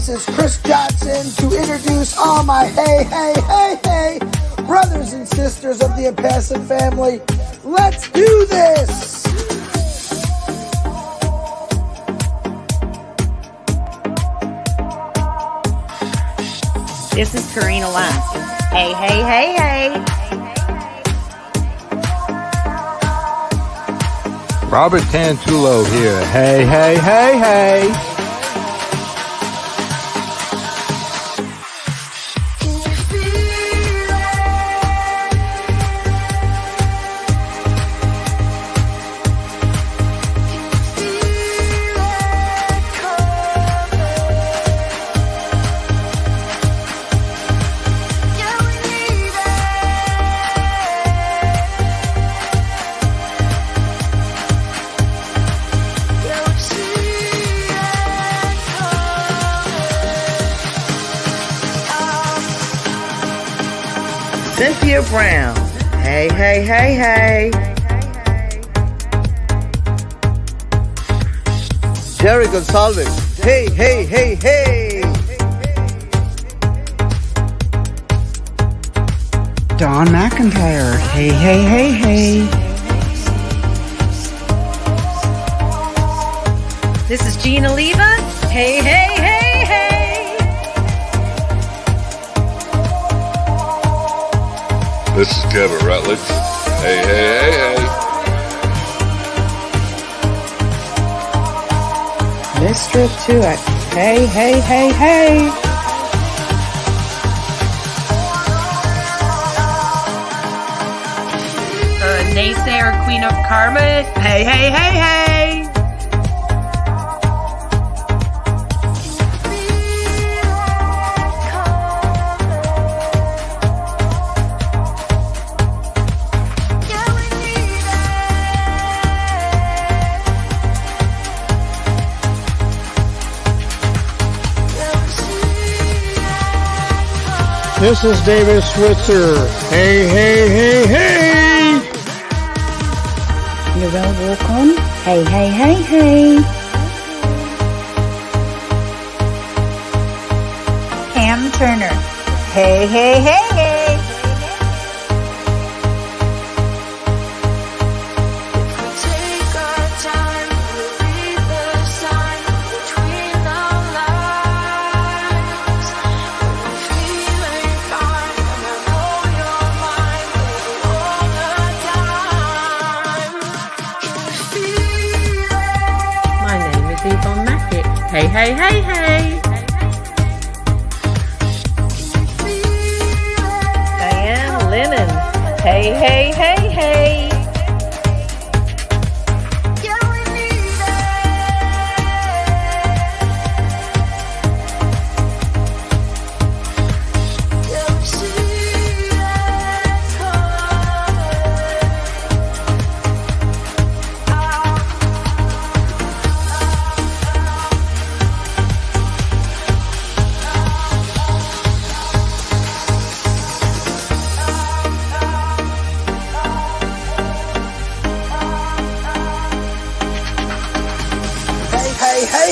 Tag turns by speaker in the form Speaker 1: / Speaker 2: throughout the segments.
Speaker 1: This is Chris Johnson to introduce all my hey brothers and sisters of the Impassive family. Let's do this!
Speaker 2: This is Karina Lance. Hey.
Speaker 3: Robert Tantulo here. Hey.
Speaker 4: Cynthia Brown. Hey.
Speaker 5: Jerry Gonsalves. Hey.
Speaker 6: Don McIntyre. Hey.
Speaker 2: This is Gina Leva. Hey.
Speaker 7: This is Kevin Rutledge. Hey.
Speaker 6: Mr. Tuick. Hey.
Speaker 2: Naysayer Queen of Karma. Hey.
Speaker 8: This is David Switzer. Hey.
Speaker 6: Noel Walcon. Hey.
Speaker 2: Pam Turner. Hey. Hey. Diane Lennon. Hey.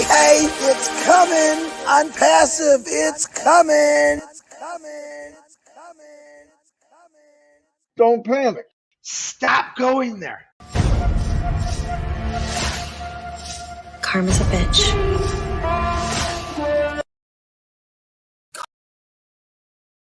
Speaker 1: Hey, it's coming. I'm passive. It's coming.
Speaker 8: Don't panic.
Speaker 1: Stop going there.
Speaker 9: Karma's a bitch.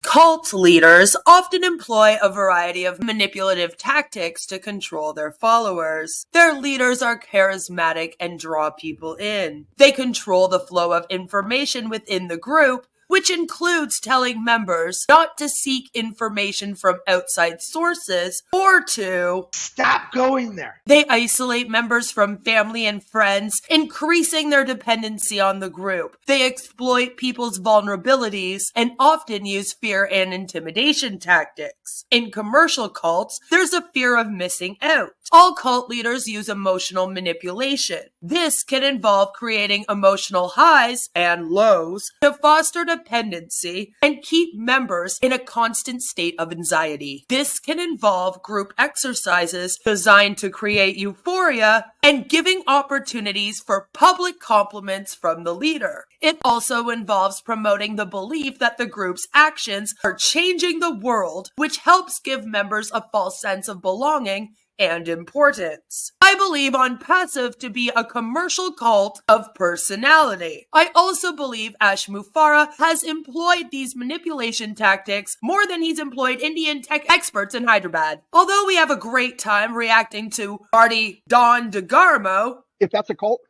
Speaker 10: Cult leaders often employ a variety of manipulative tactics to control their followers. Their leaders are charismatic and draw people in. They control the flow of information within the group, which includes telling members not to seek information from outside sources or to
Speaker 1: stop going there.
Speaker 10: They isolate members from family and friends, increasing their dependency on the group. They exploit people's vulnerabilities and often use fear and intimidation tactics. In commercial cults, there's a fear of missing out. All cult leaders use emotional manipulation. This can involve creating emotional highs and lows to foster dependency and keep members in a constant state of anxiety. This can involve group exercises designed to create euphoria and giving opportunities for public compliments from the leader. It also involves promoting the belief that the group's actions are changing the world, which helps give members a false sense of belonging and importance. I believe On Passive to be a commercial cult of personality. I also believe Ash Mufareh has employed these manipulation tactics more than he's employed Indian tech experts in Hyderabad. Although we have a great time reacting to Marty DeGarmo.
Speaker 8: If that's a cult,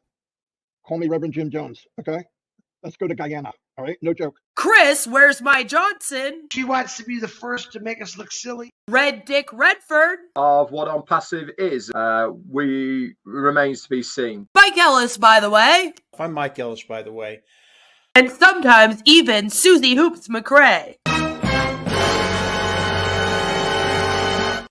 Speaker 8: call me Reverend Jim Jones, okay? Let's go to Guyana, all right? No joke.
Speaker 10: Chris, where's my Johnson?
Speaker 1: She wants to be the first to make us look silly.
Speaker 10: Red Dick Redford.
Speaker 3: Of what On Passive is, remains to be seen.
Speaker 10: Mike Ellis, by the way.
Speaker 11: I'm Mike Ellis, by the way.
Speaker 10: And sometimes even Susie Hoops McRae.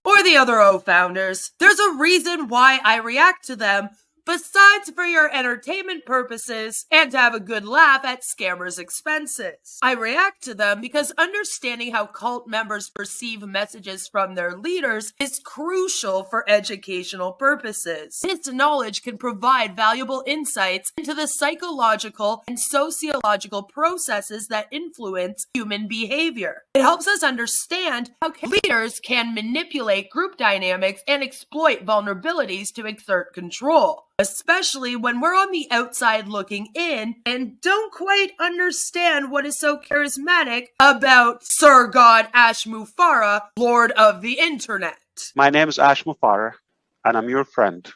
Speaker 10: Or the other O founders. There's a reason why I react to them, besides for your entertainment purposes and to have a good laugh at scammers' expenses. I react to them because understanding how cult members perceive messages from their leaders is crucial for educational purposes. This knowledge can provide valuable insights into the psychological and sociological processes that influence human behavior. It helps us understand how leaders can manipulate group dynamics and exploit vulnerabilities to exert control, especially when we're on the outside looking in and don't quite understand what is so charismatic about Sir God Ash Mufareh, Lord of the Internet.
Speaker 12: My name is Ash Mufareh, and I'm your friend.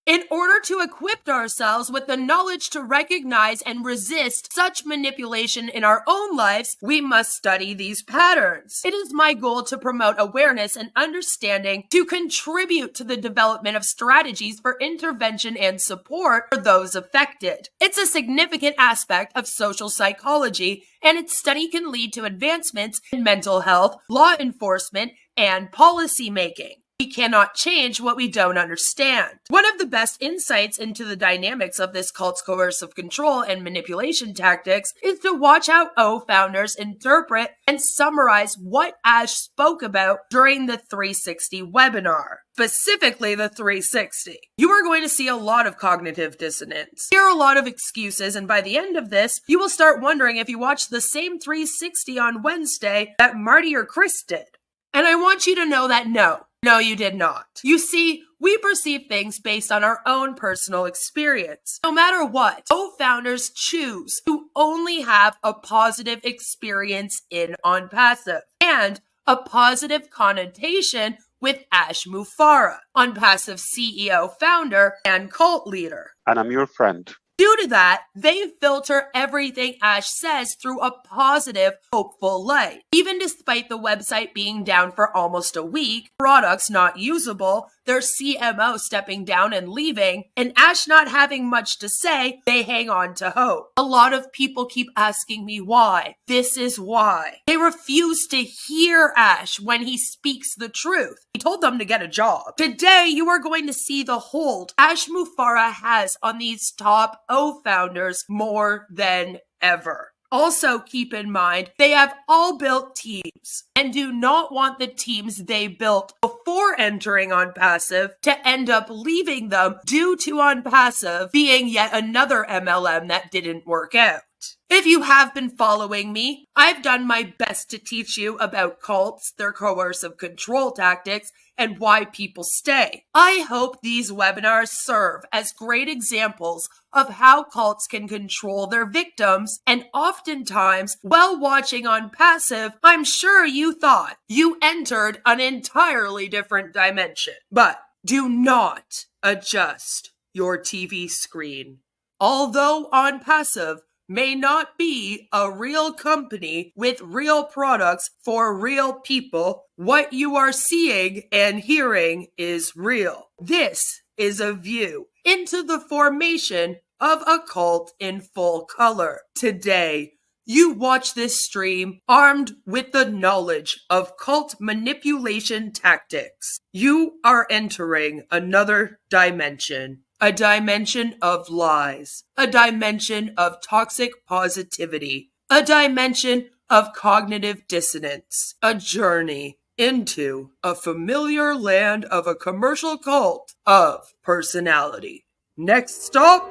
Speaker 10: In order to equip ourselves with the knowledge to recognize and resist such manipulation in our own lives, we must study these patterns. It is my goal to promote awareness and understanding to contribute to the development of strategies for intervention and support for those affected. It's a significant aspect of social psychology, and its study can lead to advancements in mental health, law enforcement, and policy making. We cannot change what we don't understand. One of the best insights into the dynamics of this cult's coercive control and manipulation tactics is to watch how O founders interpret and summarize what Ash spoke about during the 360 webinar. Specifically the 360. You are going to see a lot of cognitive dissonance, hear a lot of excuses, and by the end of this, you will start wondering if you watched the same 360 on Wednesday that Marty or Chris did. And I want you to know that no, you did not. You see, we perceive things based on our own personal experience. No matter what, O founders choose to only have a positive experience in On Passive and a positive connotation with Ash Mufareh, On Passive CEO, founder, and cult leader.
Speaker 12: And I'm your friend.
Speaker 10: Due to that, they filter everything Ash says through a positive, hopeful light. Even despite the website being down for almost a week, products not usable, their CMO stepping down and leaving, and Ash not having much to say, they hang on to hope. A lot of people keep asking me why. This is why. They refuse to hear Ash when he speaks the truth. He told them to get a job. Today, you are going to see the hold Ash Mufareh has on these top O founders more than ever. Also keep in mind, they have all built teams and do not want the teams they built before entering On Passive to end up leaving them due to On Passive being yet another MLM that didn't work out. If you have been following me, I've done my best to teach you about cults, their coercive control tactics, and why people stay. I hope these webinars serve as great examples of how cults can control their victims, and oftentimes, while watching On Passive, I'm sure you thought you entered an entirely different dimension. But do not adjust your TV screen. Although On Passive may not be a real company with real products for real people, what you are seeing and hearing is real. This is a view into the formation of a cult in full color. Today, You watch this stream armed with the knowledge of cult manipulation tactics. You are entering another dimension. A dimension of lies. A dimension of toxic positivity. A dimension of cognitive dissonance. A journey into a familiar land of a commercial cult of personality. Next stop,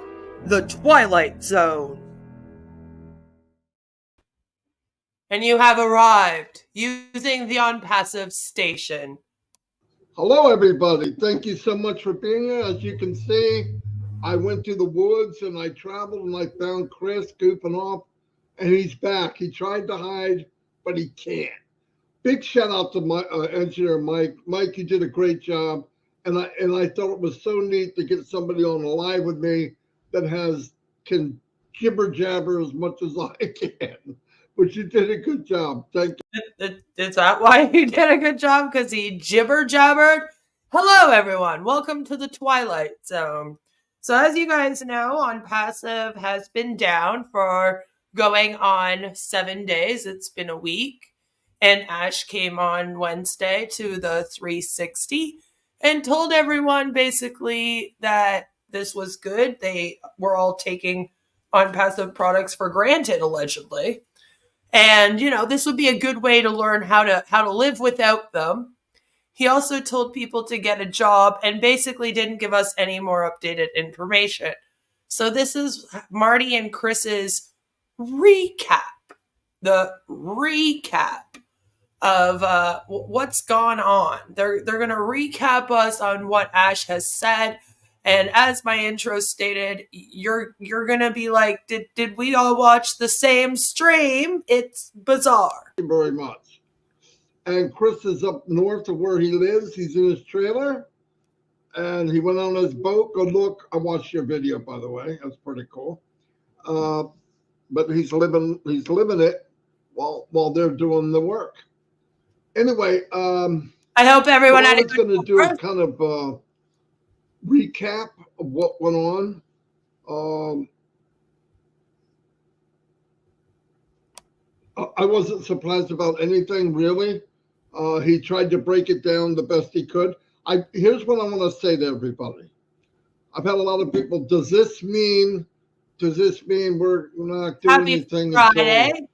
Speaker 10: the Twilight Zone. And you have arrived using the unpassive station.
Speaker 8: Hello, everybody. Thank you so much for being here. As you can see, I went to the woods and I traveled and I found Chris goofing off, and he's back. He tried to hide, but he can't. Big shout out to my engineer, Mike. Mike, you did a great job. And I thought it was so neat to get somebody on the live with me that can jibber jabber as much as I can. But you did a good job. Thank you.
Speaker 10: Is that why he did a good job? Because he jibber jabbered? Hello, everyone. Welcome to the Twilight Zone. So as you guys know, Unpassive has been down for going on 7 days. It's been a week. And Ash came on Wednesday to the 360 and told everyone basically that this was good. They were all taking Unpassive products for granted, allegedly. And, you know, this would be a good way to learn how to live without them. He also told people to get a job and basically didn't give us any more updated information. So this is Marty and Chris's recap. The recap of what's gone on. They're going to recap us on what Ash has said. And as my intro stated, you're going to be like, did we all watch the same stream? It's bizarre.
Speaker 8: Thank you very much. And Chris is up north of where he lives. He's in his trailer. And he went on his boat. Go look. I watched your video, by the way. That's pretty cool. But he's living it while they're doing the work. Anyway,
Speaker 10: I hope everyone
Speaker 8: I was going to do a kind of recap of what went on. I wasn't surprised about anything, really. He tried to break it down the best he could. Here's what I want to say to everybody. I've had a lot of people, does this mean we're not doing anything until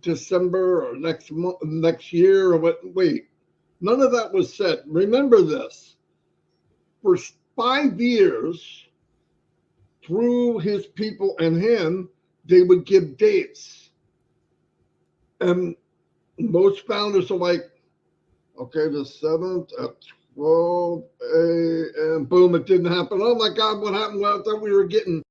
Speaker 8: December or next year or what? Wait, none of that was said. Remember this. For 5 years, through his people and him, they would give dates. And most founders are like, okay, the 7th at 12 a.m. Boom, it didn't happen. Oh my God, what happened? Well, I thought we were getting.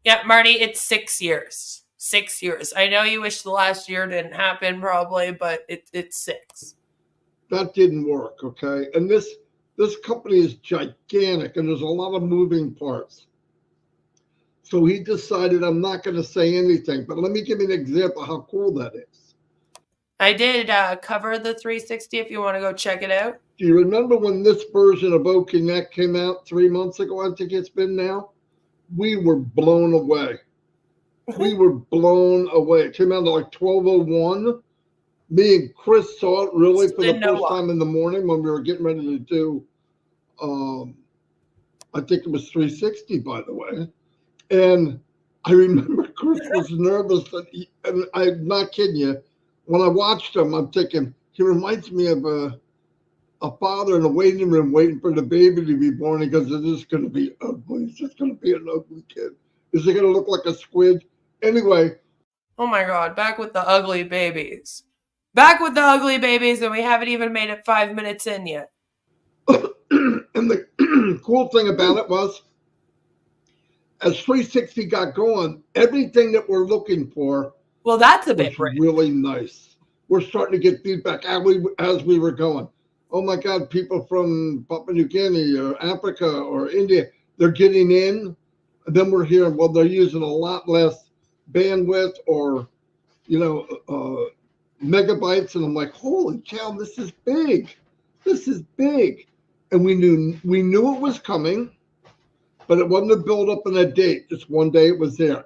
Speaker 10: Yeah, Marty, it's 6 years. 6 years. I know you wish the last year didn't happen probably, but it's 6.
Speaker 8: That didn't work, okay? And this company is gigantic and there's a lot of moving parts. So he decided, I'm not going to say anything, but let me give you an example of how cool that is.
Speaker 10: I did cover the 360 if you want to go check it out.
Speaker 8: Do you remember when this version of OKNet came out 3 months ago? I think it's been now. We were blown away. We were blown away. It came out at like 12:01. Me and Chris saw it really for the first time in the morning when we were getting ready to do, I think it was 360, by the way. And I remember Chris was nervous, and I'm not kidding you. When I watched him, I'm thinking, he reminds me of a father in a waiting room waiting for the baby to be born. He goes, is this going to be ugly? Is this going to be an ugly kid? Is it going to look like a squid? Anyway.
Speaker 10: Oh my God, back with the ugly babies. Back with the ugly babies, and we haven't even made it 5 minutes in yet.
Speaker 8: And the cool thing about it was, as 360 got going, everything that we're looking for,
Speaker 10: well, that's a bit
Speaker 8: really nice. We're starting to get feedback as we were going. Oh my God, people from Papua New Guinea or Africa or India, they're getting in. And then we're hearing, well, they're using a lot less bandwidth or, megabytes. And I'm like, holy cow, this is big. This is big. And we knew it was coming, but it wasn't a build up and a date. Just one day it was there.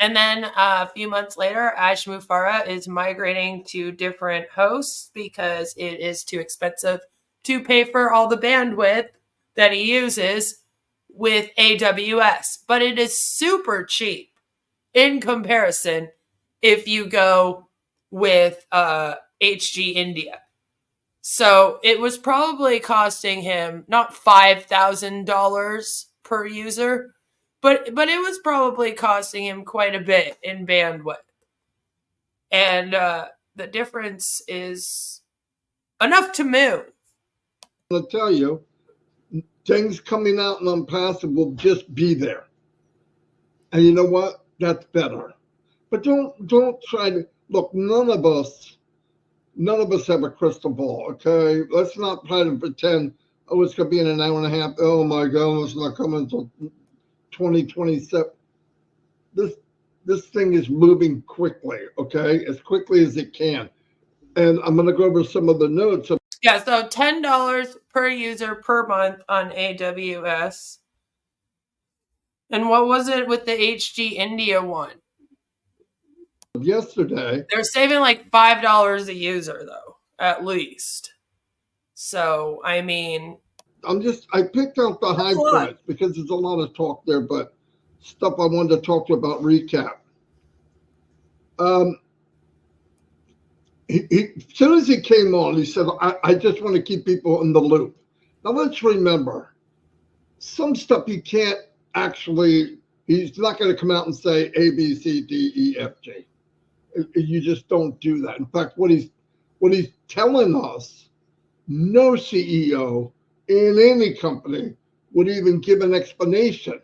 Speaker 10: And then a few months later, Ash Mufareh is migrating to different hosts because it is too expensive to pay for all the bandwidth that he uses with AWS. But it is super cheap in comparison if you go with HG India. So it was probably costing him not $5,000 per user, but it was probably costing him quite a bit in bandwidth. And the difference is enough to move.
Speaker 8: I'll tell you, things coming out in Unpassive will just be there. And you know what? That's better. But don't try to look, none of us have a crystal ball, okay? Let's not try to pretend, oh, it's going to be in an hour and a half. Oh, my God, it's not coming until 2027. This thing is moving quickly, okay? As quickly as it can. And I'm going to go over some of the notes.
Speaker 10: Yeah, so $10 per user per month on AWS. And what was it with the HG India one?
Speaker 8: Yesterday.
Speaker 10: They're saving like $5 a user, though, at least. So, I mean,
Speaker 8: I picked out the high points because there's a lot of talk there, but stuff I wanted to talk to about recap. As soon as he came on, he said, I just want to keep people in the loop. Now, let's remember, some stuff he can't actually, he's not going to come out and say A, B, C, D, E, F, G. You just don't do that. In fact, what he's telling us, no CEO in any company would even give an explanation.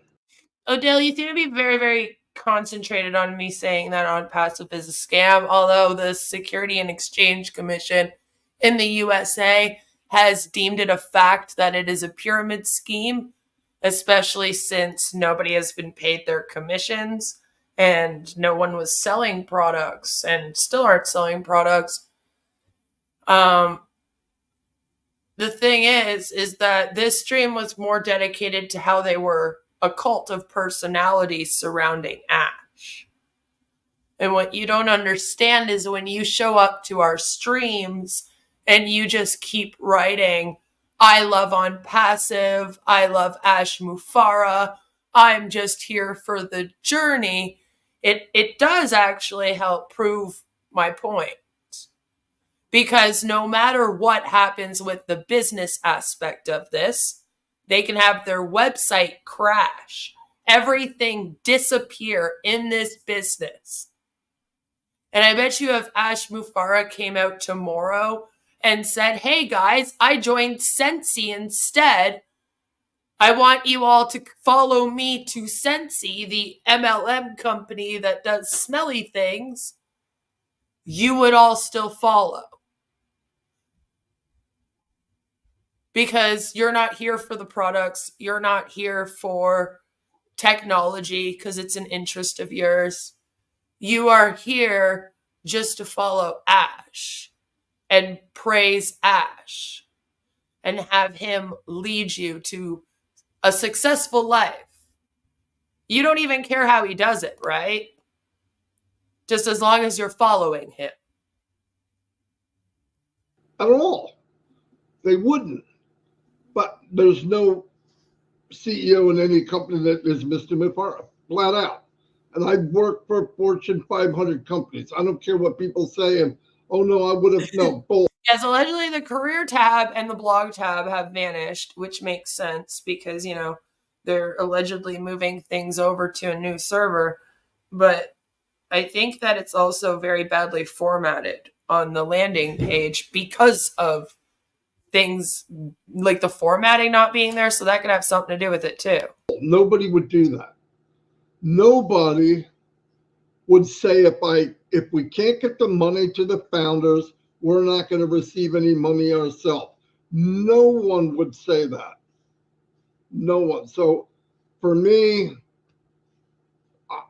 Speaker 10: Odell, you seem to be very, very concentrated on me saying that Unpassive is a scam, although the Security and Exchange Commission in the USA has deemed it a fact that it is a pyramid scheme, especially since nobody has been paid their commissions and no one was selling products and still aren't selling products. The thing is that this stream was more dedicated to how they were a cult of personality surrounding Ash. And what you don't understand is when you show up to our streams and you just keep writing, I love Unpassive, I love Ash Mufareh, I'm just here for the journey, it does actually help prove my point. Because no matter what happens with the business aspect of this, they can have their website crash, everything disappear in this business. And I bet you if Ash Mufareh came out tomorrow and said, hey guys, I joined Sensi instead. I want you all to follow me to Sensi, the MLM company that does smelly things. You would all still follow. Because you're not here for the products. You're not here for technology because it's an interest of yours. You are here just to follow Ash and praise Ash and have him lead you to a successful life. You don't even care how he does it, right? Just as long as you're following him.
Speaker 8: At all. They wouldn't. But there's no CEO in any company that is Mr. Mufareh, flat out. And I've worked for Fortune 500 companies. I don't care what people say. And, oh, no, I would have, no, bull.
Speaker 10: Yes, allegedly the career tab and the blog tab have vanished, which makes sense because, you know, they're allegedly moving things over to a new server. But I think that it's also very badly formatted on the landing page because of things like the formatting not being there. So that could have something to do with it too.
Speaker 8: Nobody would do that. Nobody would say if we can't get the money to the founders, we're not going to receive any money ourselves. No one would say that. No one. So for me,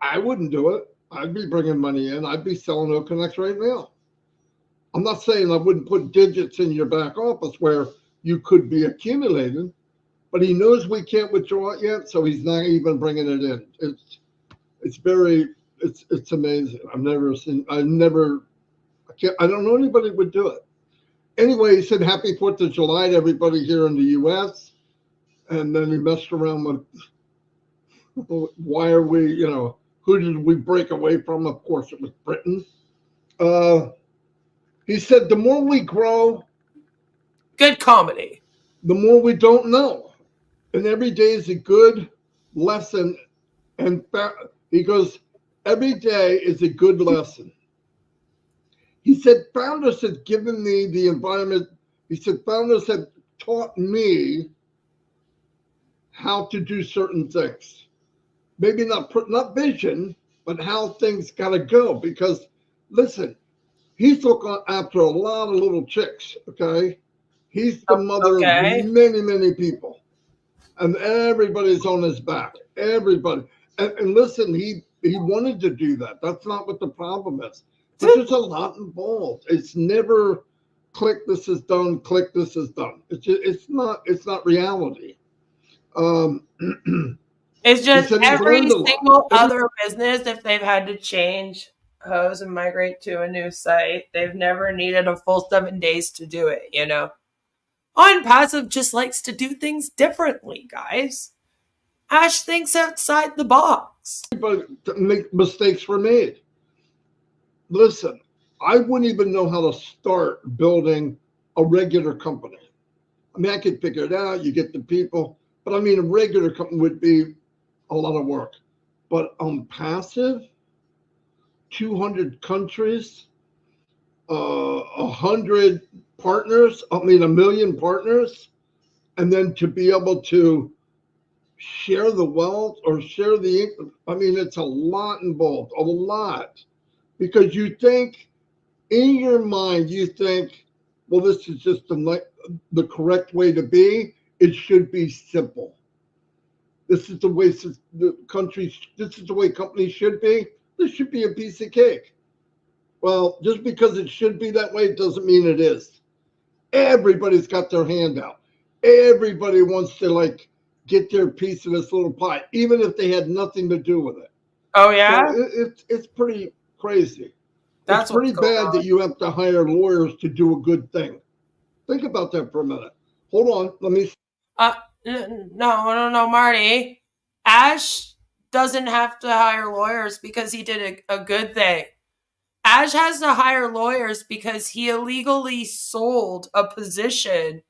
Speaker 8: I wouldn't do it. I'd be bringing money in. I'd be selling OConnect right now. I'm not saying I wouldn't put digits in your back office where you could be accumulated, but he knows we can't withdraw it yet, so he's not even bringing it in. It's very It's amazing. I don't know anybody who would do it. Anyway, he said happy 4th of July to everybody here in the U.S. And then he messed around with why are we, who did we break away from? Of course, it was Britain. He said the more we grow,
Speaker 10: good comedy,
Speaker 8: the more we don't know. And every day is a good lesson. And he goes, every day is a good lesson. He said, founders have given me the environment. He said, founders have taught me how to do certain things. Maybe not vision, but how things got to go. Because, listen, he's looking after a lot of little chicks, okay? He's the mother of many, many people. And everybody's on his back. Everybody. And listen, he wanted to do that. That's not what the problem is. But there's a lot involved. It's never click, this is done, click, this is done. It's not reality.
Speaker 10: It's just every single other business, if they've had to change hose and migrate to a new site, they've never needed a full 7 days to do it, On Passive just likes to do things differently, guys. Ash thinks outside the box.
Speaker 8: But mistakes were made. Listen, I wouldn't even know how to start building a regular company. I mean, I could figure it out. You get the people. But I mean, a regular company would be a lot of work. But on Passive, 200 countries, 100 partners, a million partners, and then to be able to share the wealth or share the income. I mean, it's a lot involved, a lot. Because you think, in your mind, well, this is just the correct way to be. It should be simple. This is the way this is the way companies should be. This should be a piece of cake. Well, just because it should be that way doesn't mean it is. Everybody's got their hand out. Everybody wants to get their piece of this little pie, even if they had nothing to do with it.
Speaker 10: Oh yeah,
Speaker 8: so it's pretty crazy. It's pretty bad that you have to hire lawyers to do a good thing. Think about that for a minute. Hold on, let me.
Speaker 10: No, Marty. Ash doesn't have to hire lawyers because he did a good thing. Ash has to hire lawyers because he illegally sold a position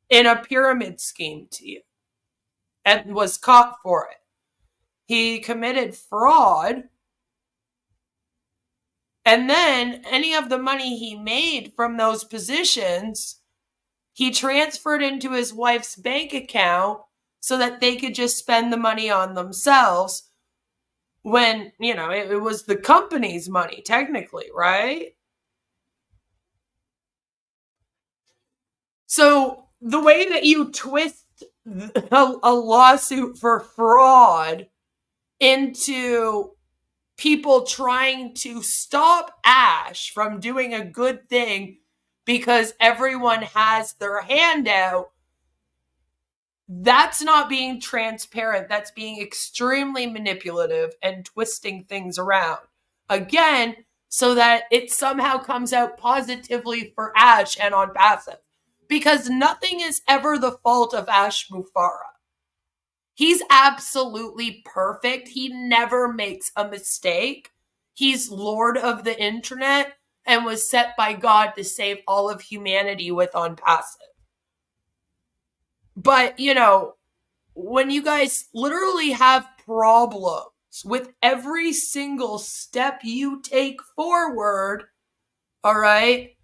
Speaker 10: in a pyramid scheme to you and was caught for it. He committed fraud. And then any of the money he made from those positions, he transferred into his wife's bank account so that they could just spend the money on themselves when, it was the company's money, technically, right? So the way that you twist a lawsuit for fraud into people trying to stop Ash from doing a good thing because everyone has their hand out, that's not being transparent. That's being extremely manipulative and twisting things around. Again, so that it somehow comes out positively for Ash and on Passive. Because nothing is ever the fault of Ash Mufareh. He's absolutely perfect. He never makes a mistake. He's Lord of the internet and was set by God to save all of humanity with On Passive. But, when you guys literally have problems with every single step you take forward, all right,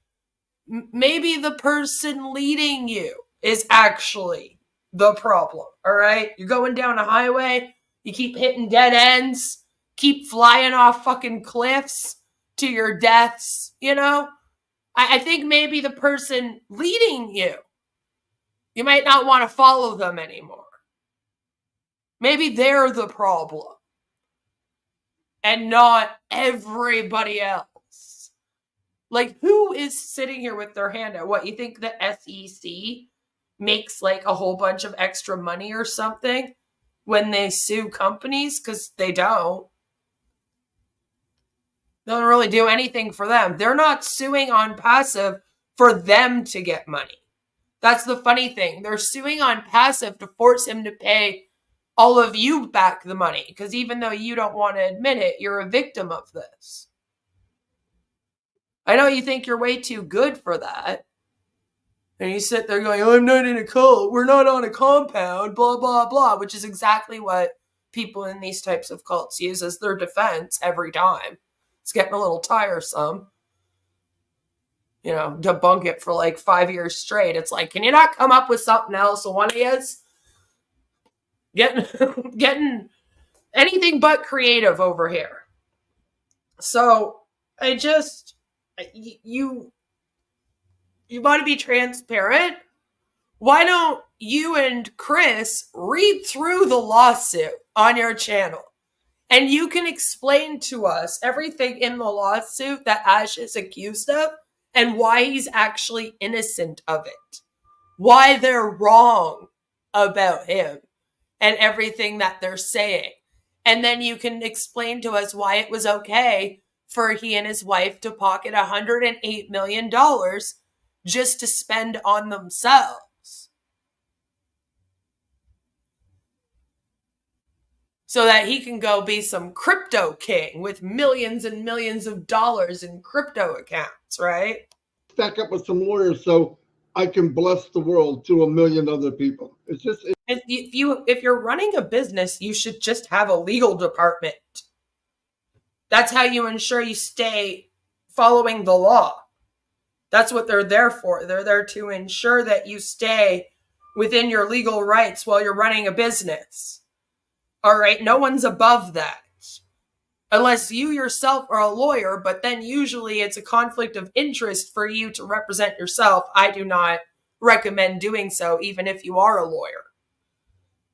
Speaker 10: maybe the person leading you is actually the problem, all right? You're going down a highway, you keep hitting dead ends, keep flying off fucking cliffs to your deaths, I think maybe the person leading you might not want to follow them anymore. Maybe they're the problem and not everybody else. Who is sitting here with their hand out? What, you think the SEC makes a whole bunch of extra money or something when they sue companies? Because they don't. Doesn't really do anything for them. They're not suing on passive for them to get money. That's the funny thing. They're suing on passive to force him to pay all of you back the money. Because even though you don't want to admit it, you're a victim of this. I know you think you're way too good for that. And you sit there going, oh, I'm not in a cult. We're not on a compound, blah, blah, blah, which is exactly what people in these types of cults use as their defense every time. It's getting a little tiresome. You know, debunk it for like 5 years straight. It's like, can you not come up with something else? So one of yous getting anything but creative over here. So you want to be transparent? Why don't you and Chris read through the lawsuit on your channel? And you can explain to us everything in the lawsuit that Ash is accused of and why he's actually innocent of it. Why they're wrong about him and everything that they're saying. And then you can explain to us why it was okay for he and his wife to pocket $108 million just to spend on themselves. So that he can go be some crypto king with millions and millions of dollars in crypto accounts, right?
Speaker 8: Stack up with some lawyers so I can bless the world to a million other people. It's just...
Speaker 10: If you're running a business, you should just have a legal department. That's how you ensure you stay following the law. That's what they're there for. They're there to ensure that you stay within your legal rights while you're running a business. All right, no one's above that. Unless you yourself are a lawyer, but then usually it's a conflict of interest for you to represent yourself. I do not recommend doing so, even if you are a lawyer.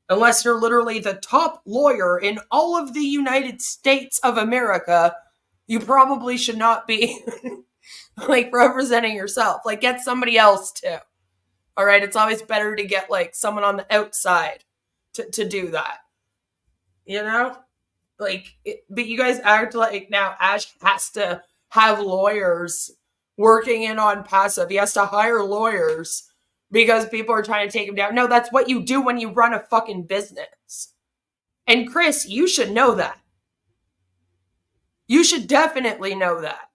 Speaker 10: Unless you're literally the top lawyer in all of the United States of America, you probably should not be like representing yourself. Like, get somebody else to. All right, it's always better to get like someone on the outside to do that. You know? Like, but you guys act like now Ash has to have lawyers working in on passive. He has to hire lawyers because people are trying to take him down. No, that's what you do when you run a fucking business. And Chris, you should know that. You should definitely know that.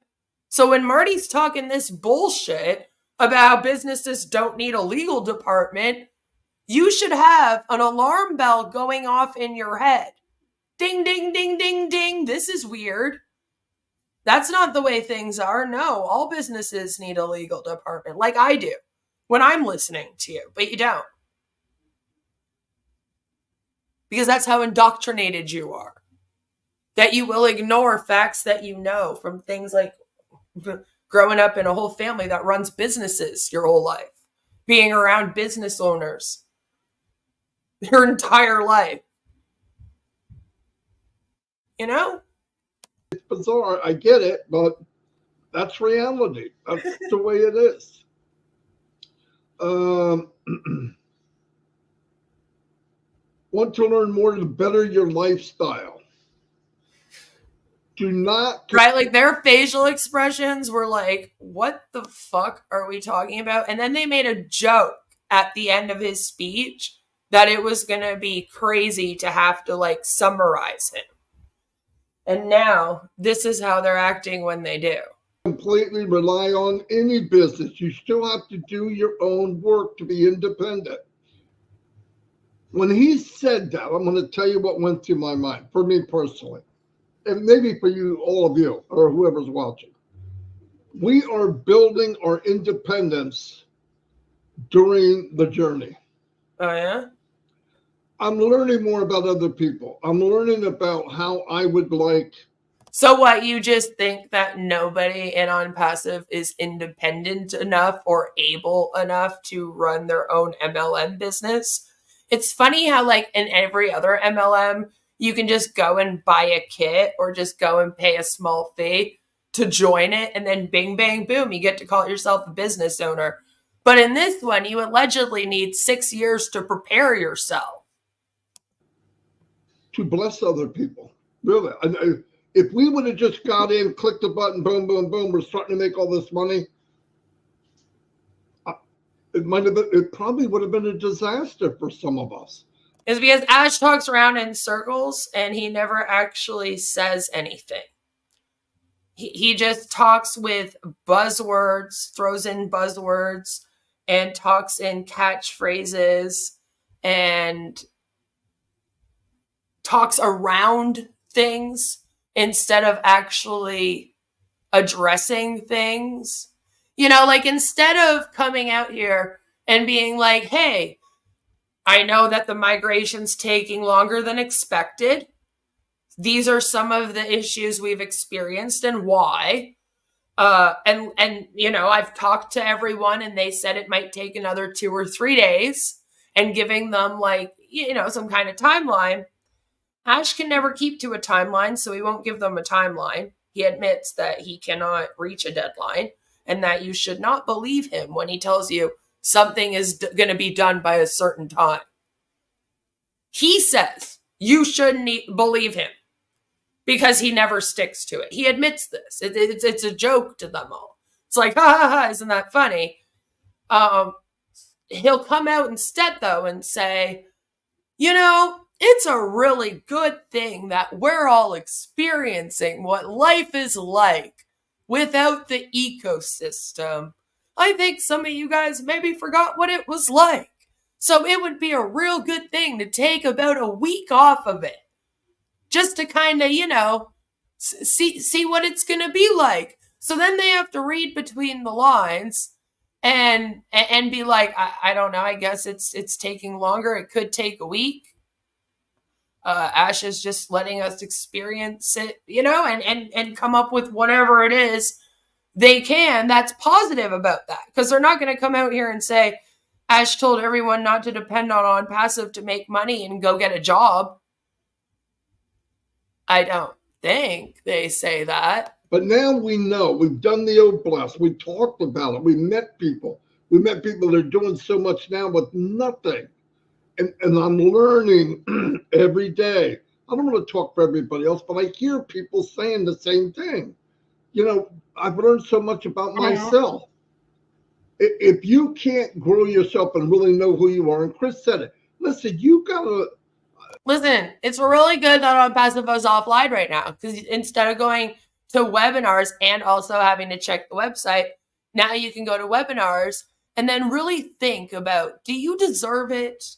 Speaker 10: So when Marty's talking this bullshit about how businesses don't need a legal department, you should have an alarm bell going off in your head. Ding, ding, ding, ding, ding. This is weird. That's not the way things are. No, all businesses need a legal department, like I do when I'm listening to you, but you don't. Because that's how indoctrinated you are. That you will ignore facts that you know from things like growing up in a whole family that runs businesses your whole life. Being around business owners your entire life. You know?
Speaker 8: It's bizarre. I get it, but that's reality. That's the way it is. Want to learn more to better your lifestyle? Do not...
Speaker 10: Right, like their facial expressions were like, what the fuck are we talking about? And then they made a joke at the end of his speech that it was going to be crazy to have to like summarize him. And now this is how they're acting when they do.
Speaker 8: Completely rely on any business. You still have to do your own work to be independent. When he said that, I'm going to tell you what went through my mind, for me personally, and maybe for you, all of you, or whoever's watching. We are building our independence during the journey.
Speaker 10: Oh, yeah?
Speaker 8: I'm learning more about other people. I'm learning about how I would like.
Speaker 10: So what, you just think that nobody in on passive is independent enough or able enough to run their own MLM business? It's funny how like in every other MLM, you can just go and buy a kit or just go and pay a small fee to join it. And then bing, bang, boom, you get to call yourself a business owner. But in this one, you allegedly need 6 years to prepare yourself.
Speaker 8: To bless other people. Really. If we would have just got in, clicked the button, boom, boom, boom, we're starting to make all this money, it probably would have been a disaster for some of us.
Speaker 10: It's because Ash talks around in circles and he never actually says anything. He just talks with buzzwords, throws in buzzwords, and talks in catchphrases and talks around things instead of actually addressing things. You know, like instead of coming out here and being like, hey, I know that the migration's taking longer than expected. These are some of the issues we've experienced and why. And you know, I've talked to everyone and they said it might take another 2 or 3 days, and giving them like, you know, some kind of timeline. Ash can never keep to a timeline, so he won't give them a timeline. He admits that he cannot reach a deadline and that you should not believe him when he tells you something is going to be done by a certain time. He says you shouldn't believe him because he never sticks to it. He admits this. It's a joke to them all. It's like, ha ha ha, isn't that funny? He'll come out instead, though, and say, you know, it's a really good thing that we're all experiencing what life is like without the ecosystem. I think some of you guys maybe forgot what it was like. So it would be a real good thing to take about a week off of it. Just to kind of, you know, see what it's going to be like. So then they have to read between the lines and be like, I don't know, I guess it's taking longer. It could take a week. Ash is just letting us experience it, you know, and come up with whatever it is they can that's positive about that. Because they're not going to come out here and say, Ash told everyone not to depend on passive to make money and go get a job. I don't think they say that.
Speaker 8: But now we know. We've done the oblast. We talked about it. We met people. We met people that are doing so much now with nothing. And I'm learning every day. I don't want to talk for everybody else, but I hear people saying the same thing. You know, I've learned so much about myself. If you can't grow yourself and really know who you are, and Chris said it, listen, you got to...
Speaker 10: Listen, it's really good that On Passive is offline right now, because instead of going to webinars and also having to check the website, now you can go to webinars and then really think about, do you deserve it?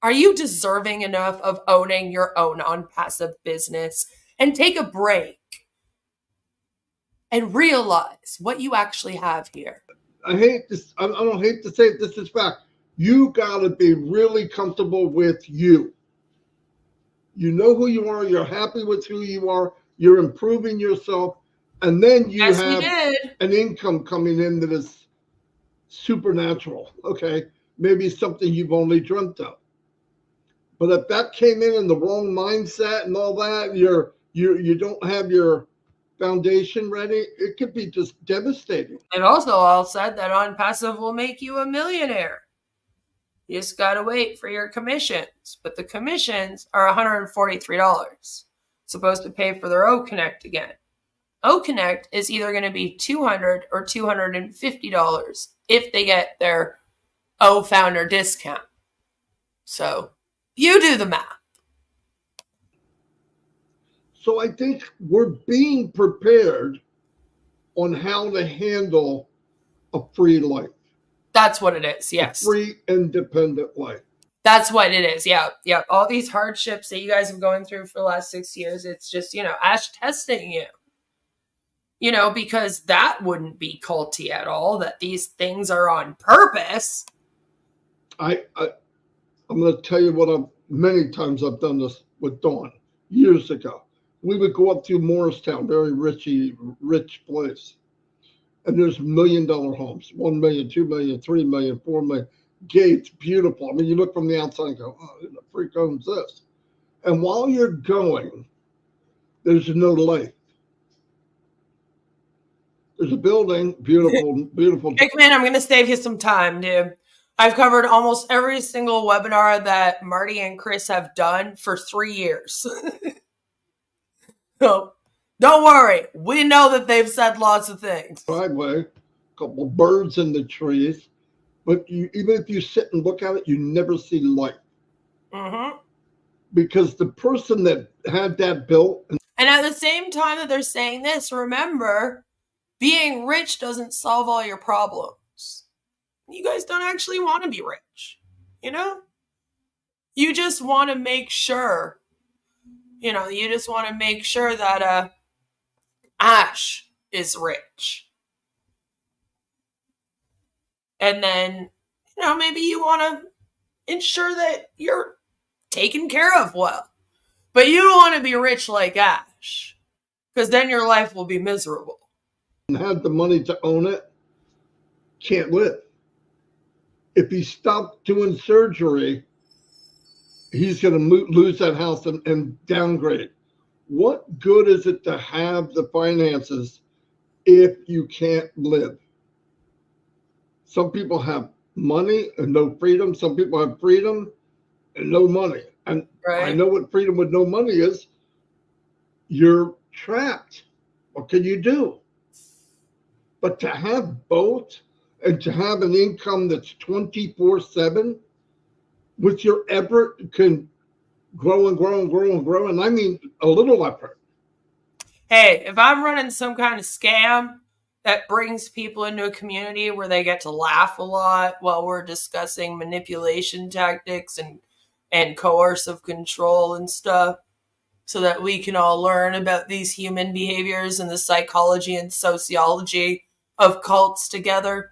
Speaker 10: Are you deserving enough of owning your own On Passive business? And take a break and realize what you actually have here.
Speaker 8: I hate this. I don't hate to say it. This is fact. You got to be really comfortable with you. You know who you are. You're happy with who you are. You're improving yourself. And then you have an income coming in that is supernatural. Okay. Maybe something you've only dreamt of. But if that came in the wrong mindset and all that, you don't have your foundation ready, it could be just devastating.
Speaker 10: And also all said that On Passive will make you a millionaire. You just got to wait for your commissions. But the commissions are $143. Supposed to pay for their O-Connect again. O-Connect is either going to be $200 or $250 if they get their O-Founder discount. So you do the math.
Speaker 8: So I think we're being prepared on how to handle a free life.
Speaker 10: That's what it is, yes.
Speaker 8: A free, independent life.
Speaker 10: That's what it is, yeah. All these hardships that you guys have gone through for the last 6 years, it's just, you know, Ash testing you. You know, because that wouldn't be culty at all, that these things are on purpose.
Speaker 8: I'm going to tell you many times I've done this with Dawn years ago. We would go up through Morristown, very rich place. And there's $1 million homes, 1 million, 2 million, 3 million, 4 million. Gates, beautiful. I mean, you look from the outside and go, oh, who the freak owns this? And while you're going, there's no light. There's a building, beautiful, beautiful.
Speaker 10: Hickman, I'm going to save you some time, dude. I've covered almost every single webinar that Marty and Chris have done for 3 years. So Don't worry. We know that they've said lots of things.
Speaker 8: Driveway, a couple of birds in the trees. But even if you sit and look at it, you never see light.
Speaker 10: Mm-hmm.
Speaker 8: Because the person that had that built...
Speaker 10: And at the same time that they're saying this, remember, being rich doesn't solve all your problems. You guys don't actually want to be rich, you know? You just want to make sure, that Ash is rich. And then, maybe you want to ensure that you're taken care of well. But you don't want to be rich like Ash, because then your life will be miserable.
Speaker 8: And have the money to own it, can't live. If he stopped doing surgery, he's going to lose that house and downgrade. What good is it to have the finances if you can't live? Some people have money and no freedom. Some people have freedom and no money. And right. I know what freedom with no money is. You're trapped. What can you do? But to have both and to have an income that's 24/7 with your effort can grow and grow and grow and grow. And I mean a little effort.
Speaker 10: Hey, if I'm running some kind of scam that brings people into a community where they get to laugh a lot while we're discussing manipulation tactics and coercive control and stuff, so that we can all learn about these human behaviors and the psychology and sociology of cults together,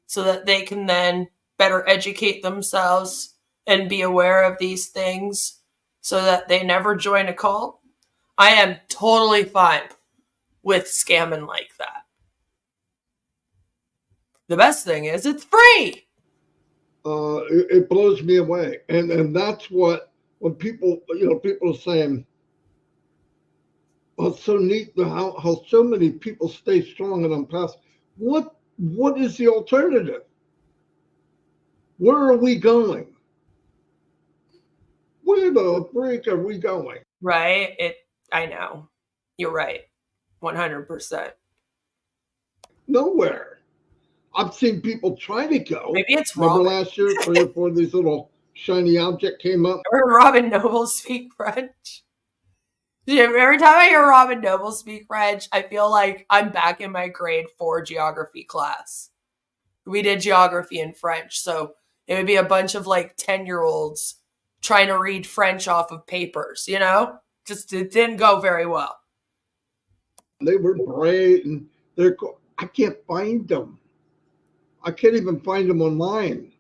Speaker 10: so that they can then better educate themselves and be aware of these things so that they never join a cult. I am totally fine with scamming like that. The best thing is it's free.
Speaker 8: It blows me away. And that's what, when people, people are saying, well, it's so neat how so many people stay strong and unpassed. What is the alternative? Where are we going? Where the freak are we going?
Speaker 10: Right. I know. You're right. 100%.
Speaker 8: Nowhere. I've seen people try to go.
Speaker 10: Maybe it's
Speaker 8: Remember
Speaker 10: Robin.
Speaker 8: last year, 3 or 4 of these little shiny object came up?
Speaker 10: Or Robin Noble speak French. Every time I hear Robin Noble speak French, I feel like I'm back in my grade 4 geography class. We did geography in French, so it would be a bunch of 10-year-olds trying to read French off of papers, Just it didn't go very well.
Speaker 8: They were great, and I can't find them. I can't even find them online.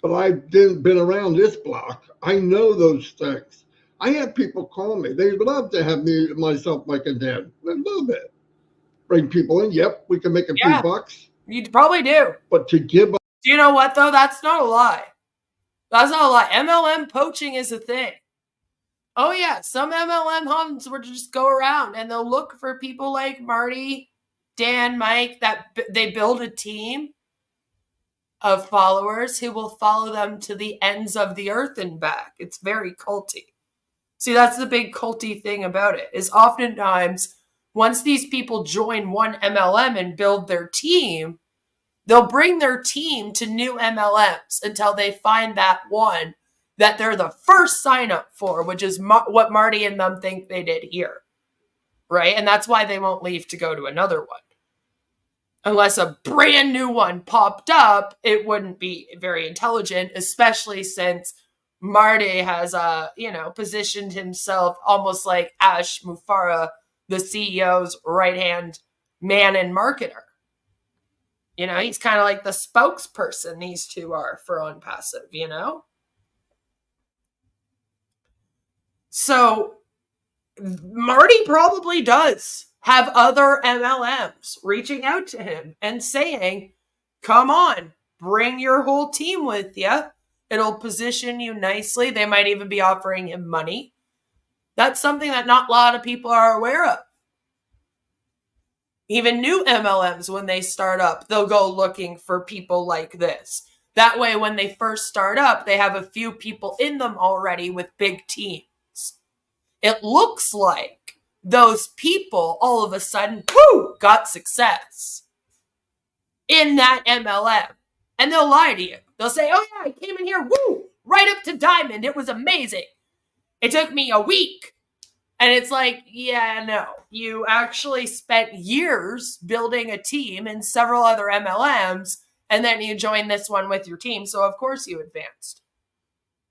Speaker 8: But I've been around this block. I know those things. I have people call me. They love to have myself like a dad. They love it. Bring people in. Yep, we can make a few bucks.
Speaker 10: You probably do.
Speaker 8: But to give up.
Speaker 10: Do you know what, though? That's not a lie. That's not a lie. MLM poaching is a thing. Oh, yeah. Some MLM homes will just go around and they'll look for people like Marty, Dan, Mike, that they build a team of followers who will follow them to the ends of the earth and back. It's very culty. See, that's the big culty thing about it, is oftentimes once these people join one MLM and build their team, they'll bring their team to new MLMs until they find that one that they're the first sign up for, which is what Marty and them think they did here. Right? And that's why they won't leave to go to another one. Unless a brand new one popped up, it wouldn't be very intelligent, especially since Marty has, positioned himself almost like Ash Mufareh, the CEO's right-hand man and marketer. He's kind of like the spokesperson these two are for Unpassive, So Marty probably does have other MLMs reaching out to him and saying, come on, bring your whole team with you. It'll position you nicely. They might even be offering him money. That's something that not a lot of people are aware of. Even new MLMs, when they start up, they'll go looking for people like this. That way, when they first start up, they have a few people in them already with big teams. it looks like those people all of a sudden, whoo, got success in that MLM. And they'll lie to you. They'll say, oh yeah, I came in here, woo, right up to diamond. It was amazing. It took me a week. And it's like, yeah, no. You actually spent years building a team in several other MLMs, and then you joined this one with your team. So of course you advanced.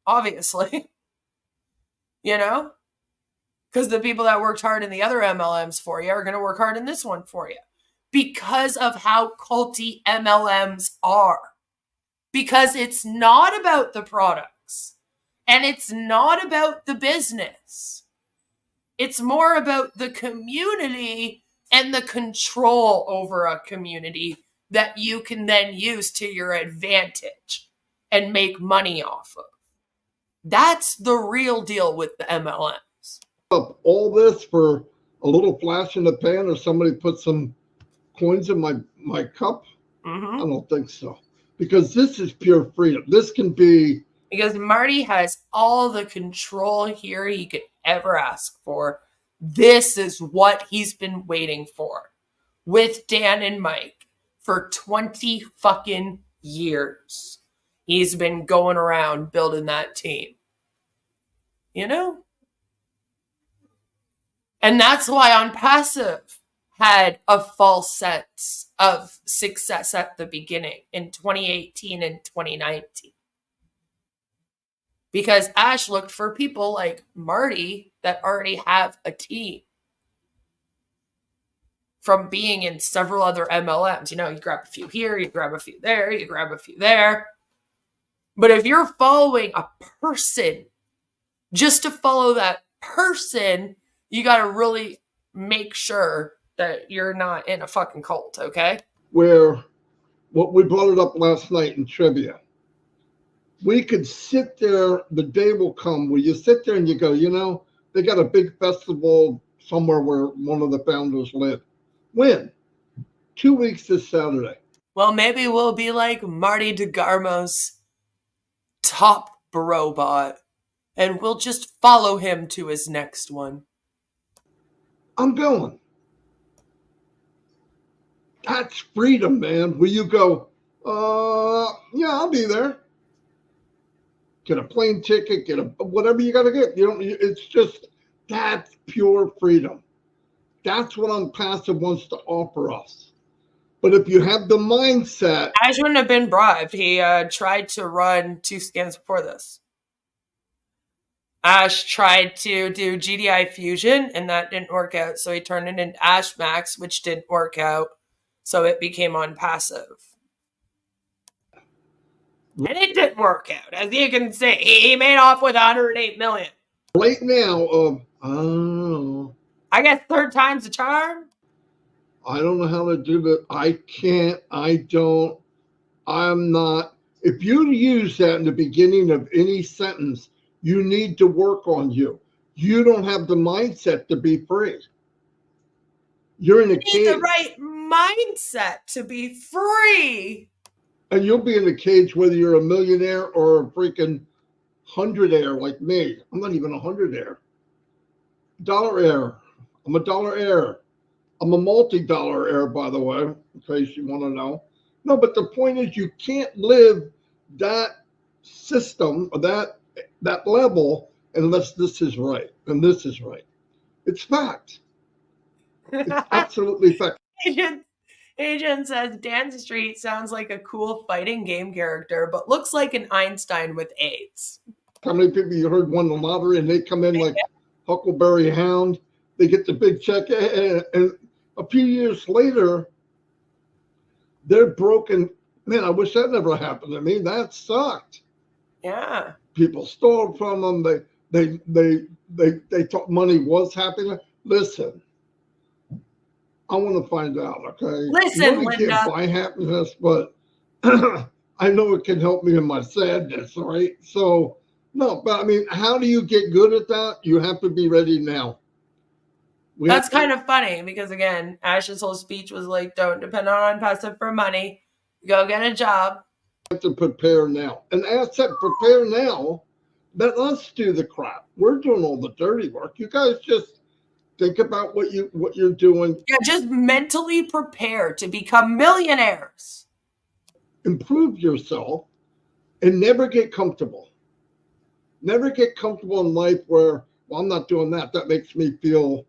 Speaker 10: Obviously. You know? Because the people that worked hard in the other MLMs for you are going to work hard in this one for you. Because of how culty MLMs are. Because it's not about the products. And it's not about the business. It's more about the community and the control over a community that you can then use to your advantage and make money off of. That's the real deal with the MLMs.
Speaker 8: All this for a little flash in the pan, or somebody put some coins in my cup? I don't think so. Because this is pure freedom. This can be...
Speaker 10: Because Marty has all the control here he could ever ask for. This is what he's been waiting for with Dan and Mike for 20 fucking years. He's been going around building that team. You know? And that's why On Passive had a false sense of success at the beginning in 2018 and 2019. Because Ash looked for people like Marty that already have a team. From being in several other MLMs. You know, you grab a few here, you grab a few there, you grab a few there. But if you're following a person, just to follow that person, you got to really make sure that you're not in a fucking cult, okay?
Speaker 8: Where, what we brought it up last night in trivia. We could sit there, the day will come where you sit there and you go, you know, they got a big festival somewhere where one of the founders lived. When? 2 weeks this Saturday.
Speaker 10: Well, maybe we'll be like Marty DeGarmo's top robot, and we'll just follow him to his next one.
Speaker 8: I'm going. That's freedom, man. Where you go, yeah, I'll be there. Get a plane ticket, get a whatever you got to get. You don't. It's just, that's pure freedom. That's what On Passive wants to offer us. But if you have the mindset,
Speaker 10: Ash wouldn't have been bribed. He tried to run 2 scans before this. Ash tried to do GDI Fusion, and that didn't work out. So he turned it into Ash Max, which didn't work out. So it became On Passive. And it didn't work out. As you can see, he made off with 108 million.
Speaker 8: Right now,
Speaker 10: I guess 3rd time's the charm.
Speaker 8: I don't know how to do that. I can't. I don't. I'm not. If you use that in the beginning of any sentence, you need to work on you. You don't have the mindset to be free. You're in a cage.
Speaker 10: You need the right mindset to be free.
Speaker 8: And you'll be in a cage whether you're a millionaire or a freaking hundredaire like me. I'm not even a hundredaire. Dollar-aire. I'm a dollar-aire. I'm a multi-dollar heir, by the way, in case you want to know. No, but the point is you can't live that system or that level unless this is right. And this is right. It's fact. It's absolutely fact.
Speaker 10: Agent says Dan Street sounds like a cool fighting game character, but looks like an Einstein with AIDS.
Speaker 8: How many people you heard won the lottery and they come in like Huckleberry Hound? They get the big check, and a few years later, they're broken. Man, I wish that never happened to me. That sucked.
Speaker 10: Yeah.
Speaker 8: People stole from them. They thought money was happiness. Listen, I want to find out. Okay.
Speaker 10: Listen,
Speaker 8: money can't buy happiness, but I know it can help me in my sadness. Right. So no, but I mean, how do you get good at that? You have to be ready now.
Speaker 10: That's kind of funny because, again, Ash's whole speech was like, don't depend on Passive for money. Go get a job.
Speaker 8: You have to prepare now. And Ash said, prepare now Let us do the crap. We're doing all the dirty work. You guys just think about what you're doing.
Speaker 10: Yeah, just mentally prepare to become millionaires.
Speaker 8: Improve yourself and never get comfortable. Never get comfortable in life where, well, I'm not doing that. That makes me feel,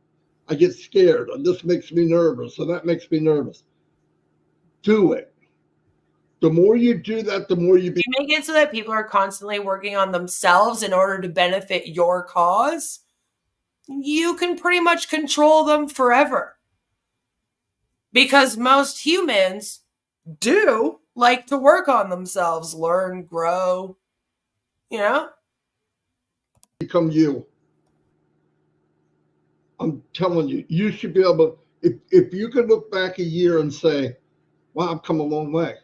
Speaker 8: I get scared, or this makes me nervous, or that makes me nervous. Do it. The more you do that, the more you
Speaker 10: You make it so that people are constantly working on themselves in order to benefit your cause. You can pretty much control them forever. Because most humans do like to work on themselves, learn, grow, you know?
Speaker 8: become you. I'm telling you, you should be able, if you could look back a year and say, wow, I've come a long way.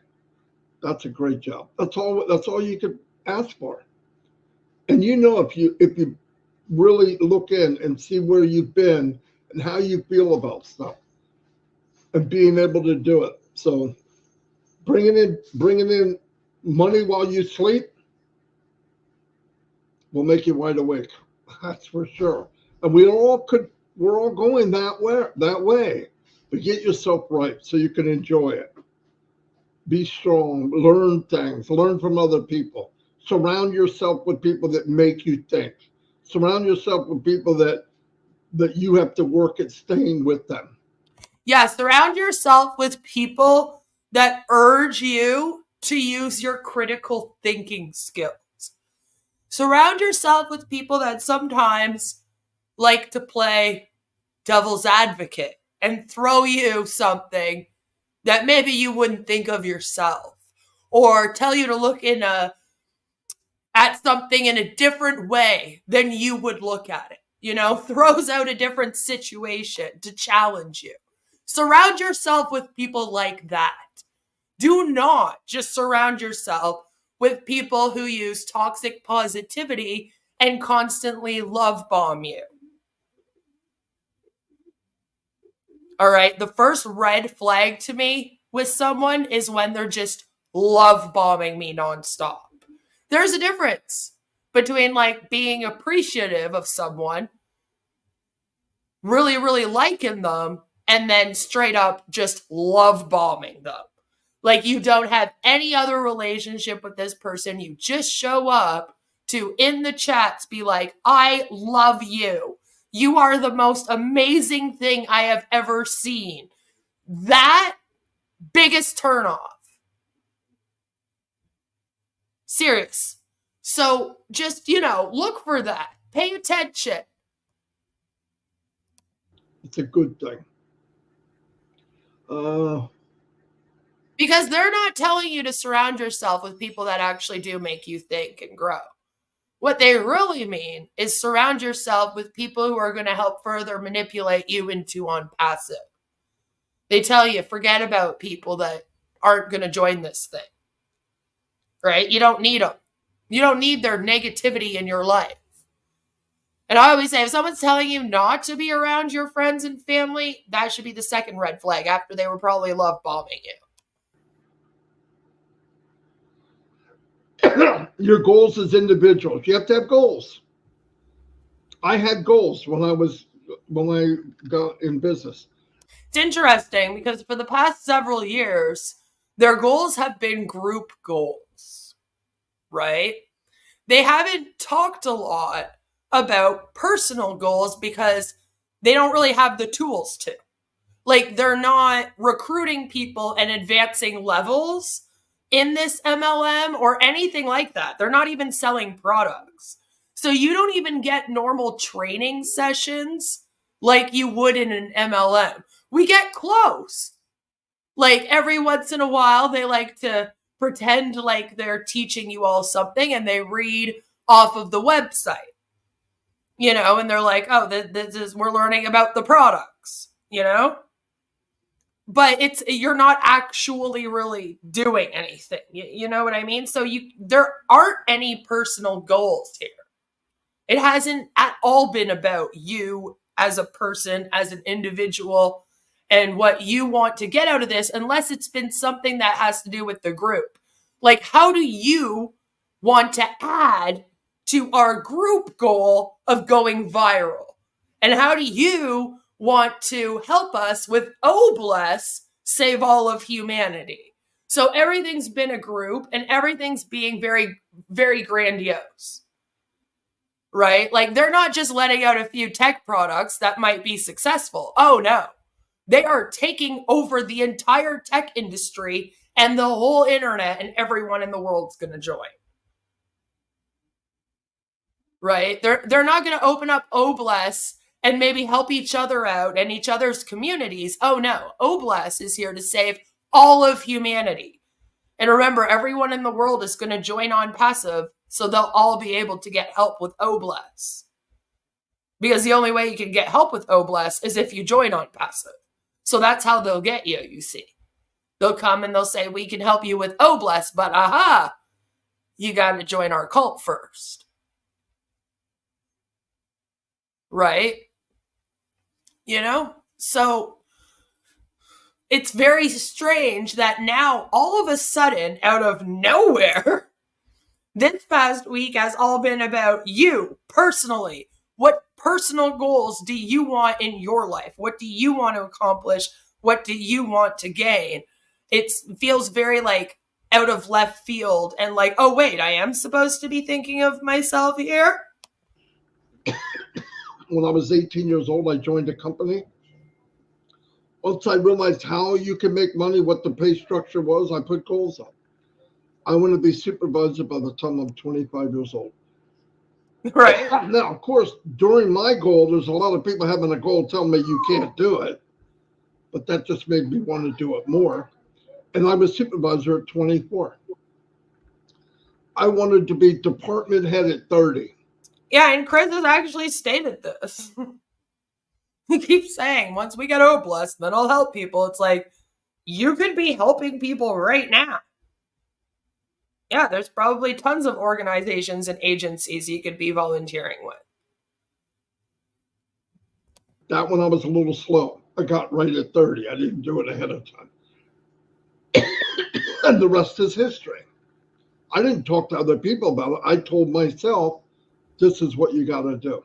Speaker 8: That's a great job. That's all you could ask for. And you know, if you really look in and see where you've been and how you feel about stuff and being able to do it. So bringing in money while you sleep will make you wide awake. That's for sure. And we're all going that way. But get yourself right so you can enjoy it. Be strong, learn things, learn from other people. Surround yourself with people that make you think. Surround yourself with people that you have to work at staying with them.
Speaker 10: Yeah, surround yourself with people that urge you to use your critical thinking skills. Surround yourself with people that sometimes like to play devil's advocate and throw you something that maybe you wouldn't think of yourself, or tell you to look at something in a different way than you would look at it. You know, throws out a different situation to challenge you. Surround yourself with people like that. Do not just surround yourself with people who use toxic positivity and constantly love bomb you. All right, the first red flag to me with someone is when they're just love bombing me nonstop. There's a difference between like being appreciative of someone, really, really liking them, and then straight up just love bombing them. Like you don't have any other relationship with this person. You just show up to, in the chats, be like, I love you. You are the most amazing thing I have ever seen. That biggest turnoff. Serious. So just, look for that. Pay attention.
Speaker 8: It's a good thing.
Speaker 10: Because they're not telling you to surround yourself with people that actually do make you think and grow. What they really mean is surround yourself with people who are going to help further manipulate you into on passive. They tell you, forget about people that aren't going to join this thing. Right? You don't need them. You don't need their negativity in your life. And I always say, if someone's telling you not to be around your friends and family, that should be the second red flag after they were probably love bombing you.
Speaker 8: Your goals as individuals. You have to have goals. I had goals when I got in business.
Speaker 10: It's interesting because for the past several years, their goals have been group goals, right? They haven't talked a lot about personal goals because they don't really have the tools to. Like, they're not recruiting people and advancing levels in this MLM or anything like that. They're not even selling products. So you don't even get normal training sessions like you would in an MLM. We get close. Like every once in a while, they like to pretend like they're teaching you all something and they read off of the website, and they're like, oh, we're learning about the products, But you're not actually really doing anything. You know what I mean? So there aren't any personal goals here. It hasn't at all been about you as a person, as an individual, and what you want to get out of this, unless it's been something that has to do with the group. Like, how do you want to add to our group goal of going viral? And how do you want to help us with Oh Bless, Save All of Humanity? So everything's been a group and everything's being very, very grandiose, right? Like they're not just letting out a few tech products that might be successful. Oh no, they are taking over the entire tech industry and the whole internet, and everyone in the world's going to join. Right? They're not going to open up Obless and maybe help each other out and each other's communities. Oh no, Obless is here to save all of humanity. And remember, everyone in the world is going to join on passive, so they'll all be able to get help with Obless. Because the only way you can get help with Obless is if you join on passive. So that's how they'll get you, you see. They'll come and they'll say, we can help you with Obless, but aha, you got to join our cult first. Right? You know? So it's very strange that now, all of a sudden, out of nowhere, this past week has all been about you personally. What personal goals do you want in your life? What do you want to accomplish? What do you want to gain? It feels very like out of left field and like, oh wait, I am supposed to be thinking of myself here?
Speaker 8: When I was 18 years old, I joined a company. Once I realized how you can make money, what the pay structure was, I put goals up. I want to be supervisor by the time I'm 25 years old.
Speaker 10: Right.
Speaker 8: Now, of course, during my goal, there's a lot of people having a goal telling me you can't do it. But that just made me want to do it more. And I was supervisor at 24. I wanted to be department head at 30.
Speaker 10: Yeah, and Chris has actually stated this. He keeps saying, once we get Obless, then I'll help people. It's like, you could be helping people right now. Yeah, there's probably tons of organizations and agencies you could be volunteering with.
Speaker 8: That one I was a little slow. I got right at 30. I didn't do it ahead of time. And the rest is history. I didn't talk to other people about it. I told myself, this is what you got to do.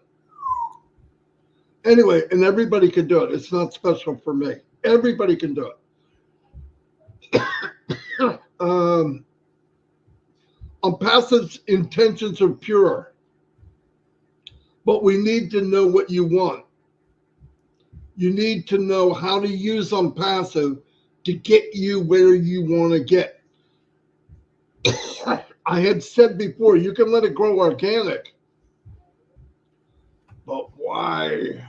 Speaker 8: Anyway, and everybody can do it. It's not special for me. Everybody can do it. Unpassive's intentions are pure, but we need to know what you want. You need to know how to use Unpassive to get you where you want to get. I had said before, you can let it grow organic. But why?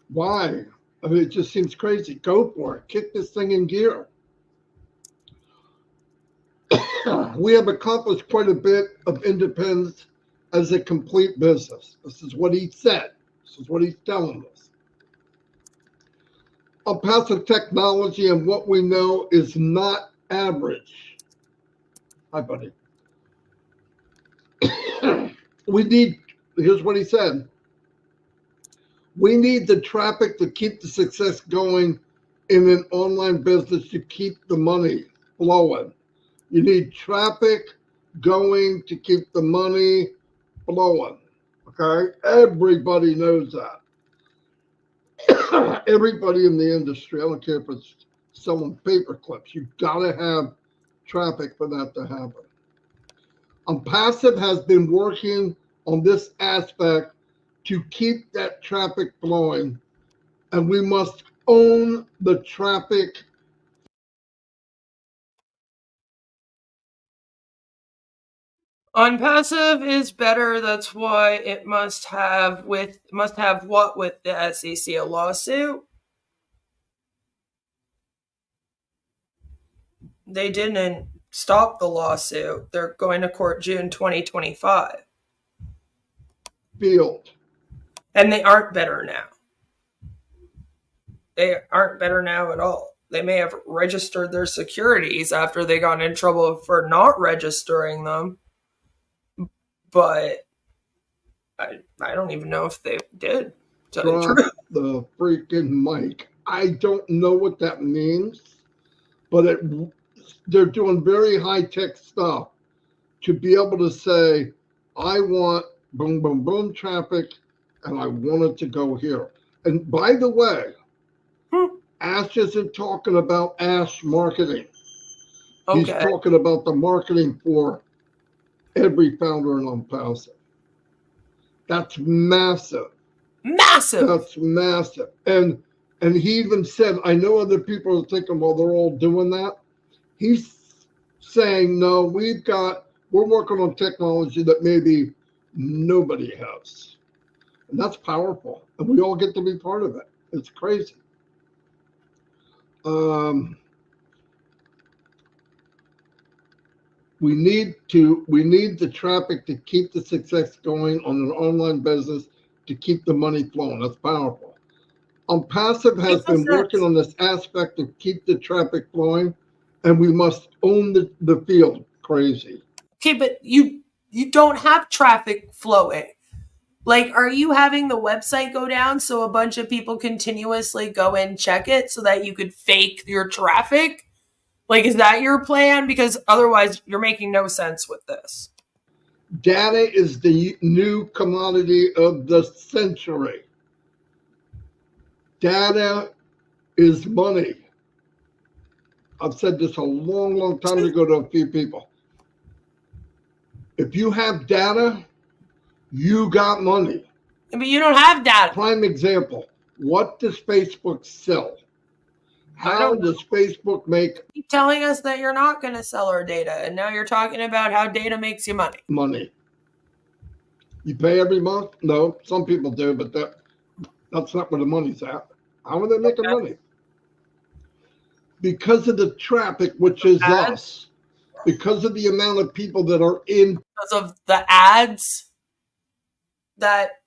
Speaker 8: Why? I mean, it just seems crazy. Go for it. Kick this thing in gear. We have accomplished quite a bit of independence as a complete business. This is what he said. This is what he's telling us. Unpassive technology and what we know is not average. Hi, buddy. Here's what he said. We need the traffic to keep the success going in an online business to keep the money flowing. You need traffic going to keep the money flowing. Okay? Everybody knows that. Everybody in the industry, I don't care if it's selling paper clips, you've got to have traffic for that to happen. Unpassive has been working on this aspect to keep that traffic flowing, and we must own the traffic.
Speaker 10: Unpassive is better. That's why it must have what with the SEC, a lawsuit? They didn't stop the lawsuit. They're going to court June 2025.
Speaker 8: Field.
Speaker 10: And they aren't better now. They aren't better now at all. They may have registered their securities after they got in trouble for not registering them. But I don't even know if they did.
Speaker 8: Drop the freaking mic. I don't know what that means, but they're doing very high-tech stuff to be able to say, I want boom, boom, boom traffic, and I want it to go here. And by the way, Ash isn't talking about Ash marketing. He's talking about the marketing for every founder in Unpassive. That's massive.
Speaker 10: Massive.
Speaker 8: That's massive. And he even said, I know other people are thinking, well, they're all doing that. He's saying, no, we're working on technology that maybe nobody has. And that's powerful. And we all get to be part of it. It's crazy. We need the traffic to keep the success going on an online business, to keep the money flowing. That's powerful. Unpassive has been working on this aspect of keep the traffic flowing, and we must own the field. Crazy.
Speaker 10: Okay, but you don't have traffic flowing. Like, are you having the website go down so a bunch of people continuously go and check it so that you could fake your traffic? Like, is that your plan? Because otherwise, you're making no sense with this.
Speaker 8: Data is the new commodity of the century. Data is money. I've said this a long, long time ago to a few people. If you have data, you got money.
Speaker 10: But you don't have data.
Speaker 8: Prime example. What does Facebook sell? How does Facebook make
Speaker 10: Keep telling us that you're not going to sell our data, and now you're talking about how data makes you money.
Speaker 8: Money. You pay every month? No, some people do, but that's not where the money's at. How are they making money? Because of the traffic, which is us. Because of the amount of people that are in.
Speaker 10: Because of the ads that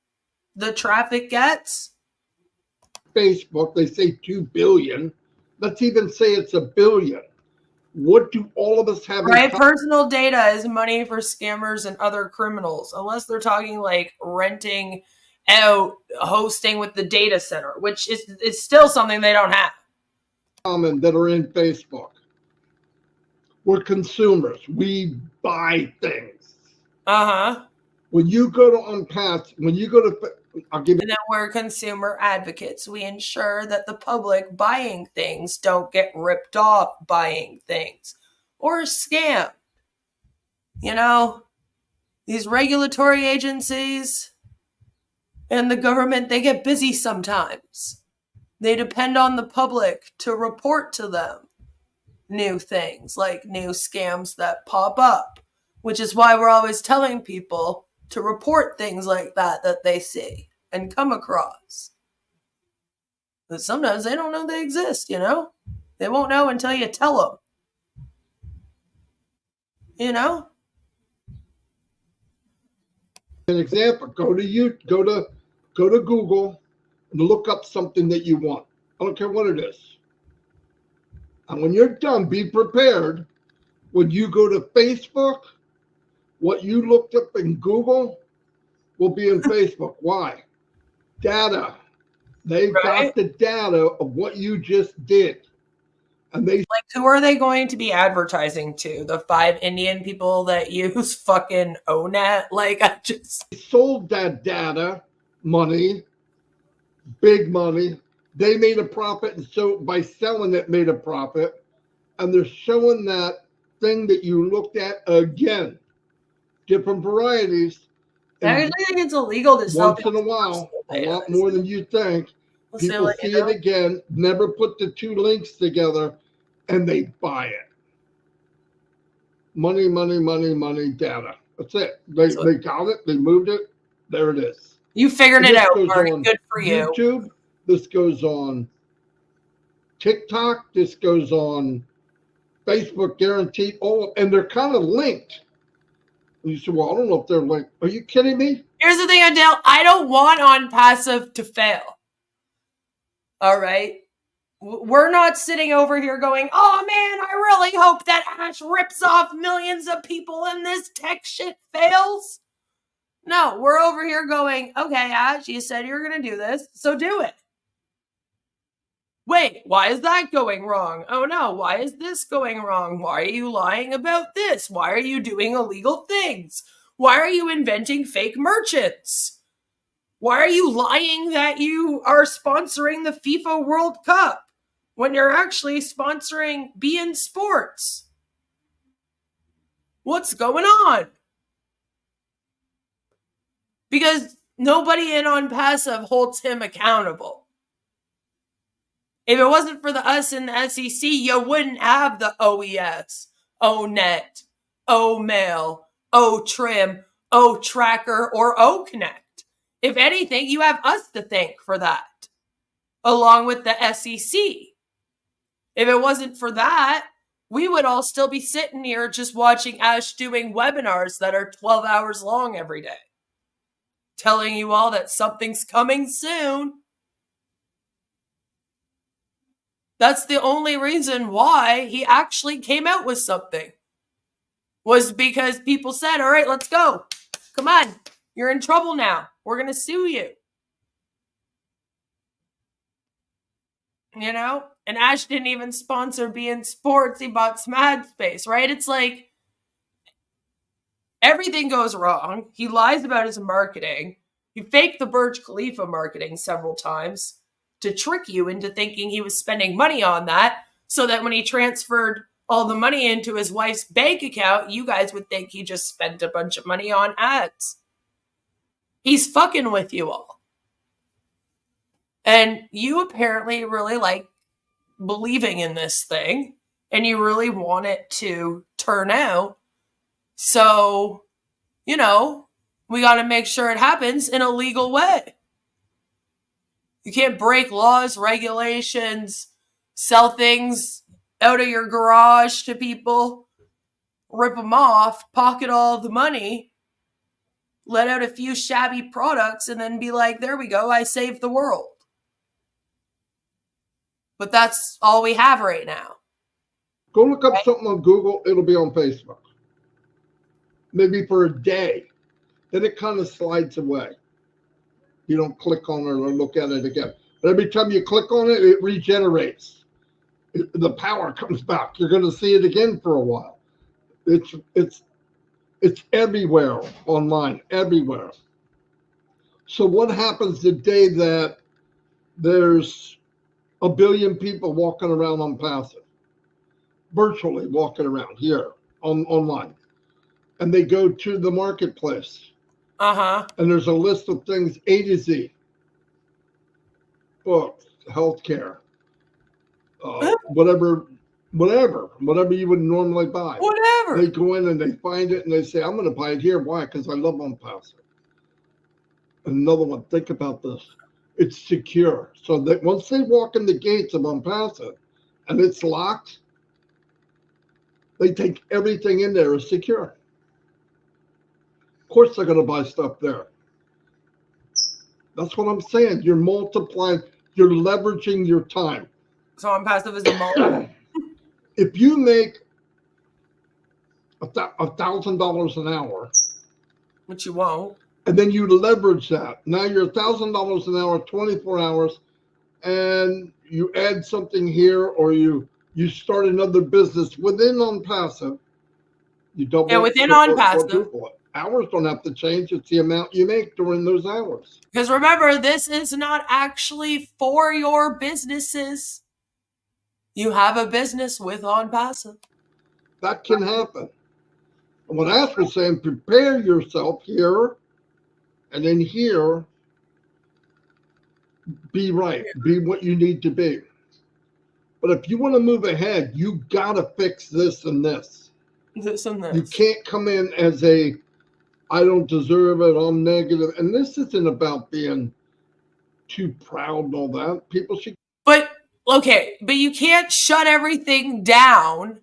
Speaker 10: the traffic gets.
Speaker 8: Facebook, they say 2 billion. Let's even say it's 1 billion. What do all of us have?
Speaker 10: Right, personal data is money for scammers and other criminals, unless they're talking like renting out hosting with the data center, which is still something they don't have.
Speaker 8: Common that are in Facebook. We're consumers. We buy things. When you go to Unpass, when you go to, I'll give you.
Speaker 10: And then we're consumer advocates. We ensure that the public buying things don't get ripped off buying things or scammed. You know, these regulatory agencies and the government, they get busy sometimes. They depend on the public to report to them new things, like new scams that pop up, which is why we're always telling people to report things like that they see and come across. But sometimes they don't know they exist, you know? They won't know until you tell them. You know?
Speaker 8: An example, go to Google and look up something that you want. I don't care what it is. And when you're done, be prepared. When you go to Facebook, what you looked up in Google will be in Facebook. Why? Data. They've got the data of what you just did. And they
Speaker 10: like, who are they going to be advertising to? The 5 Indian people that use fucking ONET? Like, I just
Speaker 8: sold that data, money, big money. They made a profit, and so by selling it, made a profit. And they're showing that thing that you looked at again, different varieties.
Speaker 10: I actually think it's illegal to sell
Speaker 8: once in a while, a lot more than you think. People see it again, never put the 2 links together, and they buy it. Money, money, money, money, data. That's it. They got it. They moved it. There it is.
Speaker 10: You figured it out, Marty. Good for you.
Speaker 8: YouTube. This goes on TikTok. This goes on Facebook, guaranteed. And they're kind of linked. You say, well, I don't know if they're linked. Are you kidding me?
Speaker 10: Here's the thing, Adele. I don't want Unpassive to fail. All right? We're not sitting over here going, oh, man, I really hope that Ash rips off millions of people and this tech shit fails. No, we're over here going, okay, Ash, you said you were going to do this, so do it. Wait, why is that going wrong? Oh no, why is this going wrong? Why are you lying about this? Why are you doing illegal things? Why are you inventing fake merchants? Why are you lying that you are sponsoring the FIFA World Cup when you're actually sponsoring beIN Sports? What's going on? Because nobody in On Passive holds him accountable. If it wasn't for us in the SEC, you wouldn't have the OES, ONET, OMail, OTrim, OTracker, or OConnect. If anything, you have us to thank for that, along with the SEC. If it wasn't for that, we would all still be sitting here just watching Ash doing webinars that are 12 hours long every day, telling you all that something's coming soon. That's the only reason why he actually came out with something. Was because people said, all right, let's go. Come on. You're in trouble now. We're going to sue you. You know? And Ash didn't even sponsor beIN Sports. He bought Smadspace, right? It's like everything goes wrong. He lies about his marketing. He faked the Burj Khalifa marketing several times to trick you into thinking he was spending money on that, so that when he transferred all the money into his wife's bank account, you guys would think he just spent a bunch of money on ads. He's fucking with you all. And you apparently really like believing in this thing, and you really want it to turn out. So, you know, we got to make sure it happens in a legal way. You can't break laws, regulations, sell things out of your garage to people, rip them off, pocket all the money, let out a few shabby products, and then be like, there we go, I saved the world. But that's all we have right now.
Speaker 8: Go look up something on Google. It'll be on Facebook. Maybe for a day. Then it kind of slides away. You don't click on it or look at it again. But every time you click on it, it regenerates. The power comes back. You're going to see it again for a while. It's everywhere online, everywhere. So what happens the day that there's a billion people walking around on passive, virtually walking around here online, and they go to the marketplace? And there's a list of things A to Z. Books, healthcare, whatever you would normally buy.
Speaker 10: Whatever.
Speaker 8: They go in and they find it and they say, I'm going to buy it here. Why? Because I love On Passive. Another one, think about this. It's secure. So that once they walk in the gates of On Passive and it's locked, they take everything in there as secure. Of course they're going to buy stuff there. That's what I'm saying. You're multiplying. You're leveraging your time.
Speaker 10: So On Passive is a multiple.
Speaker 8: If you make $1,000 an hour,
Speaker 10: which you won't,
Speaker 8: and then you leverage that, now you're $1,000 an hour, 24 hours, and you add something here, or you start another business within On Passive, you double.
Speaker 10: Yeah, within On Passive.
Speaker 8: Hours don't have to change. It's the amount you make during those hours.
Speaker 10: Because remember, this is not actually for your businesses. You have a business with On Passive.
Speaker 8: That can happen. And what Ash was saying, prepare yourself here and then here. Be right. Be what you need to be. But if you want to move ahead, you got to fix this and this.
Speaker 10: This and this.
Speaker 8: You can't come in as I don't deserve it, I'm negative. And this isn't about being too proud and all that. People should.
Speaker 10: But you can't shut everything down.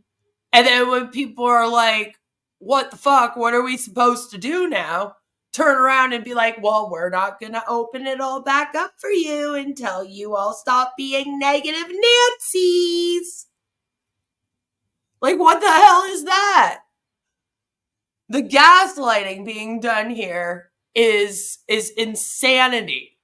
Speaker 10: And then when people are like, what the fuck? What are we supposed to do now? Turn around and be like, well, we're not going to open it all back up for you until you all stop being negative Nancy's. Like, what the hell is that? The gaslighting being done here is insanity.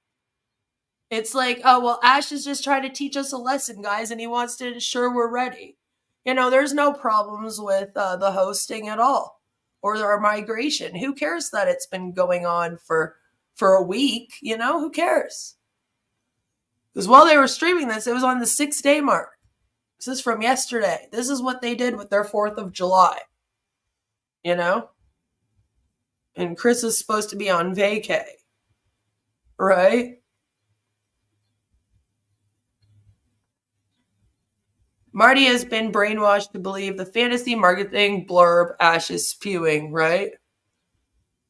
Speaker 10: It's like, oh, well, Ash is just trying to teach us a lesson, guys, and he wants to ensure we're ready. You know, there's no problems with the hosting at all. or our migration. Who cares that it's been going on for a week? You know, who cares? Because while they were streaming this, it was on the 6-day mark. This is from yesterday. This is what they did with their 4th of July. You know? And Chris is supposed to be on vacay. Right? Marty has been brainwashed to believe the fantasy marketing blurb Ash is spewing, right?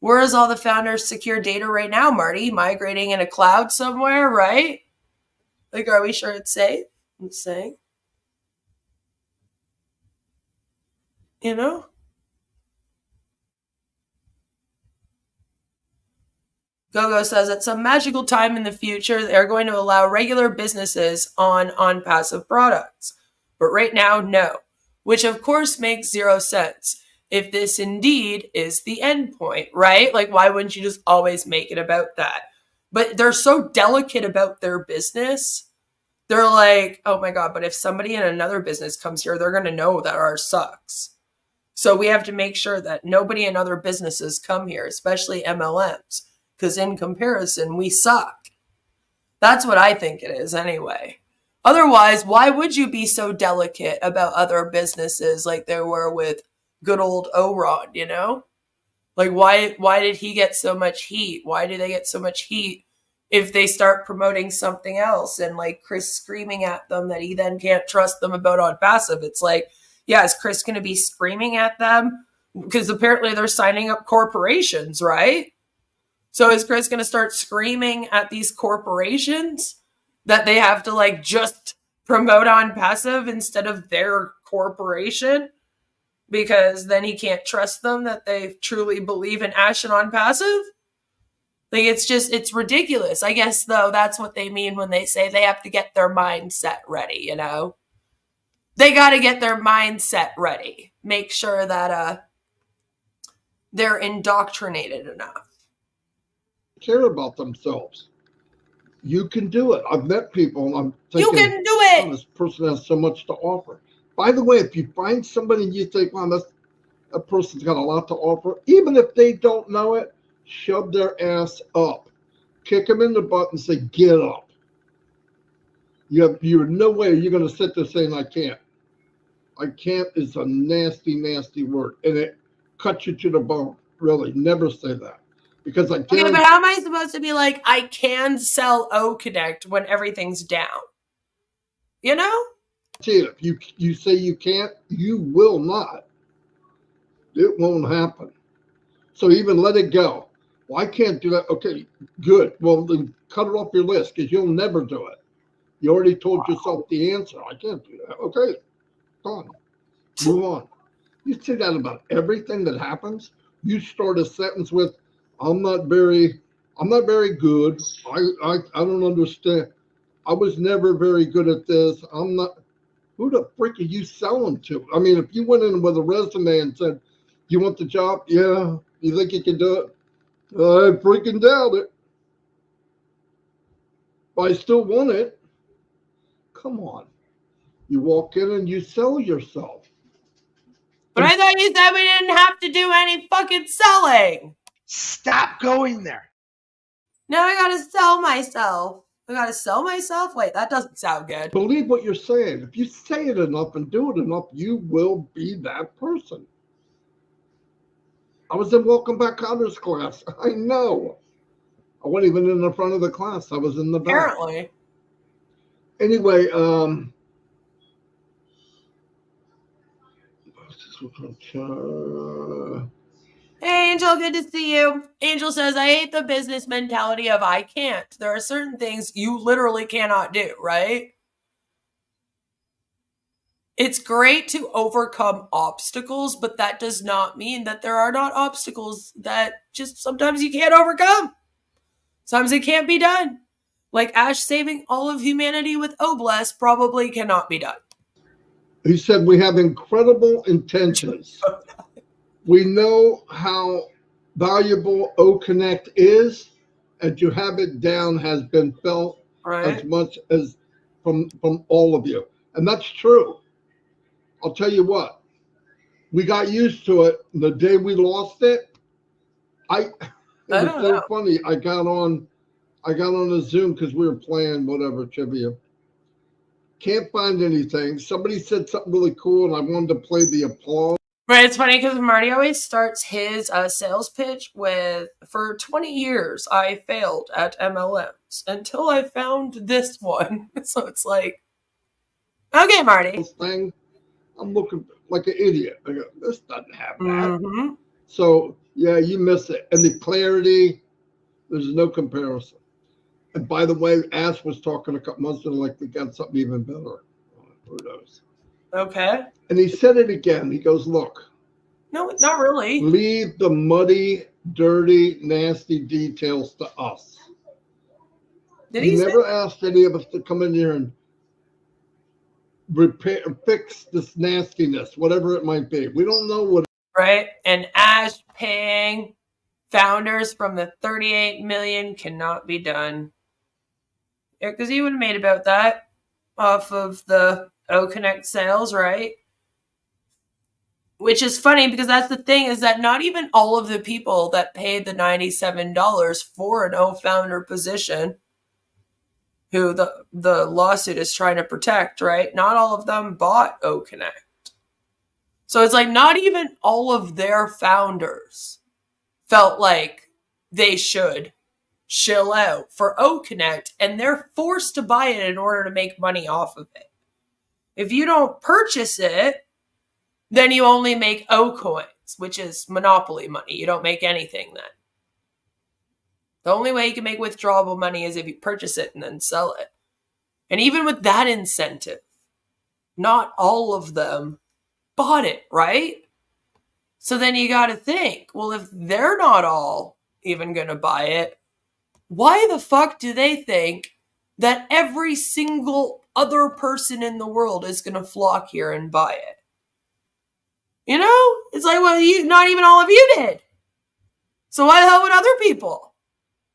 Speaker 10: Where is all the founders' secure data right now, Marty? Migrating in a cloud somewhere, right? Like, are we sure it's safe? I'm saying. You know? Gogo says at some magical time in the future, they're going to allow regular businesses on passive products. But right now, no. Which, of course, makes zero sense. If this indeed is the end point, right? Like, why wouldn't you just always make it about that? But they're so delicate about their business. They're like, oh my God, but if somebody in another business comes here, they're going to know that ours sucks. So we have to make sure that nobody in other businesses come here, especially MLMs. Because in comparison, we suck. That's what I think it is anyway. Otherwise, why would you be so delicate about other businesses like there were with good old O-Ron, you know? Like, why did he get so much heat? Why do they get so much heat if they start promoting something else and like Chris screaming at them that he then can't trust them about on passive? It's like, yeah, is Chris going to be screaming at them? Because apparently they're signing up corporations, right? So is Chris going to start screaming at these corporations that they have to like just promote on passive instead of their corporation? Because then he can't trust them that they truly believe in Ash and on passive? Like, it's ridiculous. I guess, though, that's what they mean when they say they have to get their mindset ready, you know? They got to get their mindset ready. Make sure that they're indoctrinated enough.
Speaker 8: Care about themselves. You can do it. I've met people and I'm thinking,
Speaker 10: you can do it.
Speaker 8: Oh, this person has so much to offer. By the way, if you find somebody and you think, wow, that person's got a lot to offer, even if they don't know it, shove their ass up. Kick them in the butt and say, get up. You're no way you're going to sit there saying, I can't. I can't is a nasty, nasty word. And it cuts you to the bone. Really, never say that. Because I can't.
Speaker 10: Okay, but how am I supposed to be like, I can sell O-Connect when everything's down? You know?
Speaker 8: If you say you can't, you will not. It won't happen. So even let it go. Well, I can't do that. Okay, good. Well, then cut it off your list because you'll never do it. You already told yourself the answer. I can't do that. Okay, done. Move on. You say that about everything that happens. You start a sentence with, I'm not very good. I don't understand. I was never very good at this. I'm not. Who the freak are you selling to? I mean, if you went in with a resume and said, you want the job? Yeah. You think you can do it? I freaking doubt it. But I still want it. Come on. You walk in and you sell yourself.
Speaker 10: But I thought you said we didn't have to do any fucking selling.
Speaker 5: Stop going there.
Speaker 10: Now I gotta sell myself. I gotta sell myself? Wait, that doesn't sound good.
Speaker 8: Believe what you're saying. If you say it enough and do it enough, you will be that person. I was in Welcome Back Honors class. I know. I wasn't even in the front of the class. I was in the back.
Speaker 10: Apparently.
Speaker 8: Anyway,
Speaker 10: Hey, Angel, good to see you. Angel says, I hate the business mentality of I can't. There are certain things you literally cannot do, right? It's great to overcome obstacles, but that does not mean that there are not obstacles that just sometimes you can't overcome. Sometimes it can't be done. Like Ash saving all of humanity with Obless probably cannot be done.
Speaker 8: He said we have incredible intentions. We know how valuable O-Connect is, and to have it down has been felt as much as from all of you. And that's true. I'll tell you what, We got used to it. The day we lost it, it was so funny. I got on a Zoom because we were playing whatever trivia. Can't find anything. Somebody said something really cool, and I wanted to play the applause.
Speaker 10: Right, it's funny because Marty always starts his sales pitch with, for 20 years, I failed at MLMs until I found this one. So it's like, okay, Marty.
Speaker 8: Thing, I'm looking like an idiot. I go, this doesn't have that.
Speaker 10: Mm-hmm.
Speaker 8: So, yeah, you miss it. And the clarity, there's no comparison. And by the way, Ash was talking a couple months ago, like we got something even better. Who knows?
Speaker 10: Okay.
Speaker 8: And he said it again. He goes, look.
Speaker 10: No, not really.
Speaker 8: Leave the muddy, dirty, nasty details to us.
Speaker 10: Did he
Speaker 8: never asked any of us to come in here and repair, fix this nastiness, whatever it might be. We don't know what.
Speaker 10: Right. And Ash paying founders from the 38 million cannot be done. Yeah, because he would have made about that off of the O-Connect sales, right? Which is funny because that's the thing, is that not even all of the people that paid the $97 for an O-Founder position, who the lawsuit is trying to protect, right? Not all of them bought O-Connect. So it's like not even all of their founders felt like they should chill out for O-Connect, and they're forced to buy it in order to make money off of it. If you don't purchase it, then you only make O-Coins, which is monopoly money. You don't make anything then. The only way you can make withdrawable money is if you purchase it and then sell it. And even with that incentive, not all of them bought it, right? So then you got to think, well, if they're not all even going to buy it, why the fuck do they think that every single other person in the world is going to flock here and buy it? You know? It's like, well, not even all of you did. So why the hell would other people?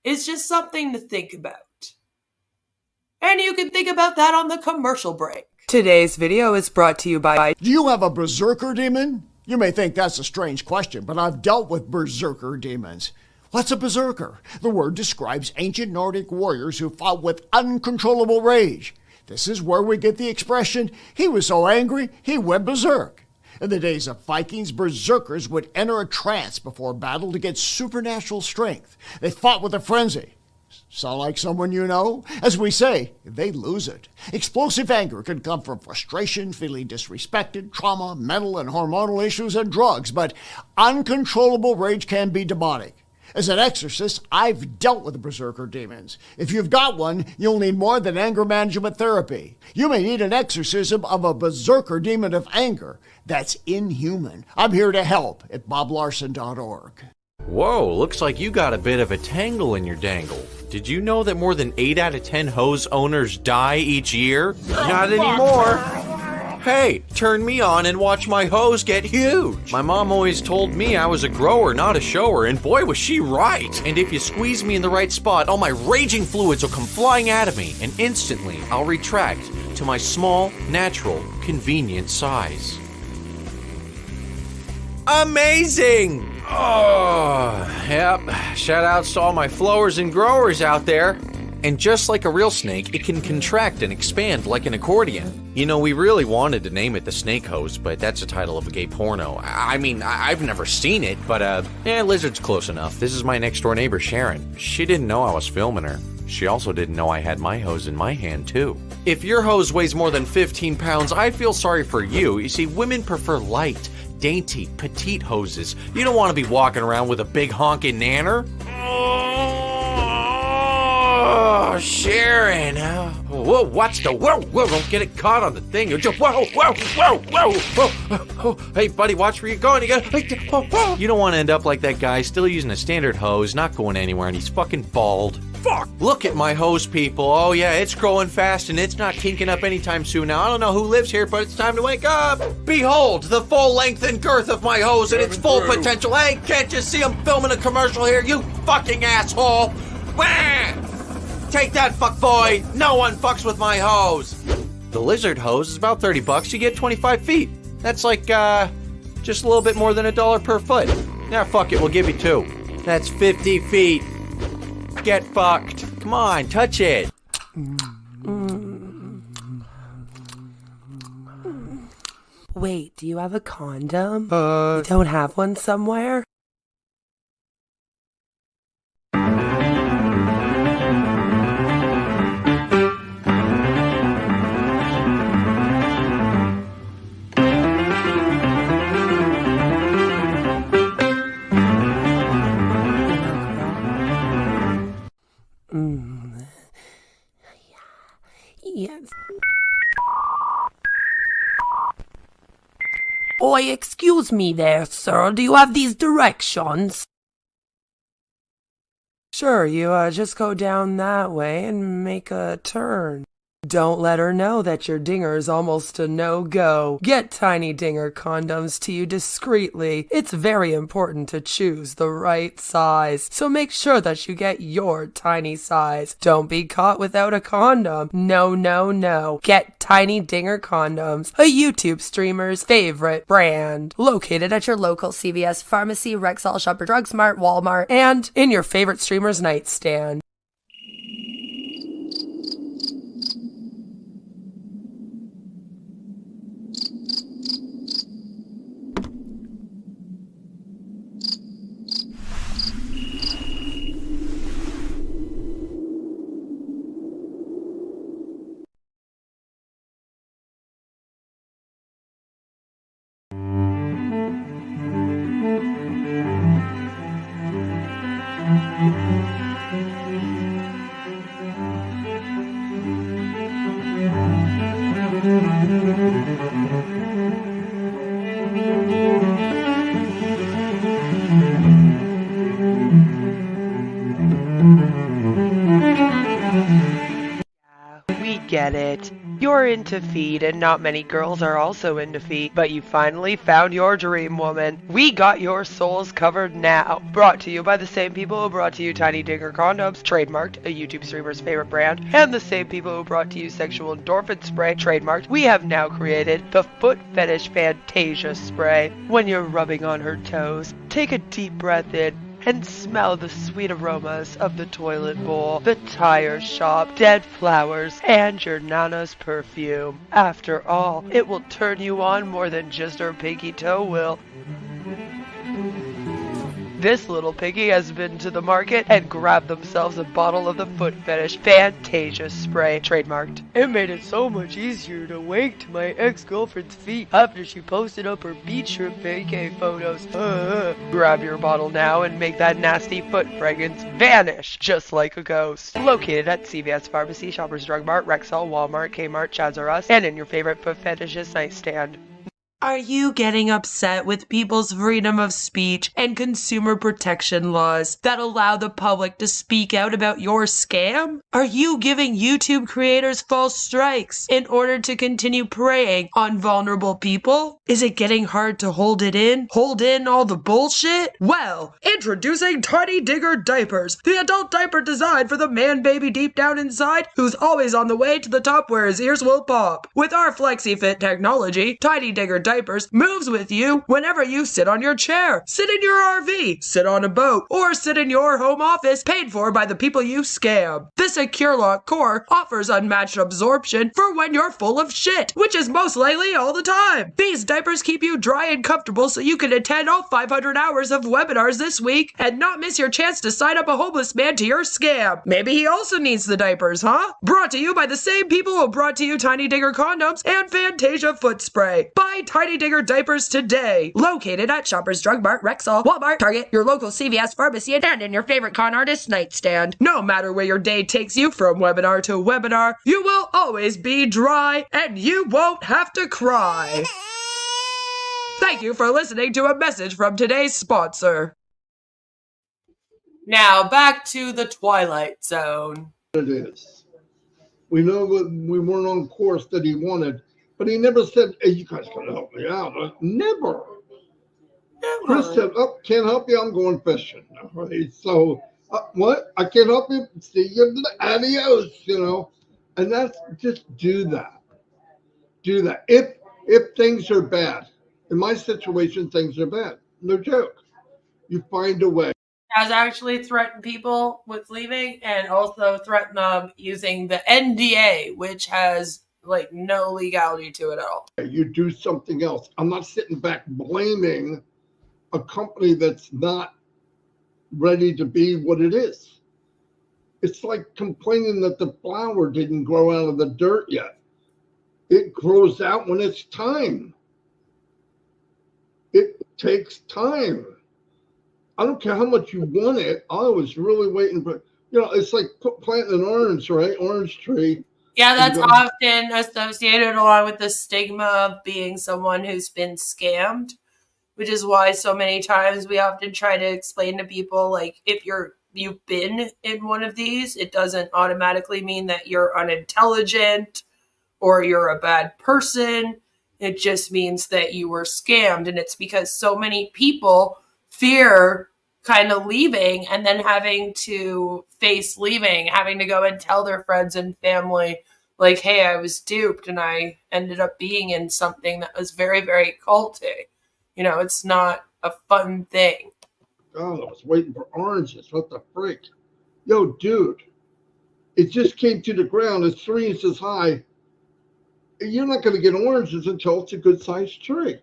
Speaker 10: It's just something to think about. And you can think about that on the commercial break.
Speaker 13: Today's video is brought to you by...
Speaker 14: Do you have a berserker demon? You may think that's a strange question, but I've dealt with berserker demons. What's a berserker? The word describes ancient Nordic warriors who fought with uncontrollable rage. This is where we get the expression, he was so angry, he went berserk. In the days of Vikings, berserkers would enter a trance before battle to get supernatural strength. They fought with a frenzy. Sound like someone you know? As we say, they lose it. Explosive anger can come from frustration, feeling disrespected, trauma, mental and hormonal issues, and drugs, but uncontrollable rage can be demonic. As an exorcist, I've dealt with berserker demons. If you've got one, you'll need more than anger management therapy. You may need an exorcism of a berserker demon of anger. That's inhuman. I'm here to help at boblarson.org.
Speaker 15: Whoa, looks like you got a bit of a tangle in your dangle. Did you know that more than 8 out of 10 hose owners die each year? Not anymore. Hey, turn me on and watch my hose get huge. My mom always told me I was a grower, not a shower, and boy was she right. And if you squeeze me in the right spot, all my raging fluids will come flying out of me, and instantly I'll retract to my small, natural, convenient size. Amazing! Oh, yep. Shout outs to all my flowers and growers out there. And just like a real snake, it can contract and expand like an accordion. You know, we really wanted to name it the Snake Hose, but that's the title of a gay porno. I mean, I've never seen it, but yeah, Lizard's close enough. This is my next door neighbor, Sharon. She didn't know I was filming her. She also didn't know I had my hose in my hand, too. If your hose weighs more than 15 pounds, I feel sorry for you. You see, women prefer light, dainty, petite hoses. You don't want to be walking around with a big honking nanner. Oh, Sharon. Whoa, watch the whoa, don't get it caught on the thing. Whoa. Hey, buddy, watch where you're going. You don't want to end up like that guy, still using a standard hose, not going anywhere, and he's fucking bald. Fuck! Look at my hose, people. Oh, yeah, it's growing fast, and it's not kinking up anytime soon. Now, I don't know who lives here, but it's time to wake up. Behold, the full length and girth of my hose and its full potential. Hey, can't you see I'm filming a commercial here, you fucking asshole? Wah! Take that, fuckboy! No one fucks with my hose! The Lizard hose is about $30. You get 25 feet. That's like, Just a little bit more than $1 per foot. Now, fuck it, we'll give you 2. That's 50 feet. Get fucked. Come on, touch it.
Speaker 10: Wait, do you have a condom? You don't have one somewhere? Yes. Oi, excuse me there, sir. Do you have these directions? Sure, you just go down that way and make a turn. Don't let her know that your dinger is almost a no-go. Get Tiny Dinger condoms to you discreetly. It's very important to choose the right size, so make sure that you get your tiny size. Don't be caught without a condom. No, no, no. Get Tiny Dinger condoms, a YouTube streamer's favorite brand. Located at your local CVS pharmacy, Rexall, Shoppers Drug Mart, Walmart, and in your favorite streamer's nightstand. We get it. You're into feet, and not many girls are also into feet, but you finally found your dream woman. We got your souls covered now. Brought to you by the same people who brought to you Tiny Dinger condoms, trademarked, a YouTube streamer's favorite brand, and the same people who brought to you sexual endorphin spray, trademarked. We have now created the foot fetish Fantasia spray. When you're rubbing on her toes, take a deep breath in and smell the sweet aromas of the toilet bowl, the tire shop, dead flowers, and your nana's perfume. After all, it will turn you on more than just her pinky toe will. This little piggy has been to the market and grabbed themselves a bottle of the foot fetish Fantasia spray, trademarked. It made it so much easier to wake to my ex-girlfriend's feet after she posted up her beach trip vacay photos. Grab your bottle now and make that nasty foot fragrance vanish just like a ghost. Located at CVS Pharmacy, Shoppers Drug Mart, Rexall, Walmart, Kmart, Chaz R Us, and in your favorite foot fetishist nightstand. Are you getting upset with people's freedom of speech and consumer protection laws that allow the public to speak out about your scam? Are you giving YouTube creators false strikes in order to continue preying on vulnerable people? Is it getting hard to hold it in? Hold in all the bullshit? Well, introducing Tiny Digger diapers, the adult diaper designed for the man baby deep down inside who's always on the way to the top where his ears will pop. With our FlexiFit technology, Tiny Digger diapers moves with you whenever you sit on your chair, sit in your RV, sit on a boat, or sit in your home office paid for by the people you scam. The Secure Lock core offers unmatched absorption for when you're full of shit, which is most likely all the time. These diapers keep you dry and comfortable so you can attend all 500 hours of webinars this week and not miss your chance to sign up a homeless man to your scam. Maybe he also needs the diapers, huh? Brought to you by the same people who brought to you Tiny Digger condoms and Fantasia foot spray. Buy Tiny Digger diapers today. Located at Shoppers Drug Mart, Rexall, Walmart, Target, your local CVS pharmacy, and in your favorite con artist nightstand. No matter where your day takes you from webinar to webinar, you will always be dry and you won't have to cry. Thank you for listening to a message from today's sponsor. Now back to the Twilight Zone.
Speaker 8: It is. We know that we weren't on course that he wanted, but he never said, hey, you guys gotta help me out. Never. Chris said, oh, can't help you, I'm going fishing. Right? So, what? I can't help you? See you, adios, you know. And that's, just do that. Do that. If things are bad, In my situation, things are bad. No joke. You find a way.
Speaker 10: Has actually threatened people with leaving and also threatened them using the NDA, which has like no legality to it at all.
Speaker 8: You do something else. I'm not sitting back blaming a company that's not ready to be what it is. It's like complaining that the flower didn't grow out of the dirt yet. It grows out when it's time. It takes time. I don't care how much you want it. I was really waiting for, it's like planting an orange, right? Orange tree.
Speaker 10: Yeah, that's often associated along with the stigma of being someone who's been scammed, which is why so many times we often try to explain to people, like, if you've been in one of these, it doesn't automatically mean that you're unintelligent or you're a bad person. It just means that you were scammed. And it's because so many people fear kind of leaving and then having to face leaving, having to go and tell their friends and family, like, hey, I was duped and I ended up being in something that was very, very culty. It's not a fun thing.
Speaker 8: God, I was waiting for oranges. What the freak? Yo, dude, it just came to the ground. It's 3 inches high. You're not going to get oranges until it's a good-sized tree.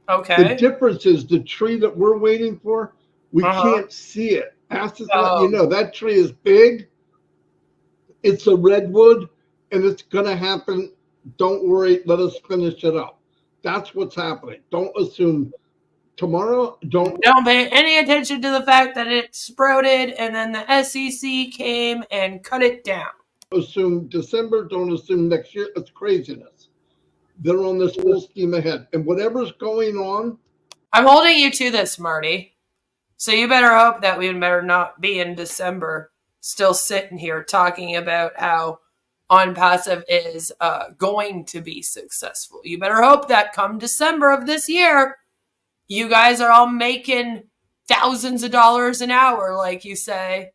Speaker 10: Okay.
Speaker 8: The difference is the tree that we're waiting for, we can't see it. Ask us letting you know that tree is big. It's a redwood, and it's going to happen. Don't worry. Let us finish it up. That's what's happening. Don't assume tomorrow. Don't
Speaker 10: pay any attention to the fact that it sprouted and then the SEC came and cut it down.
Speaker 8: Assume December. Don't assume next year. It's craziness. They're on this full steam ahead. And whatever's going on.
Speaker 10: I'm holding you to this, Marty. So you better hope that we better not be in December still sitting here talking about how On Passive is going to be successful. You better hope that come December of this year, you guys are all making thousands of dollars an hour, like you say.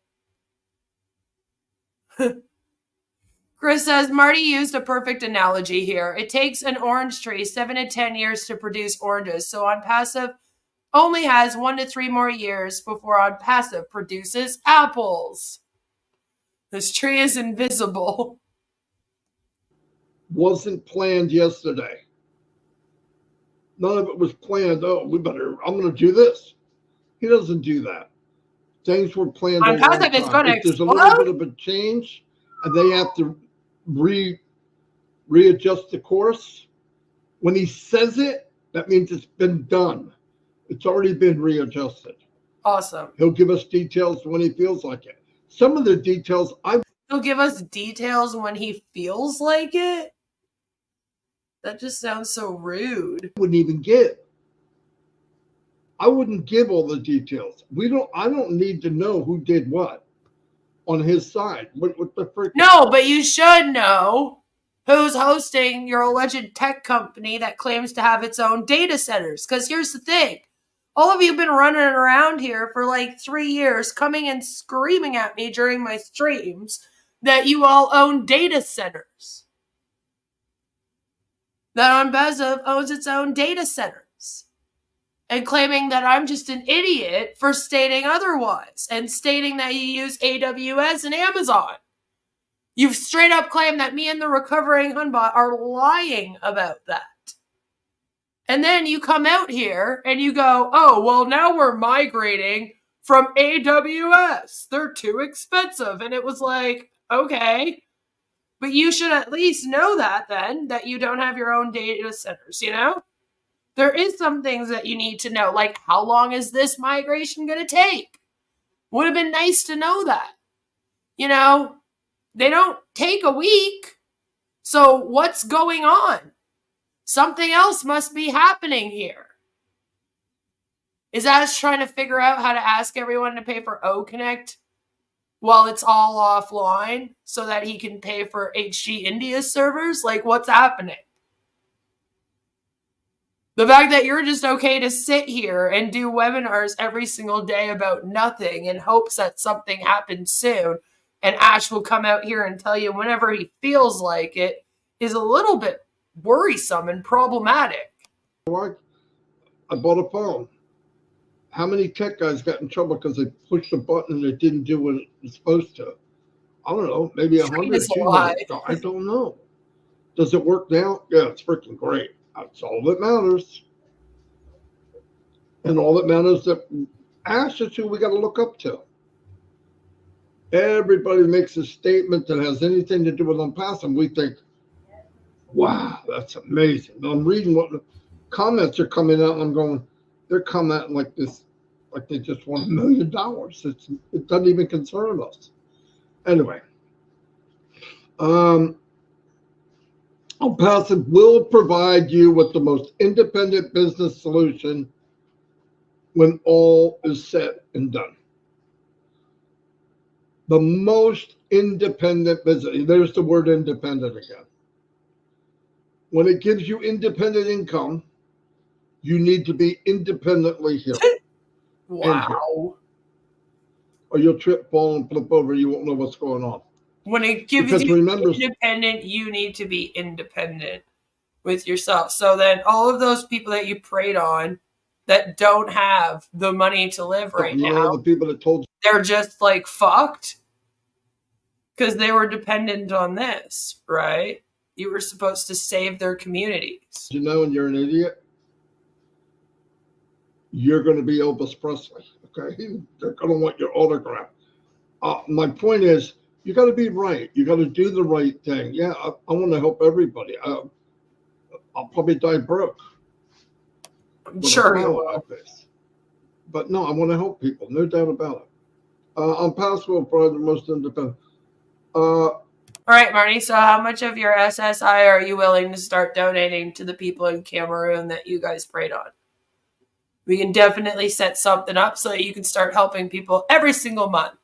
Speaker 10: Chris says, Marty used a perfect analogy here. It takes an orange tree 7 to 10 years to produce oranges. So On Passive only has 1 to 3 more years before On Passive produces apples. This tree is invisible.
Speaker 8: Wasn't planned yesterday. None of it was planned. Oh, I'm going to do this. He doesn't do that. Things were planned.
Speaker 10: On Passive is going to explode.
Speaker 8: There's a little bit of a change, and they have to readjust the course. When he says it, that means it's been done. It's already been readjusted.
Speaker 10: Awesome.
Speaker 8: He'll give us details when he feels like it. Some of the details
Speaker 10: He'll give us details when he feels like it? That just sounds so rude.
Speaker 8: Wouldn't even give. I wouldn't give all the details. I don't need to know who did what on his side. What the frick?
Speaker 10: No, but you should know who's hosting your alleged tech company that claims to have its own data centers. Because here's the thing. All of you have been running around here for like 3 years, coming and screaming at me during my streams that you all own data centers. That On Passive owns its own data centers. And claiming that I'm just an idiot for stating otherwise. And stating that you use AWS and Amazon. You've straight up claimed that me and the recovering Hunbot are lying about that. And then you come out here and you go, oh, well, now we're migrating from AWS. They're too expensive. And it was like, okay. But you should at least know that then, that you don't have your own data centers, There is some things that you need to know, like how long is this migration going to take? Would have been nice to know that. They don't take a week. So what's going on? Something else must be happening here. Is Ash trying to figure out how to ask everyone to pay for O-Connect while it's all offline so that he can pay for HG India servers? Like, what's happening? The fact that you're just okay to sit here and do webinars every single day about nothing in hopes that something happens soon and Ash will come out here and tell you whenever he feels like it is a little bit worrisome and problematic.
Speaker 8: I bought a phone. How many tech guys got in trouble because they pushed a button and it didn't do what it was supposed to? I don't know, maybe 100 or 200. I don't know. Does it work now? Yeah, it's freaking great. That's all that matters. And all that matters that Ash is who we got to look up to. Everybody makes a statement that has anything to do with Unpassed, and we think, wow, that's amazing. Now I'm reading what the comments are coming out, and I'm going, they're commenting like this, like they just won $1 million. It doesn't even concern us. Anyway, Unpassive will provide you with the most independent business solution when all is said and done. The most independent business. There's the word independent again. When it gives you independent income, you need to be independently here.
Speaker 10: Wow.
Speaker 8: Or you'll trip, fall, and flip over. You won't know what's going on.
Speaker 10: When it gives you independent, you need to be independent with yourself. So then all of those people that you preyed on that don't have the money to live right now,
Speaker 8: the people that told you
Speaker 10: they're just like fucked because they were dependent on this, right? You were supposed to save their communities.
Speaker 8: You know, and you're an idiot, you're going to be Elvis Presley, okay? They're going to want your autograph. My point is, you got to be right. You got to do the right thing. Yeah, I want to help everybody. I'll probably die broke.
Speaker 10: Sure you will.
Speaker 8: But no, I want to help people. No doubt about it. Unpassed will provide the most independent.
Speaker 10: All right, Marty. So how much of your SSI are you willing to start donating to the people in Cameroon that you guys preyed on? We can definitely set something up so that you can start helping people every single month.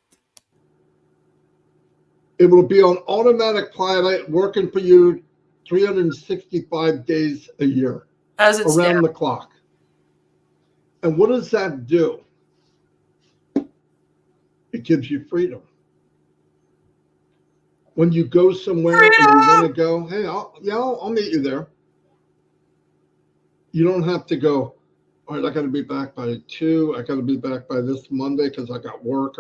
Speaker 8: It will be on automatic pilot, working for you 365 days a year.
Speaker 10: As it's
Speaker 8: around the clock. And what does that do? It gives you freedom. When you go somewhere and you want to go, hey, I'll meet you there. You don't have to go, all right, I got to be back by 2. I got to be back by this Monday because I got work.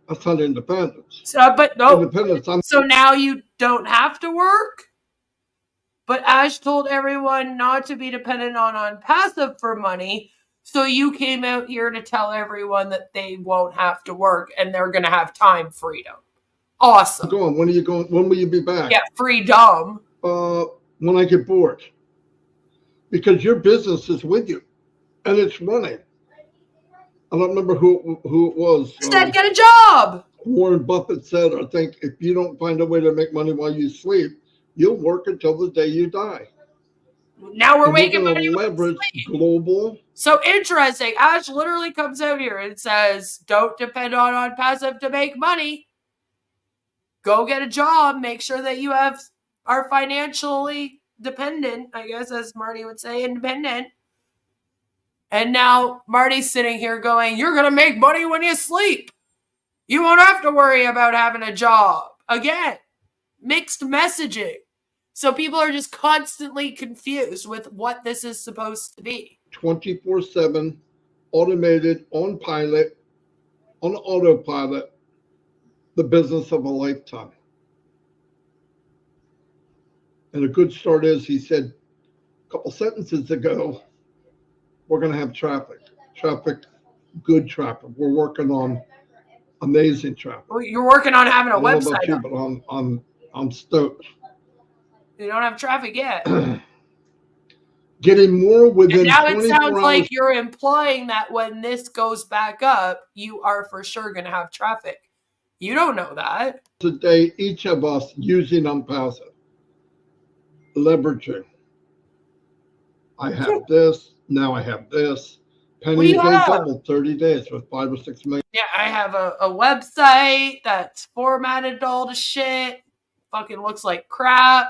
Speaker 8: That's not independence.
Speaker 10: So, but no.
Speaker 8: Independence.
Speaker 10: So now you don't have to work? But Ash told everyone not to be dependent on passive for money. So you came out here to tell everyone that they won't have to work and they're going to have time freedom. Awesome.
Speaker 8: Go on. When are you going? When will you be back?
Speaker 10: Yeah, freedom.
Speaker 8: When I get bored. Because your business is with you and it's running. I don't remember who it was.
Speaker 10: Instead, get a job.
Speaker 8: Warren Buffett said, I think, if you don't find a way to make money while you sleep, you'll work until the day you die.
Speaker 10: Now we're making money.
Speaker 8: Leverage global.
Speaker 10: So interesting. Ash literally comes out here and says, don't depend on passive to make money. Go get a job. Make sure that you are financially dependent, I guess, as Marty would say, independent. And now Marty's sitting here going, you're going to make money when you sleep. You won't have to worry about having a job. Again, mixed messaging. So people are just constantly confused with what this is supposed to be.
Speaker 8: 24/7, automated, on pilot, on autopilot, the business of a lifetime. And a good start is, he said a couple sentences ago, we're going to have traffic, good traffic. We're working on amazing traffic.
Speaker 10: Well, you're working on having a website.
Speaker 8: I don't know about you, but I'm stoked.
Speaker 10: You don't have traffic yet.
Speaker 8: Getting more within.
Speaker 10: And now it
Speaker 8: 24
Speaker 10: sounds
Speaker 8: hours.
Speaker 10: like you're implying that when this goes back up, you are for sure going to have traffic. You don't know that.
Speaker 8: Today, each of us using Unpassive, leveraging. I have this. Now I have this. Penny day doubled 30 days with 5 or 6 million.
Speaker 10: Yeah, I have a website that's formatted all to shit. Fucking looks like crap.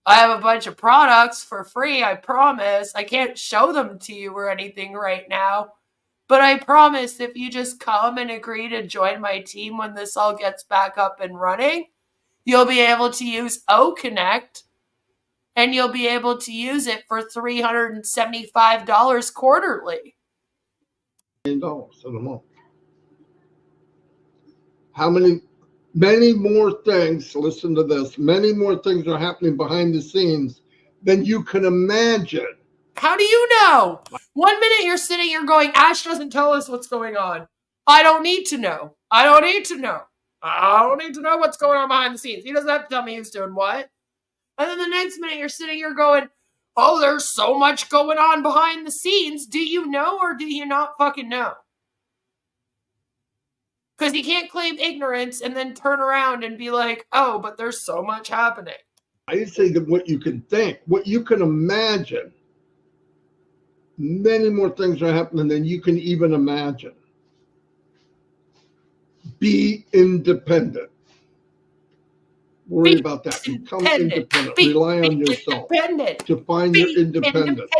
Speaker 10: I have a bunch of products for free, I promise. I can't show them to you or anything right now. But I promise if you just come and agree to join my team when this all gets back up and running, you'll be able to use OConnect and you'll be able to use it for $375 quarterly.
Speaker 8: $1 in a month. How many more things, listen to this, many more things are happening behind the scenes than you can imagine.
Speaker 10: How do you know? 1 minute you're sitting here going, Ash doesn't tell us what's going on. I don't need to know. I don't need to know. I don't need to know what's going on behind the scenes. He doesn't have to tell me who's doing what. And then the next minute you're sitting here going, oh, there's so much going on behind the scenes. Do you know or do you not fucking know? Because you can't claim ignorance and then turn around and be like, oh, but there's so much happening.
Speaker 8: I say that what you can think, what you can imagine, many more things are happening than you can even imagine. Be independent. Worry about that. Become independent. Rely on yourself to find your independence.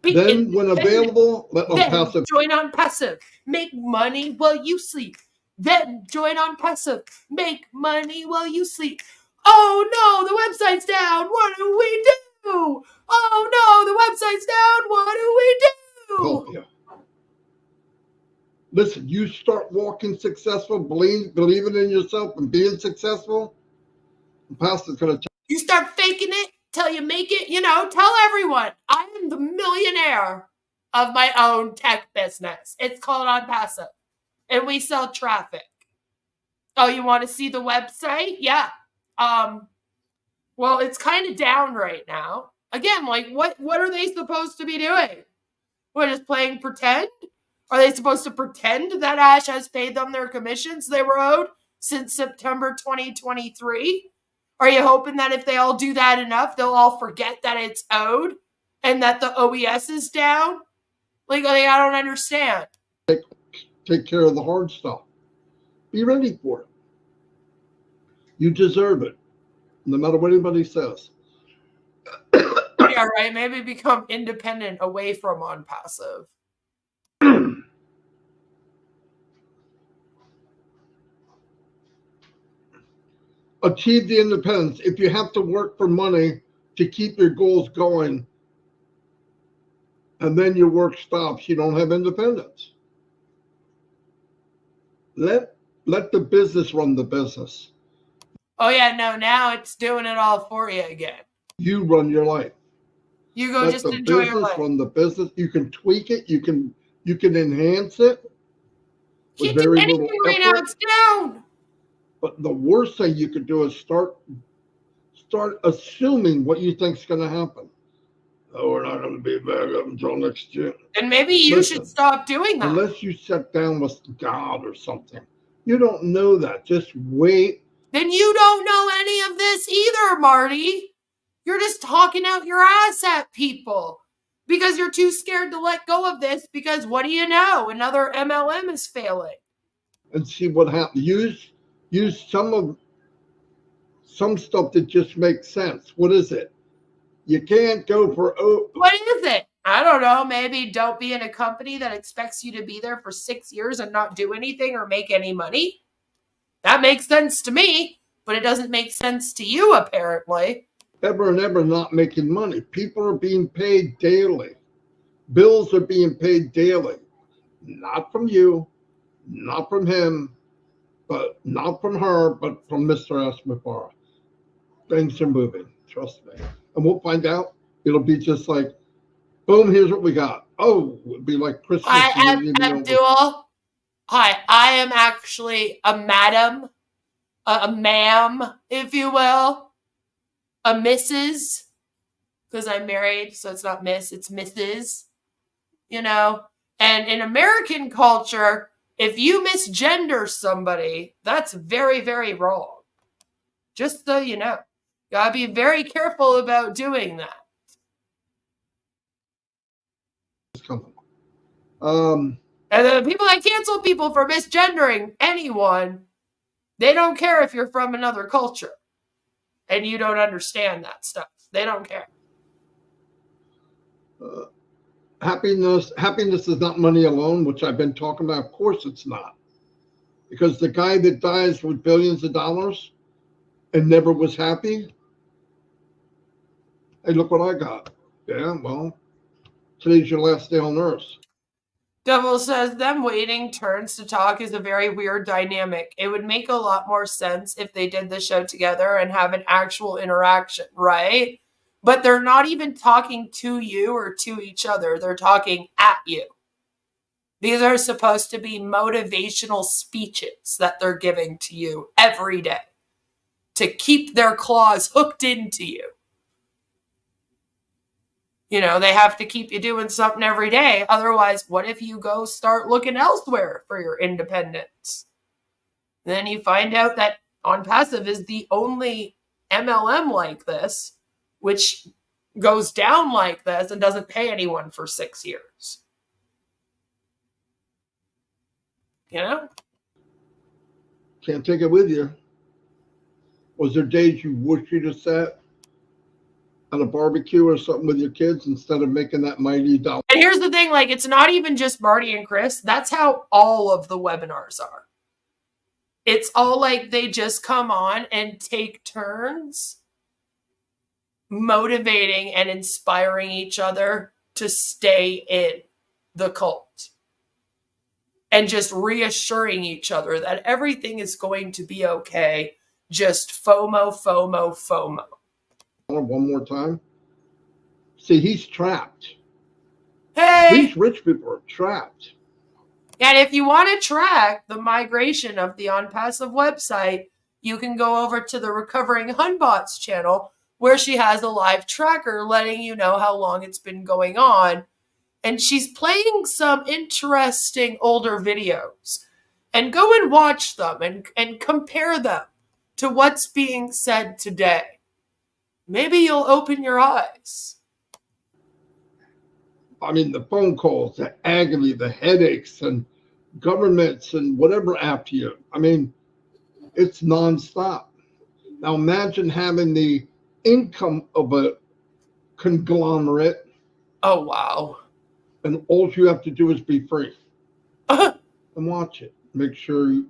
Speaker 8: Then, when available, let them passive.
Speaker 10: Join on passive. Make money while you sleep. Then join on passive. Make money while you sleep. Oh no, the website's down. What do we do? Oh no, the website's down. What do we do?
Speaker 8: Help you. Listen, you start walking successful, believing in yourself and being successful, the past is going to.
Speaker 10: You start faking it till you make it, tell everyone, I am the millionaire of my own tech business. It's called On Passive. And we sell traffic. Oh, you want to see the website? Yeah. Well, it's kind of down right now. Again, like what are they supposed to be doing? What, just playing pretend? Are they supposed to pretend that Ash has paid them their commissions they were owed since September 2023? Are you hoping that if they all do that enough, they'll all forget that it's owed and that the OES is down? Like, I don't understand.
Speaker 8: Take care of the hard stuff. Be ready for it. You deserve it, no matter what anybody says.
Speaker 10: Yeah, right. Maybe become independent away from On Passive.
Speaker 8: Achieve the independence. If you have to work for money to keep your goals going, and then your work stops, you don't have independence. Let the business run the business.
Speaker 10: Oh yeah, no, now it's doing it all for you again.
Speaker 8: You run your life.
Speaker 10: You go just enjoy your life.
Speaker 8: Run the business. You can tweak it. You can enhance it.
Speaker 10: Can't do anything right now. It's down.
Speaker 8: But the worst thing you could do is start assuming what you think is going to happen. Oh, we're not going to be back up until next year.
Speaker 10: And maybe you should stop doing that.
Speaker 8: Unless you sit down with God or something. You don't know that. Just wait.
Speaker 10: Then you don't know any of this either, Marty. You're just talking out your ass at people because you're too scared to let go of this because what do you know? Another MLM is failing.
Speaker 8: And see what happens. Use some stuff that just makes sense. What is it? You can't go for...
Speaker 10: What is it? I don't know. Maybe don't be in a company that expects you to be there for 6 years and not do anything or make any money. That makes sense to me, but it doesn't make sense to you, apparently.
Speaker 8: Ever and ever not making money. People are being paid daily. Bills are being paid daily. Not from you, not from him, but not from her, but from Mr. Ash Mufareh. Things are moving, trust me. And we'll find out. It'll be just like, boom, here's what we got. Oh, it'll be like Christmas.
Speaker 10: Abdul. Hi, I am actually a madam, a ma'am, if you will, a Mrs., because I'm married, so it's not Miss, it's Mrs., And in American culture, if you misgender somebody, that's very, very wrong. Just so you know. Gotta be very careful about doing that. And the people that cancel people for misgendering anyone, they don't care if you're from another culture and you don't understand that stuff. They don't care.
Speaker 8: Happiness is not money alone, which I've been talking about. Of course it's not. Because the guy that dies with billions of dollars and never was happy, Hey, look what I got. Yeah, well, today's your last day on Earth.
Speaker 10: Devil says, them waiting turns to talk is a very weird dynamic. It would make a lot more sense if they did the show together and have an actual interaction, right? But they're not even talking to you or to each other. They're talking at you. These are supposed to be motivational speeches that they're giving to you every day to keep their claws hooked into you. You know, they have to keep you doing something every day. Otherwise, what if you go start looking elsewhere for your independence? Then you find out that On Passive is the only MLM like this, which goes down like this and doesn't pay anyone for 6 years. You know?
Speaker 8: Can't take it with you. Was there days you wish you'd have sat at a barbecue or something with your kids instead of making that mighty dollar?
Speaker 10: And here's the thing, like, it's not even just Marty and Chris. That's how all of the webinars are. It's all like they just come on and take turns motivating and inspiring each other to stay in the cult. And just reassuring each other that everything is going to be okay. Just FOMO, FOMO, FOMO.
Speaker 8: One more time. See, he's trapped.
Speaker 10: Hey!
Speaker 8: These rich people are trapped.
Speaker 10: And if you want to track the migration of the On Passive website, you can go over to the Recovering Hunbots channel, where she has a live tracker letting you know how long it's been going on. And she's playing some interesting older videos. And go and watch them and compare them to what's being said today. Maybe you'll open your eyes.
Speaker 8: I mean, the phone calls, the agony, the headaches, and governments and whatever after you. I mean, it's nonstop. Now imagine having the income of a conglomerate.
Speaker 10: Oh, wow.
Speaker 8: And all you have to do is be free. And watch it. Make sure you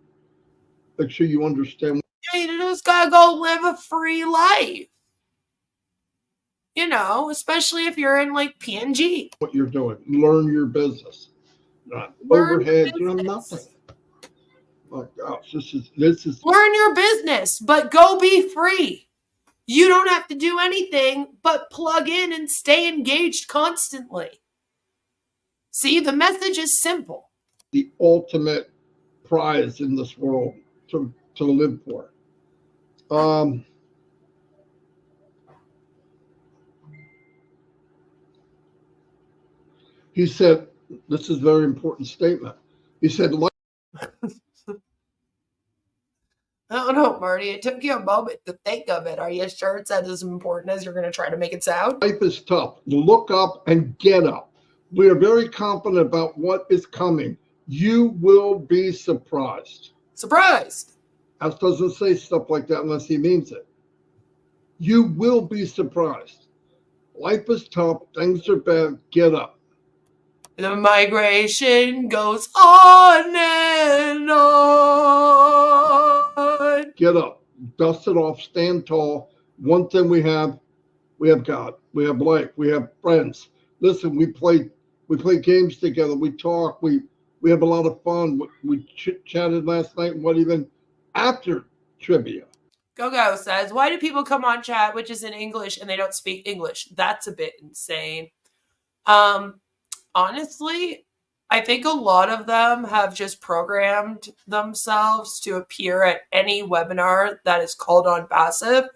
Speaker 8: understand.
Speaker 10: You just gotta go live a free life. You know, especially if you're in like PNG.
Speaker 8: What you're doing. Learn your business. Not overhead, you know, nothing. Oh gosh, this is
Speaker 10: learn your business, but go be free. You don't have to do anything but plug in and stay engaged constantly. See, the message is simple.
Speaker 8: The ultimate prize in this world to live for. He said, this is a very important statement. He said,
Speaker 10: I don't know, Marty. It took you a moment to think of it. Are you sure it's as important as you're going to try to make it sound?
Speaker 8: Life is tough. Look up and get up. We are very confident about what is coming. You will be surprised.
Speaker 10: Surprised.
Speaker 8: Ash doesn't say stuff like that unless he means it. You will be surprised. Life is tough. Things are bad. Get up.
Speaker 10: The migration goes on and on.
Speaker 8: Get up. Dust it off. Stand tall. One thing we have God. We have life. We have friends. Listen, we play games together. We talk. We have a lot of fun. We chatted last night and what even after trivia.
Speaker 10: Go says, why do people come on chat, which is in English, and they don't speak English? That's a bit insane. Honestly, I think a lot of them have just programmed themselves to appear at any webinar that is called On Passive,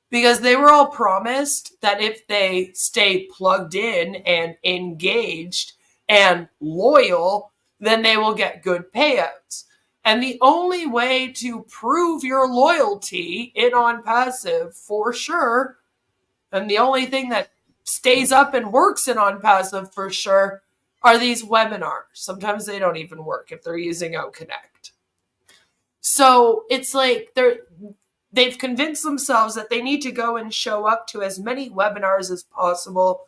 Speaker 10: because they were all promised that if they stay plugged in and engaged and loyal, then they will get good payouts. And the only way to prove your loyalty in On Passive, for sure, and the only thing that stays up and works in On Passive for sure, are these webinars. Sometimes they don't even work if they're using OConnect. So it's like they've convinced themselves that they need to go and show up to as many webinars as possible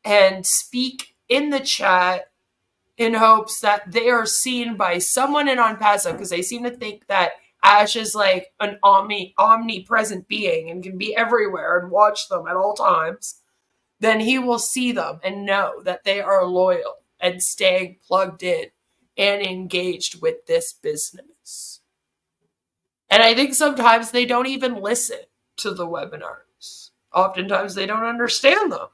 Speaker 10: and speak in the chat in hopes that they are seen by someone in On Passive, because they seem to think that Ash is like an omnipresent being and can be everywhere and watch them at all times. then he will see them and know that they are loyal and staying plugged in and engaged with this business. And I think sometimes they don't even listen to the webinars. Oftentimes they don't understand them.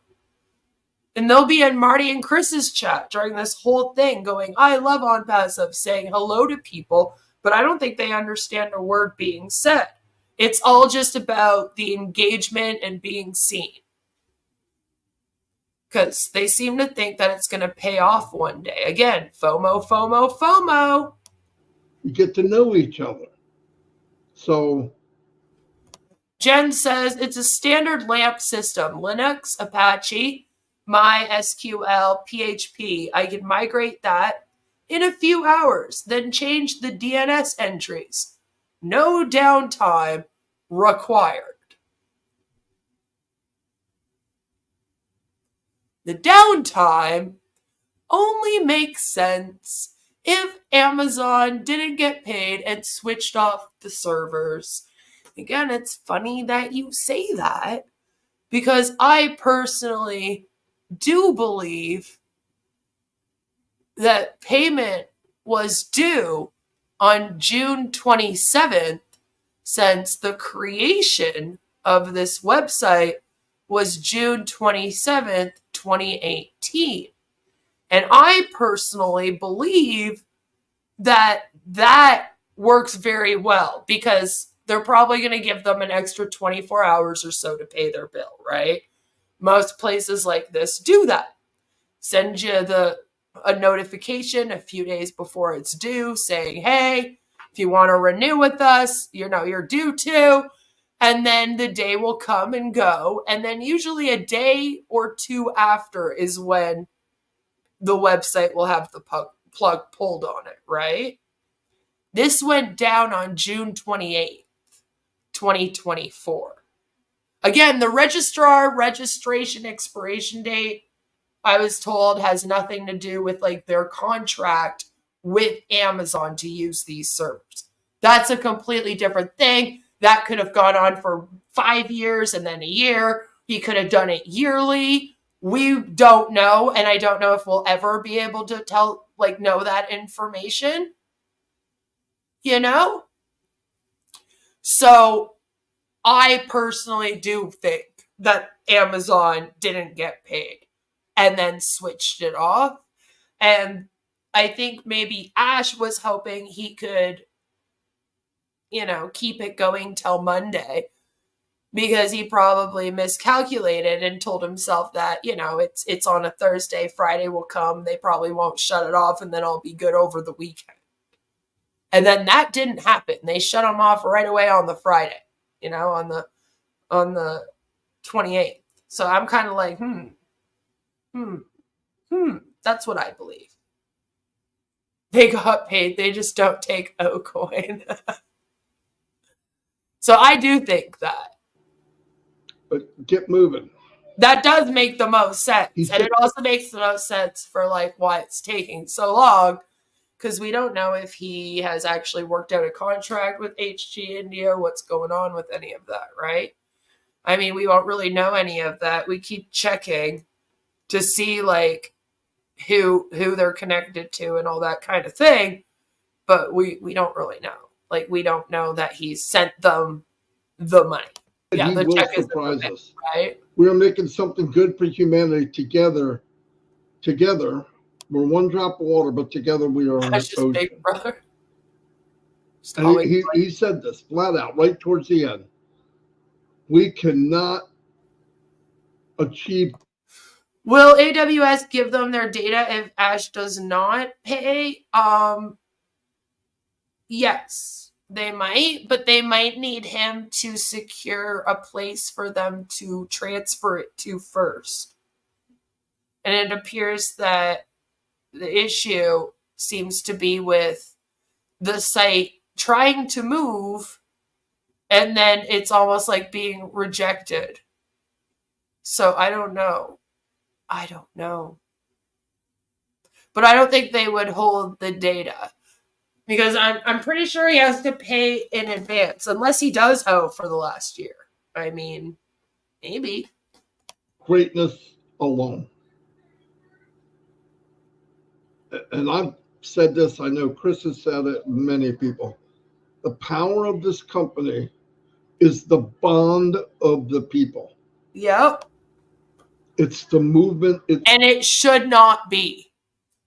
Speaker 10: And they'll be in Marty and Chris's chat during this whole thing going, I love on passive, saying hello to people, but I don't think they understand a word being said. It's all just about the engagement and being seen. Because they seem to think that it's going to pay off one day. Again, FOMO, FOMO, FOMO.
Speaker 8: You get to know each other. So
Speaker 10: Jen says it's a standard LAMP system. Linux, Apache, MySQL, PHP. I can migrate that in a few hours, then change the DNS entries. No downtime required. The downtime only makes sense if Amazon didn't get paid and switched off the servers. Again, it's funny that you say that because I personally do believe that payment was due on June 27th since the creation of this website was June 27th, 2018. And I personally believe that that works very well because they're probably going to give them an extra 24 hours or so to pay their bill, right? Most places like this do that. Send you a notification a few days before it's due saying, hey, if you want to renew with us, you're due to. And then the day will come and go. And then usually a day or two after is when the website will have the plug pulled on it, right? This went down on June 28th, 2024. Again, the registrar registration expiration date, I was told, has nothing to do with like their contract with Amazon to use these servers. That's a completely different thing. That could have gone on for 5 years and then a year. He could have done it yearly. We don't know. And I don't know if we'll ever be able to know that information. So I personally do think that Amazon didn't get paid and then switched it off. And I think maybe Ash was hoping he could, keep it going till Monday because he probably miscalculated and told himself that, it's on a Thursday, Friday will come. They probably won't shut it off and then I'll be good over the weekend. And then that didn't happen. They shut them off right away on the Friday, on the 28th. So I'm kind of like, that's what I believe. They got paid. They just don't take O-coin. So I do think that.
Speaker 8: But get moving.
Speaker 10: That does make the most sense. And it also makes the most sense for why it's taking so long. Because we don't know if he has actually worked out a contract with HG India, what's going on with any of that, right? I mean, we won't really know any of that. We keep checking to see who they're connected to and all that kind of thing. But we don't really know. We don't know that he sent them the money. Yeah, the check is surprise us, right?
Speaker 8: We are making something good for humanity together. Together, we're one drop of water, but together we are an ocean.
Speaker 10: Big brother.
Speaker 8: He said this flat out right towards the end. We cannot achieve.
Speaker 10: Will AWS give them their data if Ash does not pay? Yes, they might, but they might need him to secure a place for them to transfer it to first. And it appears that the issue seems to be with the site trying to move, and then it's almost like being rejected. So I don't know. But I don't think they would hold the data. Because I'm pretty sure he has to pay in advance, unless he does owe for the last year. I mean, maybe.
Speaker 8: greatness alone. And I've said this, I know Chris has said it, many people. The power of this company is the bond of the people.
Speaker 10: Yep.
Speaker 8: It's the movement.
Speaker 10: And it should not be.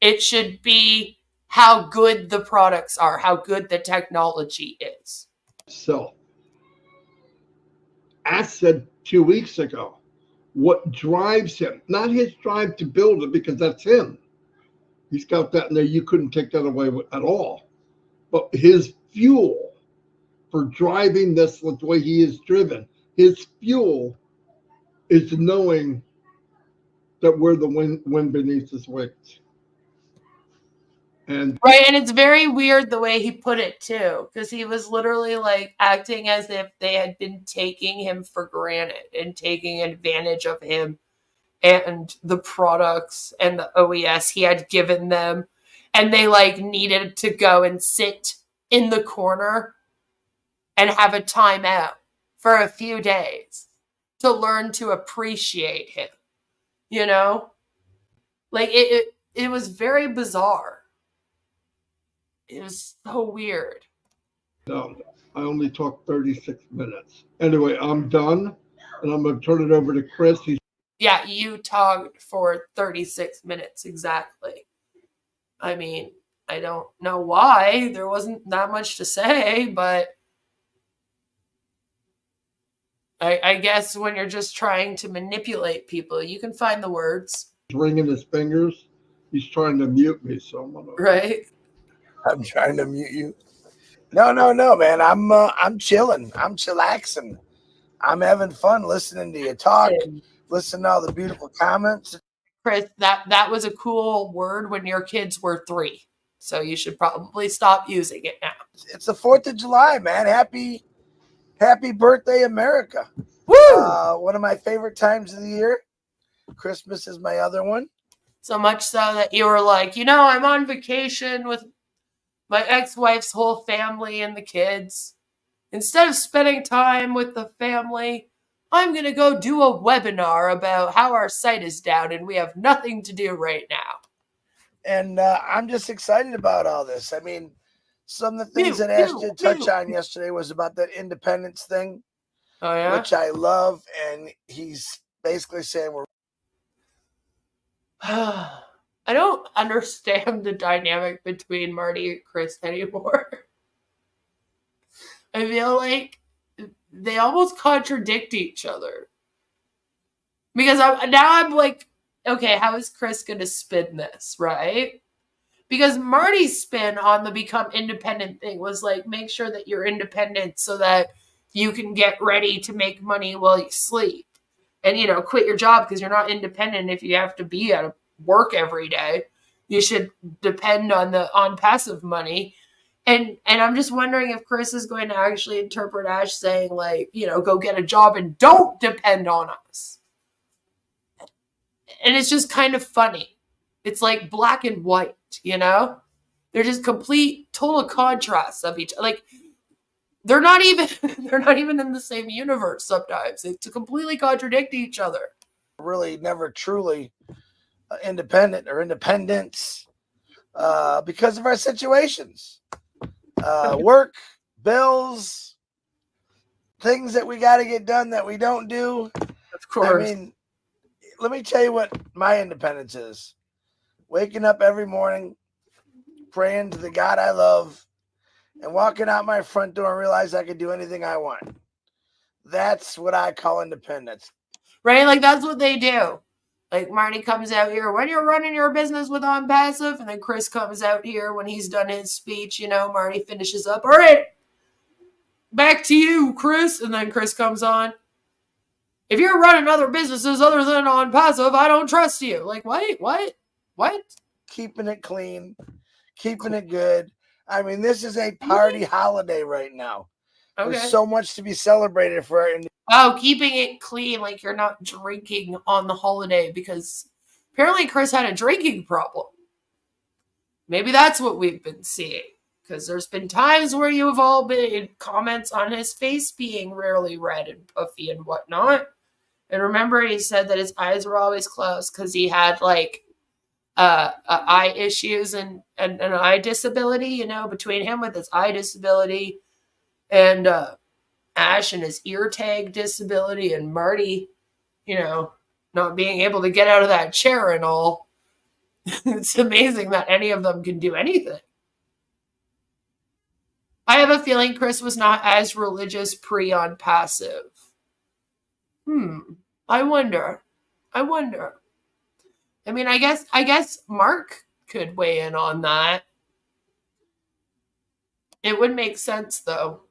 Speaker 10: It should be how good the products are, how good the technology is.
Speaker 8: So, Ash said 2 weeks ago, what drives him, not his drive to build it, because that's him. He's got that in there. You couldn't take that away at all. But his fuel for driving this the way he is driven, his fuel is knowing that we're the wind beneath his wings. And
Speaker 10: right, and it's very weird the way he put it too, because he was literally like acting as if they had been taking him for granted and taking advantage of him and the products and the OES he had given them, and they like needed to go and sit in the corner and have a timeout for a few days to learn to appreciate him, you know? Like it was very bizarre. It was so weird.
Speaker 8: No, I only talked 36 minutes. Anyway, I'm done, and I'm going to turn it over to Chris.
Speaker 10: Yeah, you talked for 36 minutes exactly. I mean, I don't know why. There wasn't that much to say, but I guess when you're just trying to manipulate people, you can find the words.
Speaker 8: He's wringing his fingers. He's trying to mute me, so I'm gonna...
Speaker 10: Right.
Speaker 1: I'm trying to mute you. No, man. I'm chilling. I'm chillaxing. I'm having fun listening to you talk, listening to all the beautiful comments.
Speaker 10: Chris, that was a cool word when your kids were 3. So you should probably stop using it now.
Speaker 1: It's the 4th of July, man. Happy birthday, America.
Speaker 10: Woo!
Speaker 1: One of my favorite times of the year. Christmas is my other one.
Speaker 10: So much so that you were like, I'm on vacation with my ex-wife's whole family and the kids. Instead of spending time with the family, I'm going to go do a webinar about how our site is down and we have nothing to do right now.
Speaker 1: And I'm just excited about all this. I mean, some of the things that Ash did touch on yesterday was about that independence thing, which I love. And he's basically saying we're...
Speaker 10: I don't understand the dynamic between Marty and Chris anymore. I feel like they almost contradict each other. Because I'm like, okay, how is Chris going to spin this, right? Because Marty's spin on the become independent thing was like, make sure that you're independent so that you can get ready to make money while you sleep. And, quit your job because you're not independent if you have to be at work every day. You should depend on passive money. And I'm just wondering if Chris is going to actually interpret Ash saying like, go get a job and don't depend on us. And it's just kind of funny. It's like black and white, They're just complete total contrasts of each other. Like they're not even in the same universe sometimes. They completely contradict each other.
Speaker 1: Really never truly independent or independence because of our situations. Work, bills, things that we got to get done that we don't do.
Speaker 10: Of course.
Speaker 1: I mean, let me tell you what my independence is. Waking up every morning, praying to the God I love, and walking out my front door and realize I can do anything I want. That's what I call independence.
Speaker 10: Right? Like that's what they do. Like Marty comes out here when you're running your business with on passive, and then Chris comes out here when he's done his speech. Marty finishes up. All right, back to you, Chris. And then Chris comes on. If you're running other businesses other than on passive, I don't trust you. Like, what?
Speaker 1: Keeping it clean, keeping it good. I mean, this is a party holiday right now. Okay. There's so much to be celebrated for our
Speaker 10: keeping it clean, like you're not drinking on the holiday, because apparently Chris had a drinking problem. Maybe that's what we've been seeing, because there's been times where you have all been in comments on his face being rarely red and puffy and whatnot. And remember, he said that his eyes were always closed because he had like eye issues and an eye disability, you know, between him with his eye disability and Ash and his ear tag disability and Marty, you know, not being able to get out of that chair and all. It's amazing that any of them can do anything. I have a feeling Chris was not as religious pre on passive. I wonder. I mean, I guess Mark could weigh in on that. It would make sense, though.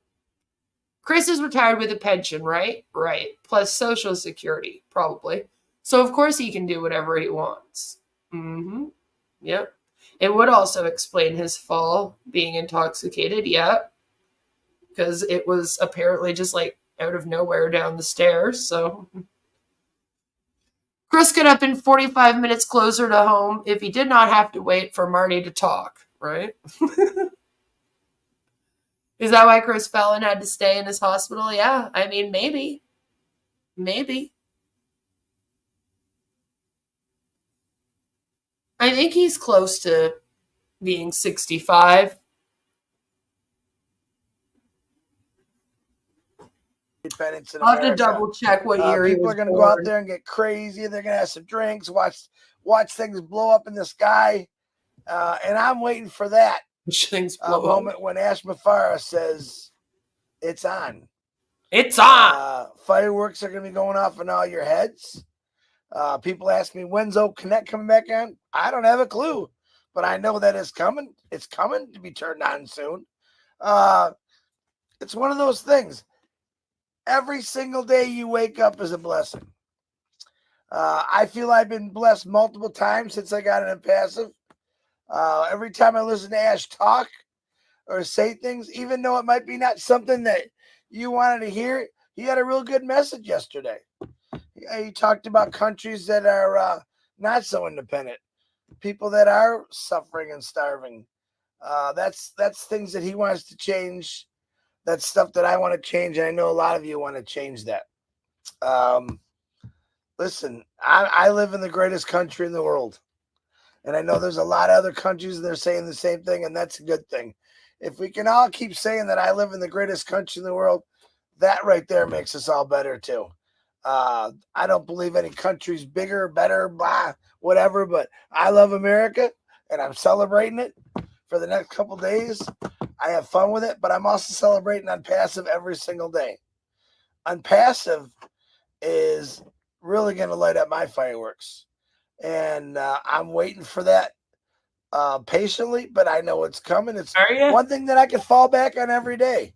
Speaker 10: Chris is retired with a pension, right? Right. Plus Social Security, probably. So, of course, he can do whatever he wants. Yep. It would also explain his fall, being intoxicated, yeah. Because it was apparently just, like, out of nowhere down the stairs, so... Chris could have been 45 minutes closer to home if he did not have to wait for Marty to talk, right? Is that why Chris Fallon had to stay in his hospital? Yeah, I mean, maybe. Maybe. I think he's close to being 65.
Speaker 1: Independence in
Speaker 10: I'll have to
Speaker 1: America.
Speaker 10: double check what year he
Speaker 1: people
Speaker 10: was
Speaker 1: are going to go
Speaker 10: born.
Speaker 1: out there and get crazy. They're going to have some drinks, watch things blow up in the sky, and I'm waiting for that moment when Ash Mufareh says it's on.
Speaker 10: It's on.
Speaker 1: Fireworks are going to be going off in all your heads. People ask me, when's Oak Connect coming back on? I don't have a clue, but I know that it's coming. It's coming to be turned on soon. It's one of those things. Every single day you wake up is a blessing. I feel I've been blessed multiple times since I got an passive. Every time I listen to Ash talk or say things, even though it might be not something that you wanted to hear, he had a real good message yesterday. He talked about countries that are not so independent, people that are suffering and starving. That's things that he wants to change. That's stuff that I want to change, and I know a lot of you want to change that. Listen, I live in the greatest country in the world, and I know there's a lot of other countries that are saying the same thing, and that's a good thing. If we can all keep saying that I live in the greatest country in the world, that right there makes us all better too. I don't believe any country's bigger, better, blah, whatever, but I love America, and I'm celebrating it for the next couple days. I have fun with it, but I'm also celebrating on passive every single day. On passive is really going to light up my fireworks, and I'm waiting for that patiently, but I know it's coming. It's one thing that I can fall back on every day.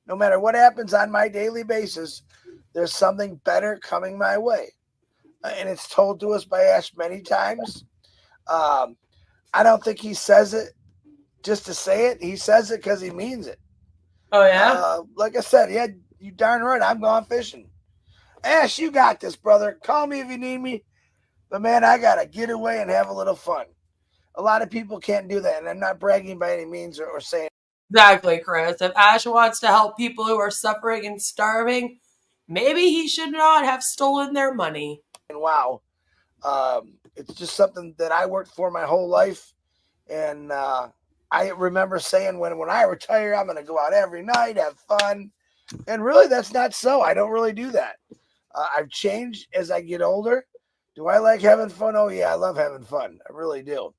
Speaker 1: No matter what happens on my daily basis, there's something better coming my way, and it's told to us by Ash many times. I don't think he says it just to say it. He says it because he means it.
Speaker 10: Oh, yeah?
Speaker 1: Like I said, yeah, you darn right, I'm going fishing. Ash, you got this, brother. Call me if you need me. But, man, I got to get away and have a little fun. A lot of people can't do that, and I'm not bragging by any means or saying.
Speaker 10: Exactly, Chris. If Ash wants to help people who are suffering and starving, maybe he should not have stolen their money.
Speaker 1: And wow. It's just something that I worked for my whole life, and I remember saying when I retire, I'm going to go out every night, have fun. And really, that's not so. I don't really do that. I've changed as I get older. Do I like having fun? Oh, yeah, I love having fun. I really do.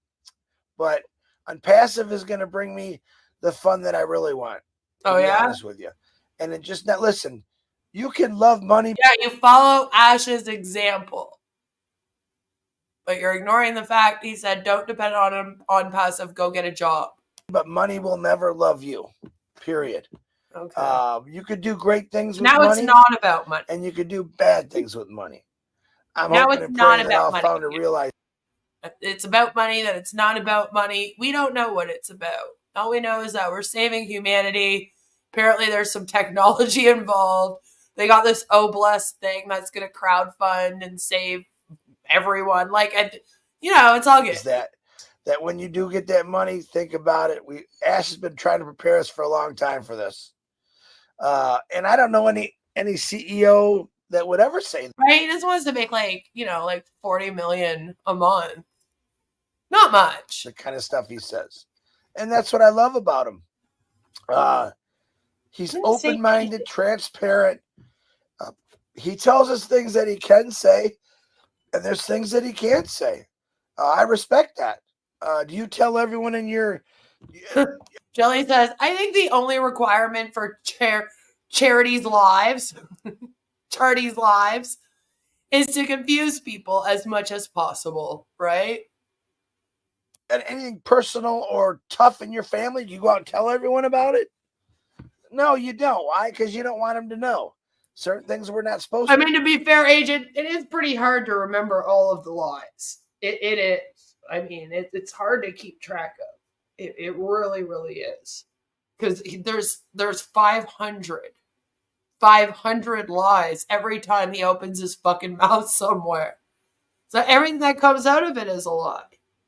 Speaker 1: But Unpassive is going to bring me the fun that I really want.
Speaker 10: Oh, yeah?
Speaker 1: To be honest with you. And it just not, listen, you can love money.
Speaker 10: Yeah, you follow Ash's example. But you're ignoring the fact he said, don't depend on him on passive, go get a job.
Speaker 1: But money will never love you, period.
Speaker 10: Okay.
Speaker 1: You could do great things with
Speaker 10: now
Speaker 1: money.
Speaker 10: Now it's not about money.
Speaker 1: And you could do bad things with money. I'm
Speaker 10: now
Speaker 1: hoping
Speaker 10: it's
Speaker 1: and
Speaker 10: not
Speaker 1: praying
Speaker 10: about
Speaker 1: that I'll
Speaker 10: money.
Speaker 1: found to realize
Speaker 10: it's about money, that it's not about money. We don't know what it's about. All we know is that we're saving humanity. Apparently there's some technology involved. They got this Bless thing that's going to crowdfund and save everyone. Like, it's all good.
Speaker 1: That when you do get that money, think about it. Ash has been trying to prepare us for a long time for this. And I don't know any CEO that would ever say that.
Speaker 10: Right? He just wants to make like 40 million a month. Not much.
Speaker 1: The kind of stuff he says. And that's what I love about him. He's open-minded, transparent. He tells us things that he can say, and there's things that he can't say. I respect that. Do you tell everyone in your...
Speaker 10: Jelly says, I think the only requirement for charities' lives is to confuse people as much as possible, right?
Speaker 1: And anything personal or tough in your family, do you go out and tell everyone about it? No, you don't. Why? Because you don't want them to know. Certain things we're not supposed to.
Speaker 10: I mean, to be fair, Agent, it is pretty hard to remember all of the lies. It is. I mean, it's hard to keep track of. It really, really is. Because there's 500 lies every time he opens his fucking mouth somewhere. So everything that comes out of it is a lie.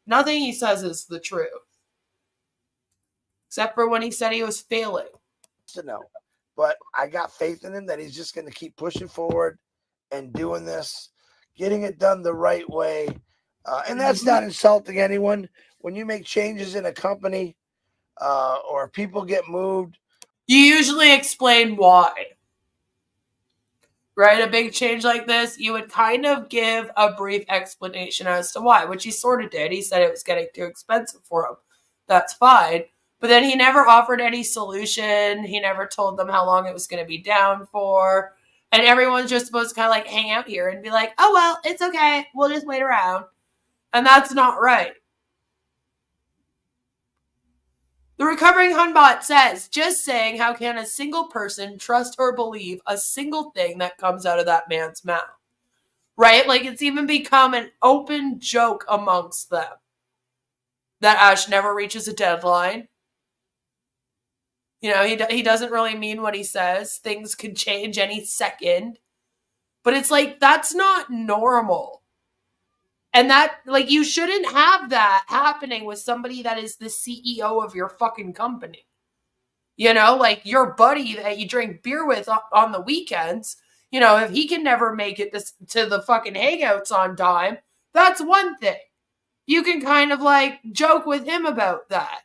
Speaker 10: Nothing he says is the truth. Except for when he said he was failing.
Speaker 1: To know. But I got faith in him that he's just going to keep pushing forward and doing this, getting it done the right way. And that's not insulting anyone. When you make changes in a company or people get moved,
Speaker 10: you usually explain why. Right? A big change like this, you would kind of give a brief explanation as to why, which he sort of did. He said it was getting too expensive for him. That's fine. But then he never offered any solution. He never told them how long it was going to be down for. And everyone's just supposed to kind of like hang out here and be like, oh, well, it's okay. We'll just wait around. And that's not right. The recovering Hunbot says, just saying, how can a single person trust or believe a single thing that comes out of that man's mouth? Right? Like it's even become an open joke amongst them that Ash never reaches a deadline. He doesn't really mean what he says. Things could change any second. But it's like, that's not normal. And that, like, you shouldn't have that happening with somebody that is the CEO of your fucking company. Like your buddy that you drink beer with on the weekends, if he can never make it to the fucking hangouts on time, that's one thing. You can kind of like joke with him about that.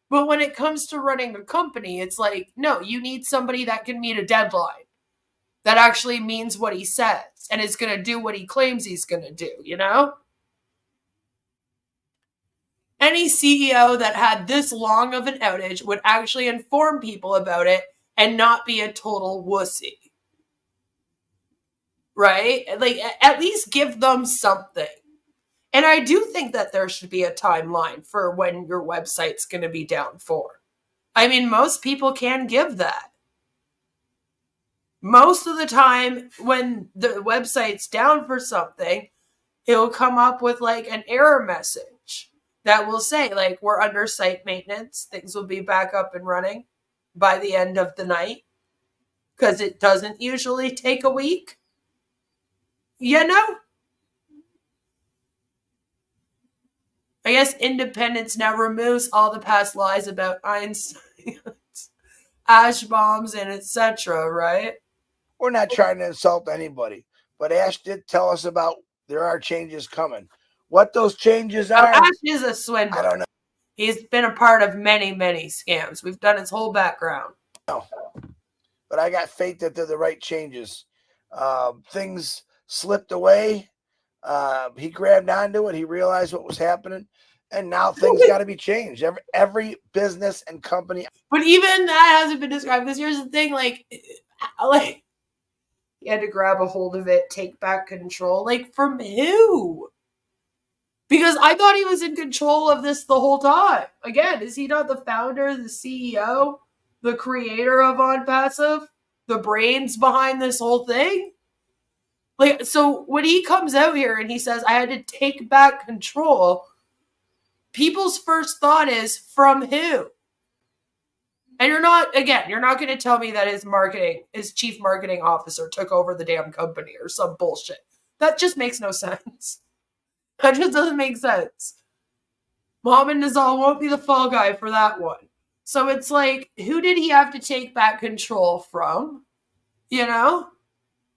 Speaker 10: But when it comes to running a company, it's like, no, you need somebody that can meet a deadline, that actually means what he says and is going to do what he claims he's going to do, Any CEO that had this long of an outage would actually inform people about it and not be a total wussy. Right? Like, at least give them something. And I do think that there should be a timeline for when your website's going to be down for. I mean, most people can give that. Most of the time when the website's down for something, it'll come up with like an error message that will say like, we're under site maintenance. Things will be back up and running by the end of the night. Because it doesn't usually take a week. I guess independence now removes all the past lies about Einstein, ash bombs, and etc., right?
Speaker 1: We're not trying to insult anybody, but Ash did tell us about there are changes coming. What those changes are?
Speaker 10: Ash is a swindler.
Speaker 1: I don't know.
Speaker 10: He's been a part of many, many scams. We've done his whole background.
Speaker 1: No, but I got faith that they're the right changes. Things slipped away. He grabbed onto it. He realized what was happening. And now things got to be changed. Every business and company.
Speaker 10: But even that hasn't been described. Because here's the thing. Like he had to grab a hold of it, take back control. Like, from who? Because I thought he was in control of this the whole time. Again, is he not the founder, the CEO, the creator of OnPassive? The brains behind this whole thing? Like, so when he comes out here and he says, I had to take back control, people's first thought is, from who? And you're not going to tell me that his chief marketing officer took over the damn company or some bullshit. That just makes no sense. That just doesn't make sense. Mohammed Nizal won't be the fall guy for that one. So it's like, who did he have to take back control from?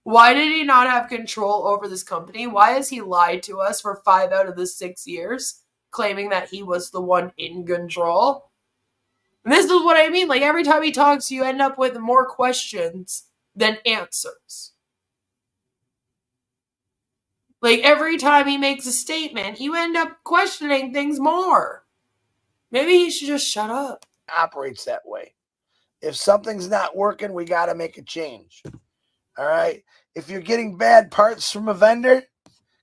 Speaker 10: Why did he not have control over this company? Why has he lied to us for 5 out of the 6 years, claiming that he was the one in control? And this is what I mean. Like, every time he talks, you end up with more questions than answers. Like, every time he makes a statement, you end up questioning things more. Maybe he should just shut up.
Speaker 1: Operates that way. If something's not working, we got to make a change. All right? If you're getting bad parts from a vendor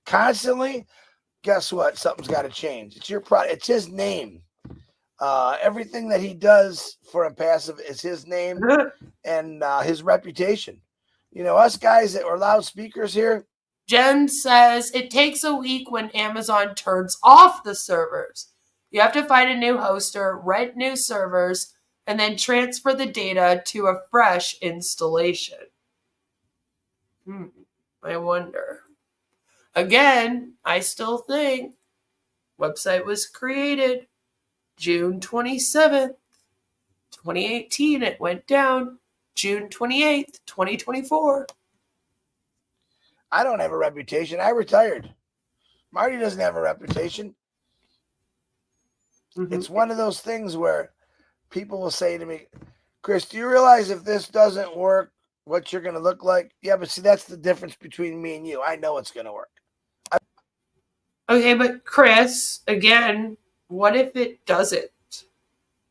Speaker 1: constantly, guess what? Something's got to change. It's your product. It's his name. Everything that he does for Impassive is his name and his reputation. You know, us guys that were loudspeakers here.
Speaker 10: Jen says, it takes a week when Amazon turns off the servers. You have to find a new hoster, rent new servers, and then transfer the data to a fresh installation. I wonder. Again, I still think website was created June 27th, 2018. It went down June 28th, 2024.
Speaker 1: I don't have a reputation. I retired. Marty doesn't have a reputation. It's one of those things where people will say to me, Chris, do you realize if this doesn't work, what you're going to look like? Yeah, but see, that's the difference between me and you. I know it's going to work.
Speaker 10: Okay, but Chris, again, what if it doesn't?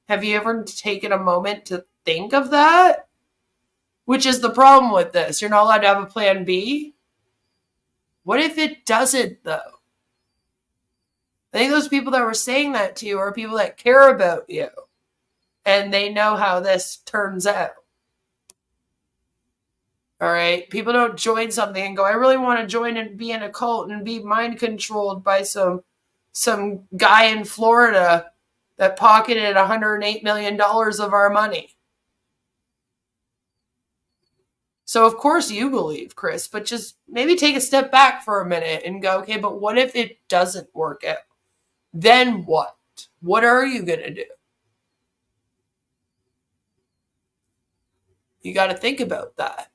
Speaker 10: Have you ever taken a moment to think of that? Which is the problem with this. You're not allowed to have a plan B. What if it doesn't, though? I think those people that were saying that to you are people that care about you. And they know how this turns out. All right? People don't join something and go, I really want to join and be in a cult and be mind controlled by some guy in Florida that pocketed $108 million of our money. So, of course, you believe, Chris, but just maybe take a step back for a minute and go, okay, but what if it doesn't work out? Then what? What are you going to do? You got to think about that.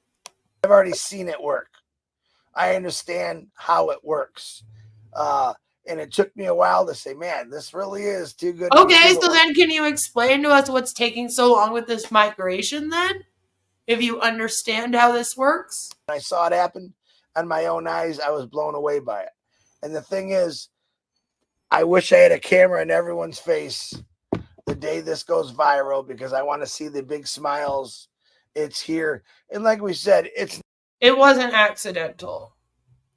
Speaker 1: I've already seen it work. I understand how it works. And it took me a while to say, man, this really is too good.
Speaker 10: Okay, so then can you explain to us what's taking so long with this migration then? If you understand how this works?
Speaker 1: When I saw it happen on my own eyes, I was blown away by it. And the thing is, I wish I had a camera in everyone's face the day this goes viral because I want to see the big smiles. It's here. And like we said,
Speaker 10: it wasn't accidental.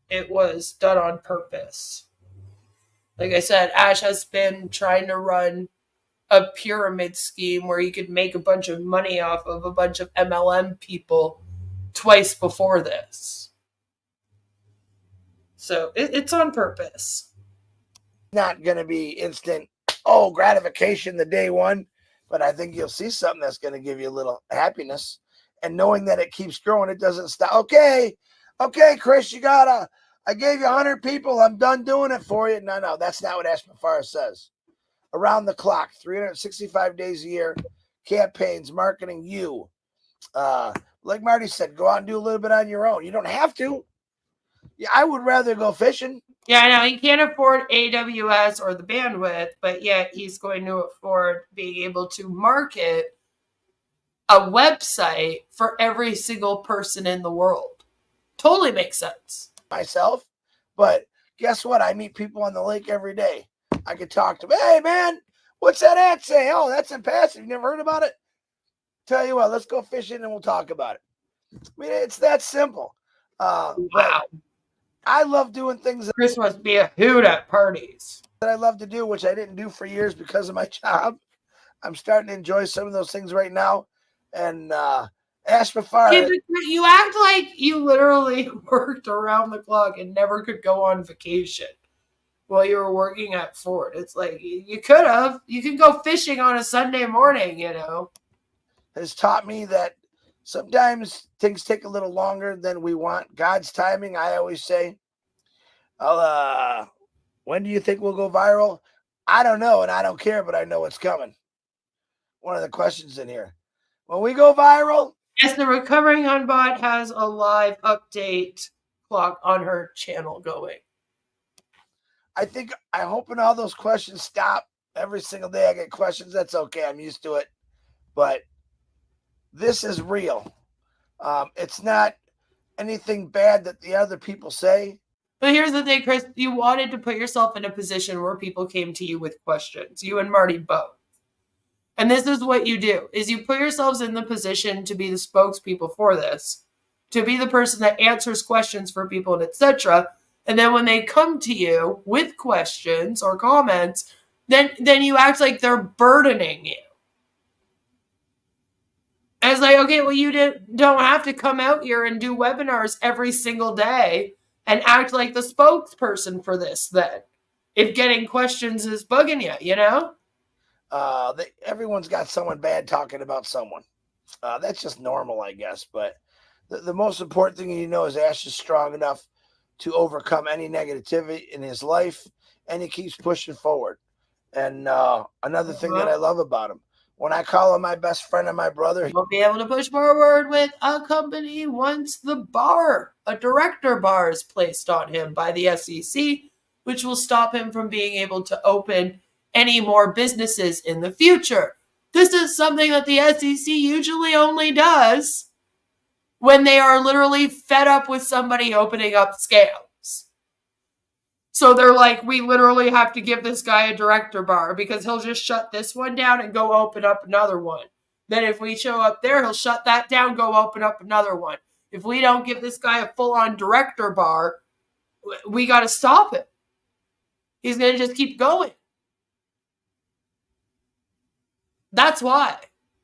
Speaker 10: It was done on purpose. Like I said, Ash has been trying to run a pyramid scheme where he could make a bunch of money off of a bunch of MLM people twice before this. So it's on purpose.
Speaker 1: Not going to be instant, gratification the day one, but I think you'll see something that's going to give you a little happiness. And knowing that it keeps growing, it doesn't stop. Okay, Chris, I gave you 100 people. I'm done doing it for you. No, that's not what Ash Mufareh says. Around the clock, 365 days a year, campaigns, marketing you. Like Marty said, go out and do a little bit on your own. You don't have to. Yeah, I would rather go fishing.
Speaker 10: Yeah, I know. He can't afford AWS or the bandwidth, but yet he's going to afford being able to market a website for every single person in the world. Totally makes sense.
Speaker 1: Myself, but guess what? I meet people on the lake every day. I could talk to them. Hey, man, what's that ad say? Oh, that's Impassive. You never heard about it? Tell you what, let's go fishing and we'll talk about it. I mean, it's that simple. Wow. I love doing things.
Speaker 10: Chris must be a hoot at parties.
Speaker 1: That I love to do, which I didn't do for years because of my job. I'm starting to enjoy some of those things right now. And Ash Mufareh.
Speaker 10: You act like you literally worked around the clock and never could go on vacation while you were working at Ford. It's like you could have. You can go fishing on a Sunday morning, you know.
Speaker 1: Has taught me that sometimes things take a little longer than we want. God's timing, I always say. When do you think we'll go viral? I don't know, and I don't care, but I know it's coming. One of the questions in here. When we go viral,
Speaker 10: Yes, the Recovering Unbot has a live update clock on her channel going.
Speaker 1: I'm hoping all those questions stop. Every single day I get questions. That's okay. I'm used to it. But this is real. It's not anything bad that the other people say.
Speaker 10: But here's the thing, Chris. You wanted to put yourself in a position where people came to you with questions. You and Marty both. And this is what you do, is you put yourselves in the position to be the spokespeople for this, to be the person that answers questions for people, and etc. And then when they come to you with questions or comments, then you act like they're burdening you. And it's like, okay, well, you don't have to come out here and do webinars every single day and act like the spokesperson for this then. If getting questions is bugging you, you know?
Speaker 1: Everyone's got someone bad talking about someone. That's just normal, I guess. But the most important thing you know is Ash is strong enough to overcome any negativity in his life, and he keeps pushing forward. And another thing that I love about him, when I call him my best friend and my brother,
Speaker 10: he'll be able to push forward with a company once a director bar is placed on him by the SEC, which will stop him from being able to open any more businesses in the future. This is something that the SEC usually only does when they are literally fed up with somebody opening up scams. So they're like, we literally have to give this guy a director bar because he'll just shut this one down and go open up another one. Then if we show up there, he'll shut that down, go open up another one. If we don't give this guy a full-on director bar, we got to stop him. He's going to just keep going. That's why.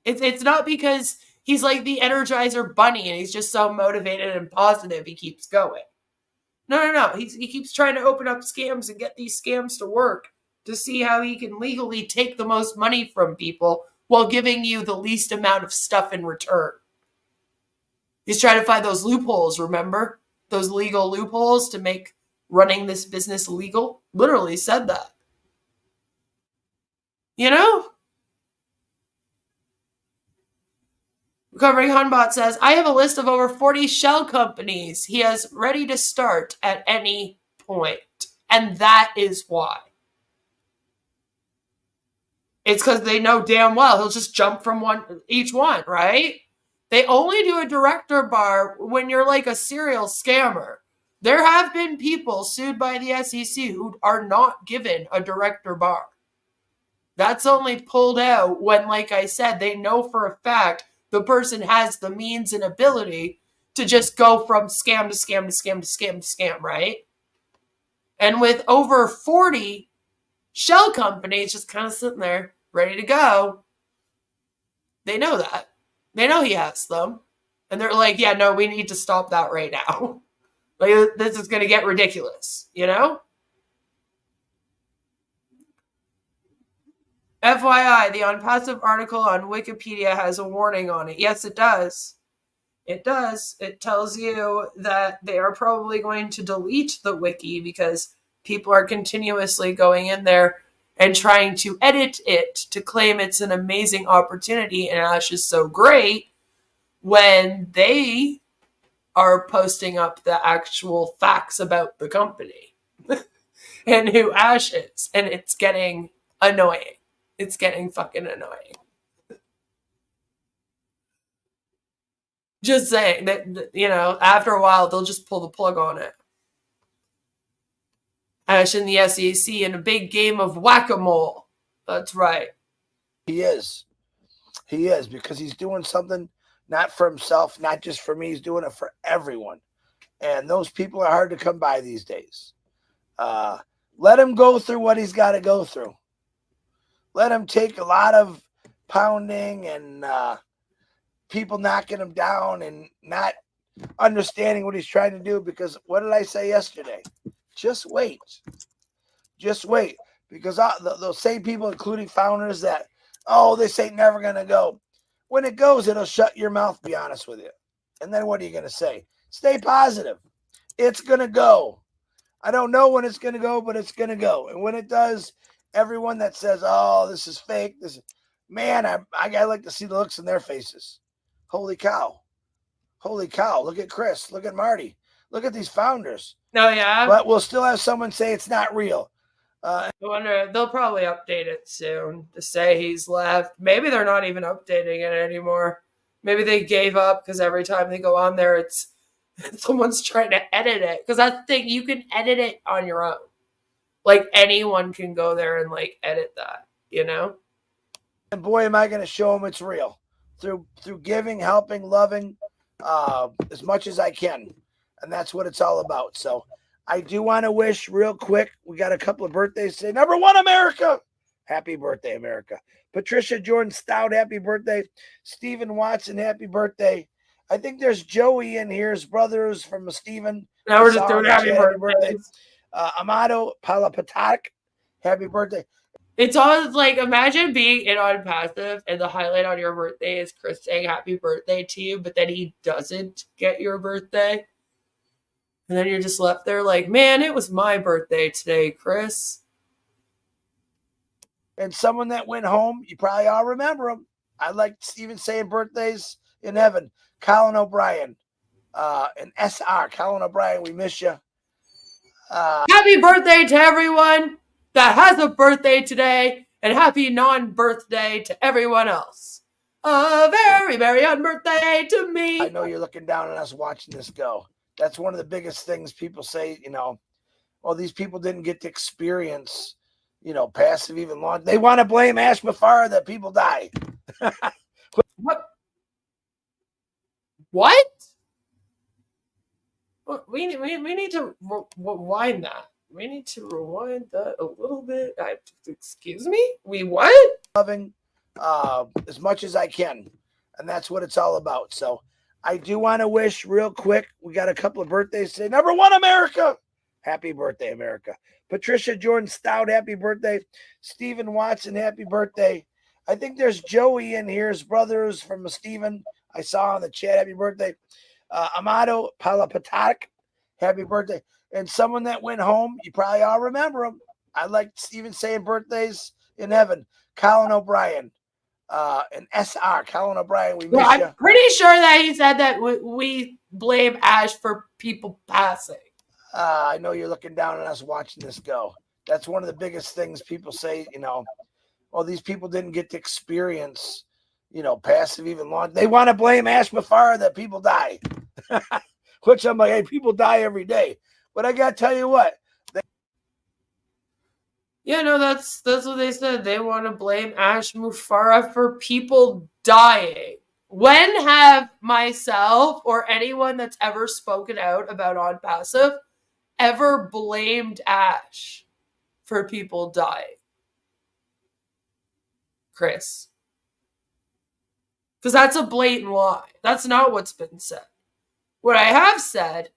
Speaker 10: It's not because he's like the Energizer Bunny and he's just so motivated and positive he keeps going. No. He keeps trying to open up scams and get these scams to work to see how he can legally take the most money from people while giving you the least amount of stuff in return. He's trying to find those loopholes, remember? Those legal loopholes to make running this business legal. Literally said that. You know? Recovering Hunbot says, I have a list of over 40 shell companies he has ready to start at any point. And that is why. It's because they know damn well he'll just jump from each one, right? They only do a director bar when you're like a serial scammer. There have been people sued by the SEC who are not given a director bar. That's only pulled out when, like I said, they know for a fact the person has the means and ability to just go from scam to scam to scam to scam to scam, right? And with over 40 shell companies just kind of sitting there, ready to go, they know that. They know he has them. And they're like, yeah, no, we need to stop that right now. Like, this is going to get ridiculous, you know? FYI, the OnPassive article on Wikipedia has a warning on it. Yes, it does. It does. It tells you that they are probably going to delete the wiki because people are continuously going in there and trying to edit it to claim it's an amazing opportunity and Ash is so great when they are posting up the actual facts about the company and who Ash is. And it's getting annoying. It's getting fucking annoying. Just saying that, you know, after a while, they'll just pull the plug on it. Ash and the SEC in a big game of whack-a-mole. That's right.
Speaker 1: He is. He is, because he's doing something not for himself, not just for me. He's doing it for everyone. And those people are hard to come by these days. Let him go through what he's got to go through. Let him take a lot of pounding and people knocking him down and not understanding what he's trying to do. Because what did I say yesterday? Just wait. Just wait. Because those same people, including founders, that, oh, this ain't never going to go. When it goes, it'll shut your mouth, be honest with you. And then what are you going to say? Stay positive. It's going to go. I don't know when it's going to go, but it's going to go. And when it does, everyone that says, oh, this is fake, man, I like to see the looks in their faces. Holy cow. Holy cow, look at Chris, look at Marty, look at these founders.
Speaker 10: Oh, yeah?
Speaker 1: But we'll still have someone say it's not real.
Speaker 10: I wonder, they'll probably update it soon to say he's left. Maybe they're not even updating it anymore. Maybe they gave up because every time they go on there, it's someone's trying to edit it. Because that's the thing, you can edit it on your own. Like, anyone can go there and, like, edit that, you know?
Speaker 1: And boy, am I going to show them it's real. Through giving, helping, loving, as much as I can. And that's what it's all about. So I do want to wish real quick, we got a couple of birthdays today. Number 1, America. Happy birthday, America. Patricia Jordan Stout, happy birthday. Stephen Watson, happy birthday. I think there's Joey in here, his brothers from Stephen.
Speaker 10: Now we're just doing happy birthday.
Speaker 1: Amado Palapatak, happy birthday.
Speaker 10: It's always like, imagine being in on passive and the highlight on your birthday is Chris saying happy birthday to you, but then he doesn't get your birthday. And then you're just left there like, man, it was my birthday today, Chris.
Speaker 1: And someone that went home, you probably all remember him. I like Stephen saying birthdays in heaven. Colin O'Brien and SR. Colin O'Brien, we miss you.
Speaker 10: Happy birthday to everyone that has a birthday today, and happy non-birthday to everyone else. A very, very unbirthday to me.
Speaker 1: I know you're looking down on us watching this go. That's one of the biggest things people say, you know, well, these people didn't get to experience, you know, passive even long. They want to blame Ash Mufareh that people die.
Speaker 10: What? What? We need to rewind that. We need to rewind that a little bit. Excuse me? We what?
Speaker 1: Loving as much as I can. And that's what it's all about. So I do want to wish real quick, we got a couple of birthdays today. Number 1, America. Happy birthday, America. Patricia Jordan Stout, happy birthday. Stephen Watson, happy birthday. I think there's Joey in here, his brothers from Stephen. I saw on the chat, happy birthday. Amado Palapatak, happy birthday. And someone that went home, you probably all remember him. I like Stephen saying birthdays in heaven. Colin O'Brien and SR. Colin O'Brien, we miss you.
Speaker 10: I'm pretty sure that he said that we blame Ash for people passing.
Speaker 1: I know you're looking down on us watching this go. That's one of the biggest things people say, you know, well, these people didn't get to experience, you know, passive even long. They want to blame Ash Mufareh that people die. Which I'm like, hey, people die every day. But I got to tell you what.
Speaker 10: Yeah, no, that's what they said. They want to blame Ash Mufareh for people dying. When have myself or anyone that's ever spoken out about On Passive ever blamed Ash for people dying? Chris. Because that's a blatant lie. That's not what's been said. What I have said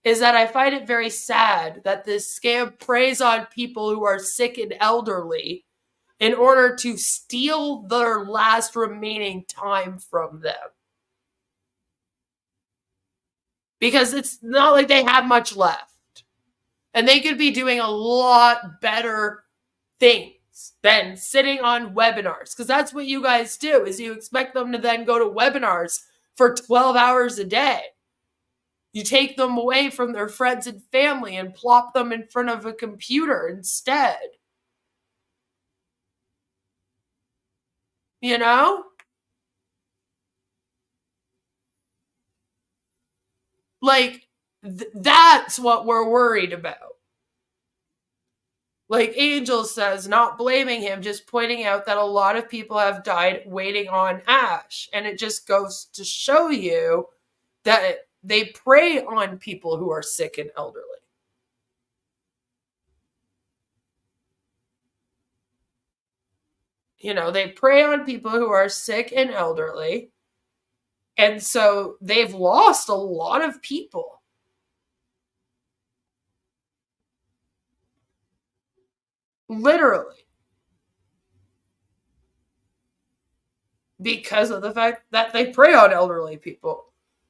Speaker 10: is that I find it very sad that this scam preys on people who are sick and elderly in order to steal their last remaining time from them. Because it's not like they have much left. And they could be doing a lot better things than sitting on webinars. Because that's what you guys do, is you expect them to then go to webinars for 12 hours a day. You take them away from their friends and family and plop them in front of a computer instead. You know? Like, that's what we're worried about. Like Angel says, not blaming him, just pointing out that a lot of people have died waiting on Ash. And it just goes to show you that they prey on people who are sick and elderly. You know, they prey on people who are sick and elderly. And so they've lost a lot of people. Literally. Because of the fact that they prey on elderly people.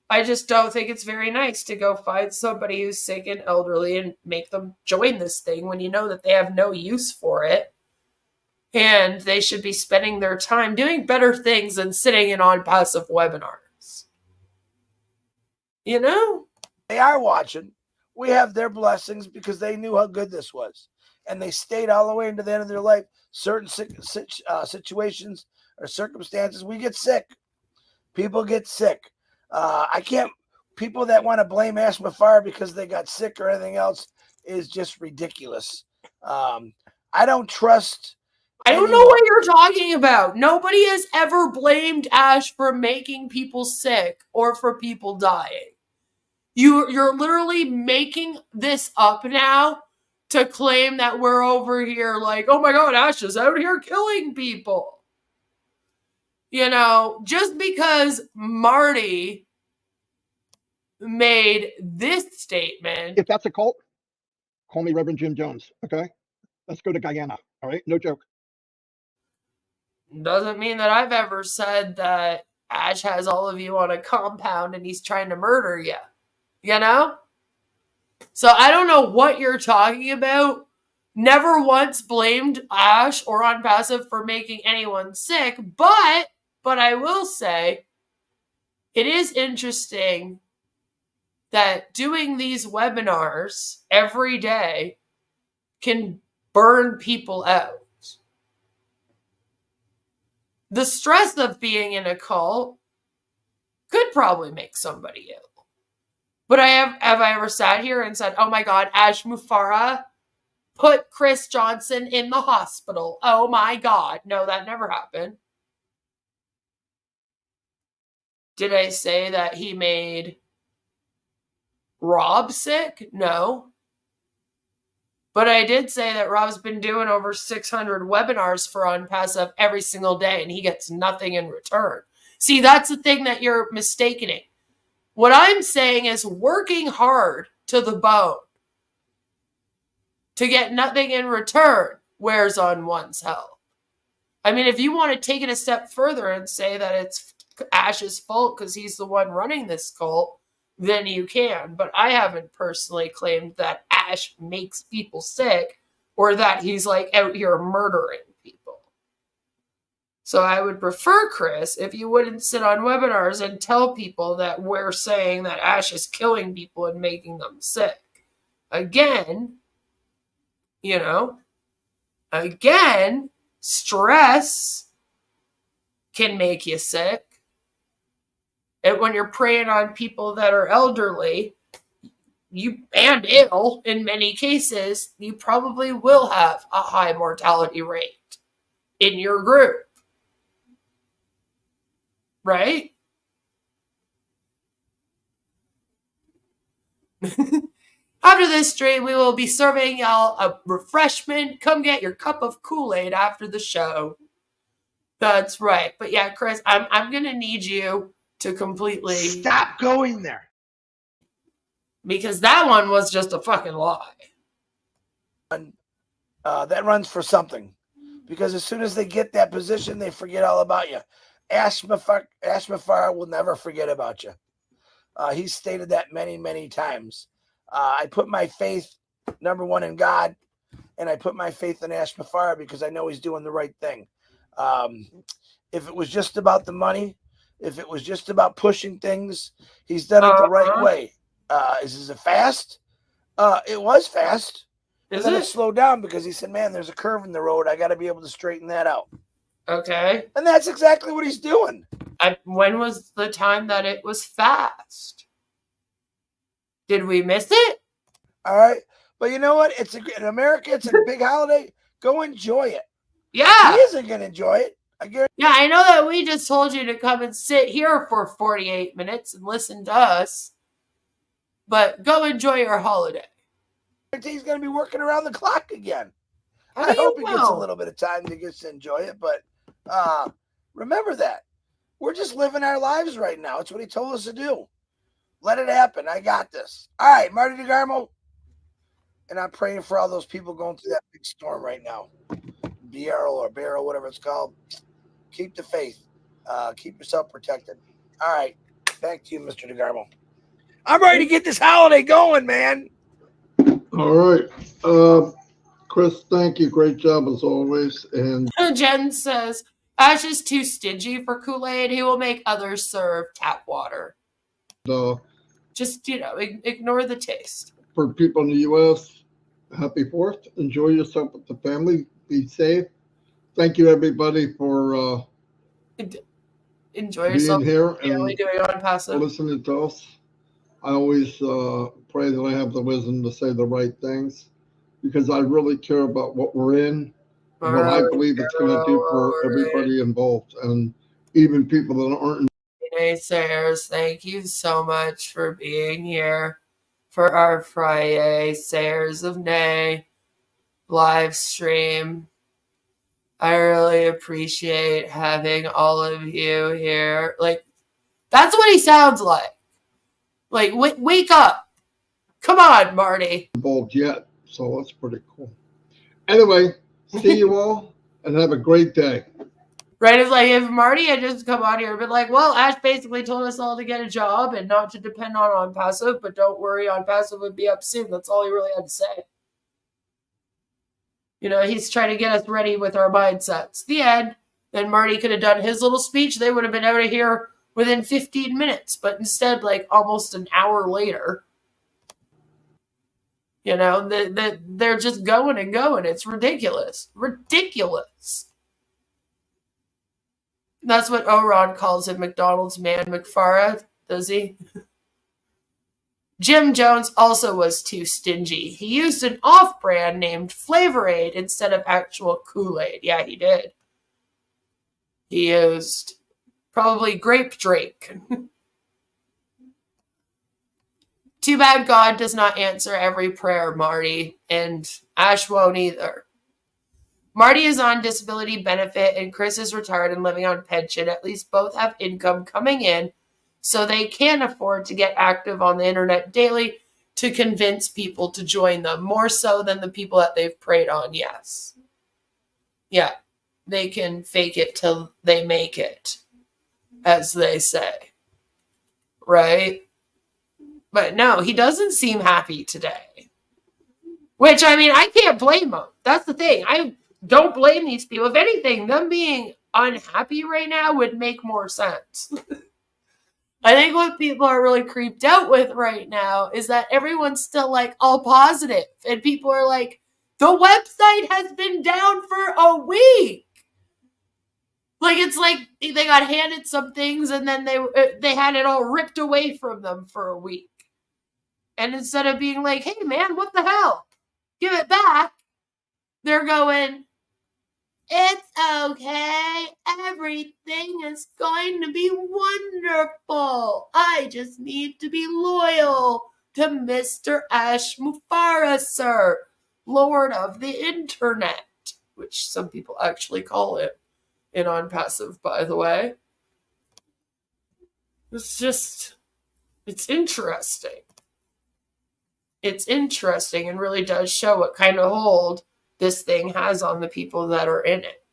Speaker 10: I just don't think it's very nice to go find somebody who's sick and elderly and make them join this thing when you know that they have no use for it. And they should be spending their time doing better things than sitting in on passive webinars. You know?
Speaker 1: They are watching. We have their blessings because they knew how good this was. And they stayed all the way into the end of their life. Certain situations or circumstances, we get sick. People get sick. People that want to blame Ash Mufareh because they got sick or anything else is just ridiculous. I don't trust.
Speaker 10: I don't know what you're talking about. Nobody has ever blamed Ash for making people sick or for people dying. You're literally making this up now to claim that we're over here like, oh my God, Ash is out here killing people. You know, just because Marty made this statement.
Speaker 16: If that's a cult, call me Reverend Jim Jones, okay? Let's go to Guyana, all right? No joke.
Speaker 10: Doesn't mean that I've ever said that Ash has all of you on a compound and he's trying to murder you. You know? So I don't know what you're talking about. Never once blamed Ash or On Passive for making anyone sick, but I will say it is interesting that doing these webinars every day can burn people out. The stress of being in a cult could probably make somebody ill. But have I ever sat here and said, oh my God, Ash Mufareh put Chris Johnson in the hospital. Oh my God. No, that never happened. Did I say that he made Rob sick? No. But I did say that Rob's been doing over 600 webinars for On Passive every single day, and he gets nothing in return. See, that's the thing that you're mistaking. What I'm saying is working hard to the bone to get nothing in return wears on one's health. I mean, if you want to take it a step further and say that it's Ash's fault because he's the one running this cult, then you can. But I haven't personally claimed that Ash makes people sick or that he's like out here murdering people. So I would prefer, Chris, if you wouldn't sit on webinars and tell people that we're saying that Ash is killing people and making them sick. Again, you know, stress can make you sick. And when you're preying on people that are elderly, and ill in many cases, you probably will have a high mortality rate in your group. Right? After this stream, we will be serving y'all a refreshment. Come get your cup of Kool-Aid after the show. That's right. But yeah, Chris, I'm going to need you to completely...
Speaker 5: Stop going there.
Speaker 10: Because that one was just a fucking lie.
Speaker 1: That runs for something. Because as soon as they get that position, they forget all about you. Ash Mufareh will never forget about you. He's stated that many, many times. I put my faith, number one, in God, and I put my faith in Ash Mufareh because I know he's doing the right thing. If it was just about the money, if it was just about pushing things, he's done it the right way. Is it fast? It was fast.
Speaker 10: Is
Speaker 1: then
Speaker 10: it?
Speaker 1: It slowed down because he said, man, there's a curve in the road. I got to be able to straighten that out.
Speaker 10: Okay.
Speaker 1: And that's exactly what he's doing.
Speaker 10: When was the time that it was fast? Did we miss it?
Speaker 1: All right. But you know what? In America, it's a big holiday. Go enjoy it.
Speaker 10: Yeah.
Speaker 1: He isn't going to enjoy it.
Speaker 10: Yeah, I know that we just told you to come and sit here for 48 minutes and listen to us. But go enjoy your holiday.
Speaker 1: He's going to be working around the clock again.
Speaker 10: How
Speaker 1: I
Speaker 10: do you
Speaker 1: hope he gets a
Speaker 10: know?
Speaker 1: little bit of time to get to enjoy it. But remember that. We're just living our lives right now. It's what he told us to do. Let it happen. I got this. All right, Marty DeGarmo. And I'm praying for all those people going through that big storm right now. Barrel, whatever it's called. Keep the faith. Keep yourself protected. All right. Back to you, Mr. DeGarmo. I'm ready to get this holiday going, man.
Speaker 8: All right. Chris, thank you. Great job as always. And
Speaker 10: Jen says, Ash is too stingy for Kool-Aid. He will make others serve tap water. Just, ignore the taste.
Speaker 8: For people in the U.S., happy 4th. Enjoy yourself with the family. Be safe. Thank you, everybody, for
Speaker 10: Enjoy yourself.
Speaker 8: being here
Speaker 10: Doing on passive.
Speaker 8: listening to us. I always pray that I have the wisdom to say the right things because I really care about what we're in and what I believe it's going to do for everybody involved and even people that aren't.
Speaker 10: Naysayers, thank you so much for being here for our FriYAY Sayers of Nay live stream. I really appreciate having all of you here. Like, that's what he sounds like. Like, wake up. Come on, Marty.
Speaker 8: Involved yet, so that's pretty cool. Anyway, see you all and have a great day.
Speaker 10: Right? It's like if Marty had just come on here and been like, well, Ash basically told us all to get a job and not to depend on passive, but don't worry, on passive would be up soon. That's all he really had to say. He's trying to get us ready with our mindsets. The end. Then Marty could have done his little speech. They would have been out of here within 15 minutes. But instead, like almost an hour later, they're just going and going. It's ridiculous. Ridiculous. That's what Oron calls him, McDonald's man Mufareh, does he? Jim Jones also was too stingy. He used an off-brand named Flavorade instead of actual Kool-Aid. Yeah, he did. He used probably grape drink. Too bad God does not answer every prayer, Marty, and Ash won't either. Marty is on disability benefit and Chris is retired and living on pension. At least both have income coming in, so they can afford to get active on the internet daily to convince people to join them, more so than the people that they've preyed on, yes. Yeah, they can fake it till they make it, as they say. Right? But no, he doesn't seem happy today. Which, I can't blame him. That's the thing. I don't blame these people. If anything, them being unhappy right now would make more sense. I think what people are really creeped out with right now is that everyone's still like all positive. And people are like, the website has been down for a week. Like, it's like they got handed some things and then they had it all ripped away from them for a week. And instead of being like, hey man, what the hell? Give it back. They're going, it's okay. Everything is going to be wonderful. I just need to be loyal to Mr. Ash Mufareh, sir, Lord of the Internet, which some people actually call it in On Passive, by the way. It's interesting. It's interesting and really does show what kind of hold this thing has on the people that are in it.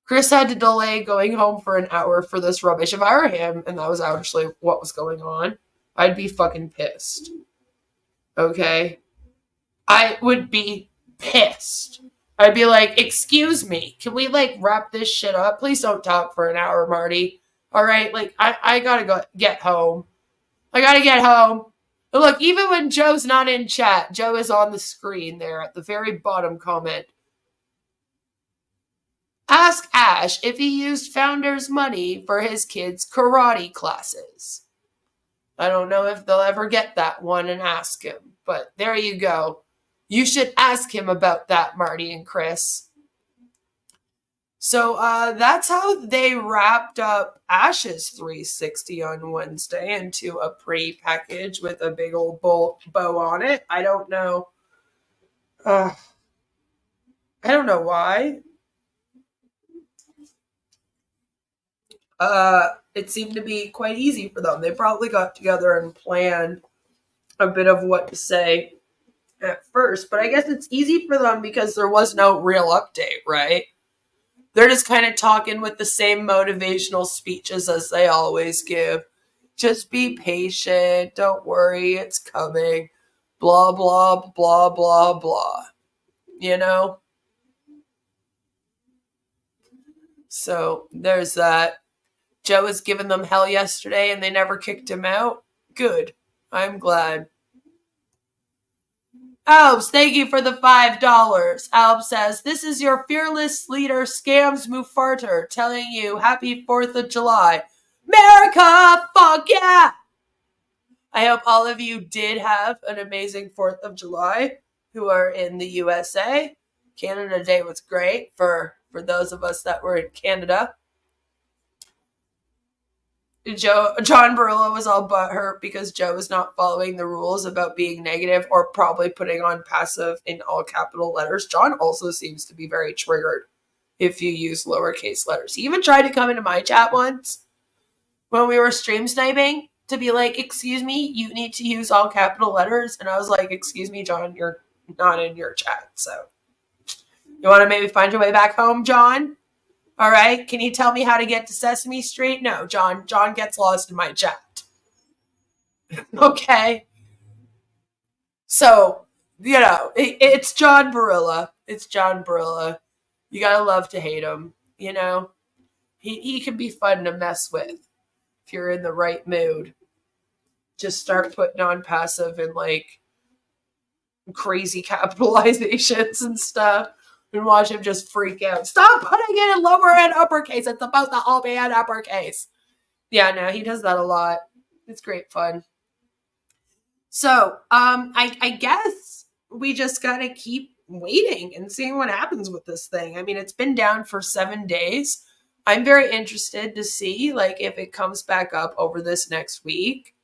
Speaker 10: Chris had to delay going home for an hour for this rubbish. If I were him and that was actually what was going on, I'd be fucking pissed. Okay? I would be pissed. I'd be like, excuse me, can we wrap this shit up? Please don't talk for an hour, Marty. All right? I gotta get home. I gotta get home. Look, even when Joe's not in chat, Joe is on the screen there at the very bottom comment. Ask Ash if he used Founder's money for his kids' karate classes. I don't know if they'll ever get that one and ask him, but there you go. You should ask him about that, Marty and Chris. So that's how they wrapped up Ash's 360 on Wednesday into a pretty package with a big old bow on it. I don't know. I don't know why. It seemed to be quite easy for them. They probably got together and planned a bit of what to say at first, but I guess it's easy for them because there was no real update, right? They're just kind of talking with the same motivational speeches as they always give. Just be patient. Don't worry. It's coming. Blah, blah, blah, blah, blah. You know? So there's that. Joe was giving them hell yesterday and they never kicked him out. Good. I'm glad. Albs, thank you for the $5. Albs says, this is your fearless leader, Scams Mufareh, telling you happy 4th of July. America, fuck yeah! I hope all of you did have an amazing 4th of July who are in the USA. Canada Day was great for those of us that were in Canada. John Barillo was all butthurt because Joe was not following the rules about being negative or probably putting on passive in all capital letters. John also seems to be very triggered if you use lowercase letters. He even tried to come into my chat once when we were stream sniping to be like, excuse me, you need to use all capital letters. And I was like, excuse me, John, you're not in your chat. So you want to maybe find your way back home, John? All right. Can you tell me how to get to Sesame Street? No, John. John gets lost in my chat. Okay. So, you know, it's John Barilla. It's John Barilla. You gotta love to hate him. You know, he can be fun to mess with if you're in the right mood. Just start putting on passive and like crazy capitalizations and stuff. And watch him just freak out. Stop putting it in lower and uppercase. It's supposed to all be in uppercase. Yeah, no, he does that a lot. It's great fun. So, I guess we just gotta keep waiting and seeing what happens with this thing. I mean, it's been down for 7 days. I'm very interested to see, like, if it comes back up over this next week.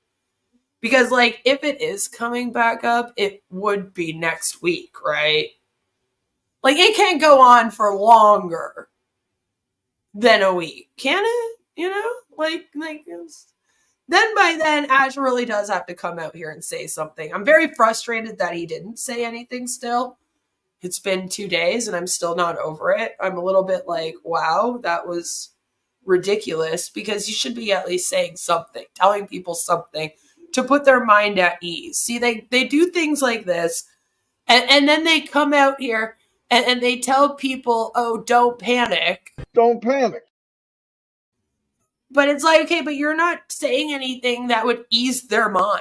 Speaker 10: Because, like, if it is coming back up, it would be next week, right? Like, it can't go on for longer than a week, can it? You know? Like then by then, Ash really does have to come out here and say something. I'm very frustrated that he didn't say anything still. It's been 2 days and I'm still not over it. I'm a little bit like, wow, that was ridiculous, because you should be at least saying something, telling people something to put their mind at ease. See, they do things like this and then they come out here and they tell people, oh, don't panic.
Speaker 8: Don't panic.
Speaker 10: But it's like, okay, but you're not saying anything that would ease their mind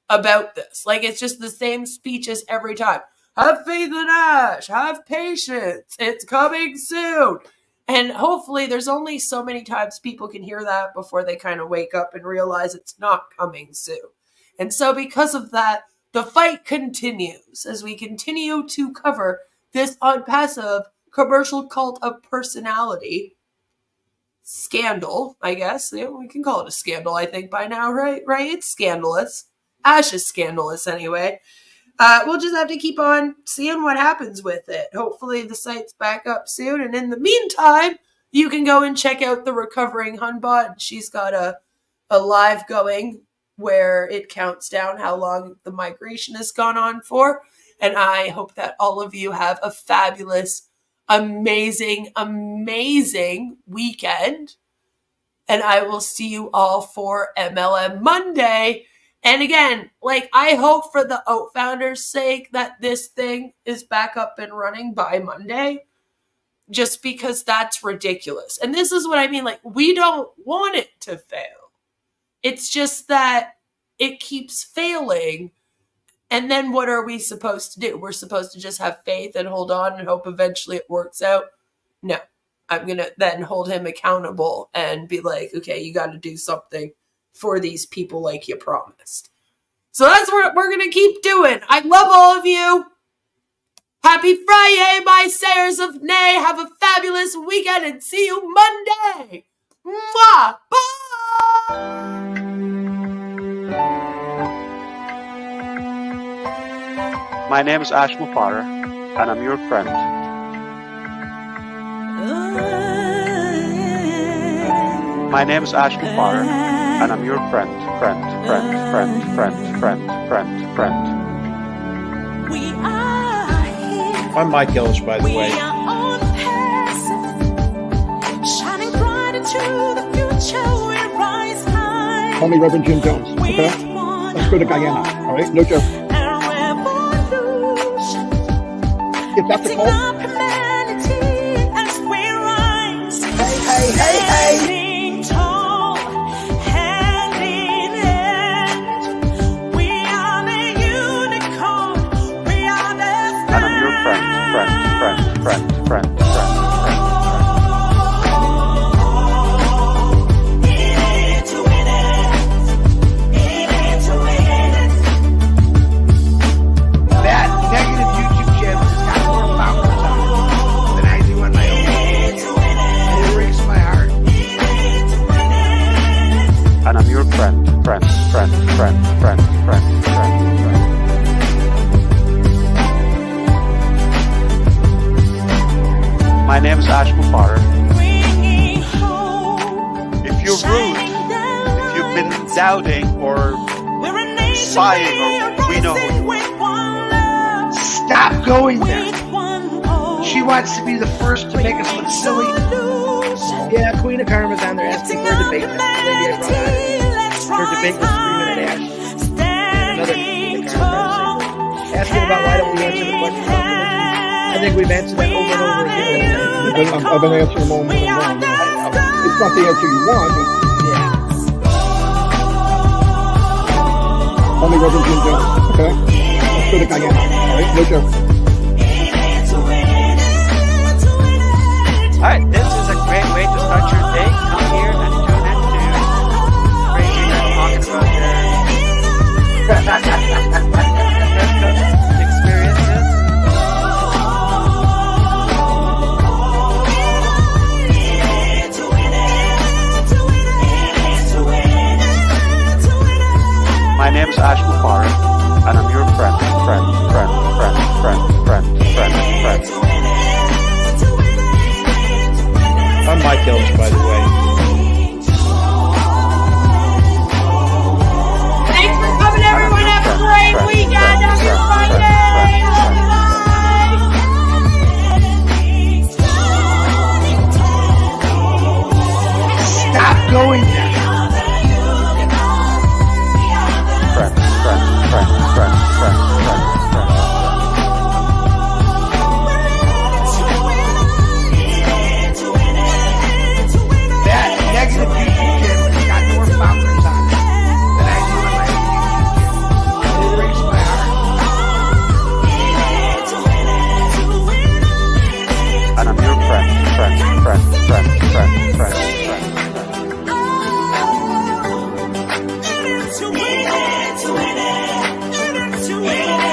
Speaker 10: about this. Like, it's just the same speeches every time. Have faith in Ash. Have patience. It's coming soon. And hopefully there's only so many times people can hear that before they kind of wake up and realize it's not coming soon. And so because of that, the fight continues as we continue to cover this unpassive commercial cult of personality scandal, I guess. You know, we can call it a scandal, I think, by now, right? Right? It's scandalous. Ash is scandalous anyway. We'll just have to keep on seeing what happens with it. Hopefully the site's back up soon. And in the meantime, you can go and check out the Recovering Hunbot. She's got a live going where it counts down how long the migration has gone on for. And I hope that all of you have a fabulous, amazing, amazing weekend. And I will see you all for MLM Monday. And again, like, I hope for the Oat Founders' sake that this thing is back up and running by Monday. Just because that's ridiculous. And this is what I mean. Like, we don't want it to fail. It's just that it keeps failing. And then what are we supposed to do? We're supposed to just have faith and hold on and hope eventually it works out? No. I'm going to then hold him accountable and be like, okay, you got to do something for these people like you promised. So that's what we're going to keep doing. I love all of you. Happy FriYAY, my sayers of nay. Have a fabulous weekend and see you Monday. Mwah! Bye!
Speaker 12: My name is Ash Mufareh, and I'm your friend. My name is Ash Mufareh, and I'm your friend.
Speaker 11: I'm Mike Ellis, by the way.
Speaker 16: Call me Reverend Jim Jones, okay? Let's go to Guyana, all right? No joke. If that's a call. Hey, hey, hey, hey.
Speaker 12: name is Ash Mufareh.
Speaker 17: If you're rude, if you've been doubting or sighing, or we know who you are.
Speaker 5: Stop going there. She wants to be the first to make us look silly.
Speaker 1: Yeah, Queen of Karma's on there asking for a debate. That's the lady I brought on. Her debate was screaming at Ash. And another Queen of Karma asking about why don't we answer the question about religion. I think we've answered that over and over again.
Speaker 16: I've been answering them over and over. It's not the answer you want, but only Reverend Jim Jones, okay? Let's go to Guyana, all right? No joke.
Speaker 17: All right, this is a great way to start your day. Come here and tune in to FriYAY talking about their experiences. My name is Ash Mufareh, and I'm your friend.
Speaker 11: I'm Mike Ellis, by the way.
Speaker 2: Thanks for coming, everyone. Have a great weekend. Happy Friday.
Speaker 5: Stop going there. That negative YouTube channel has got more followers on it than I do on my YouTube channel. It breaks my heart.
Speaker 12: And I'm your friend.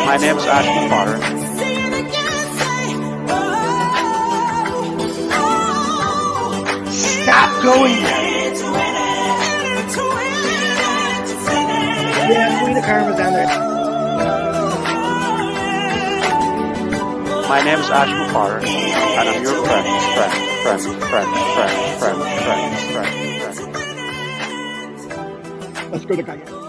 Speaker 12: My name is Ash Mufareh.
Speaker 5: Stop going there.
Speaker 1: Yeah, Queen of Karma's on there.
Speaker 12: My name is Ash Mufareh, and I'm your friend.
Speaker 16: Let's go to Guyana.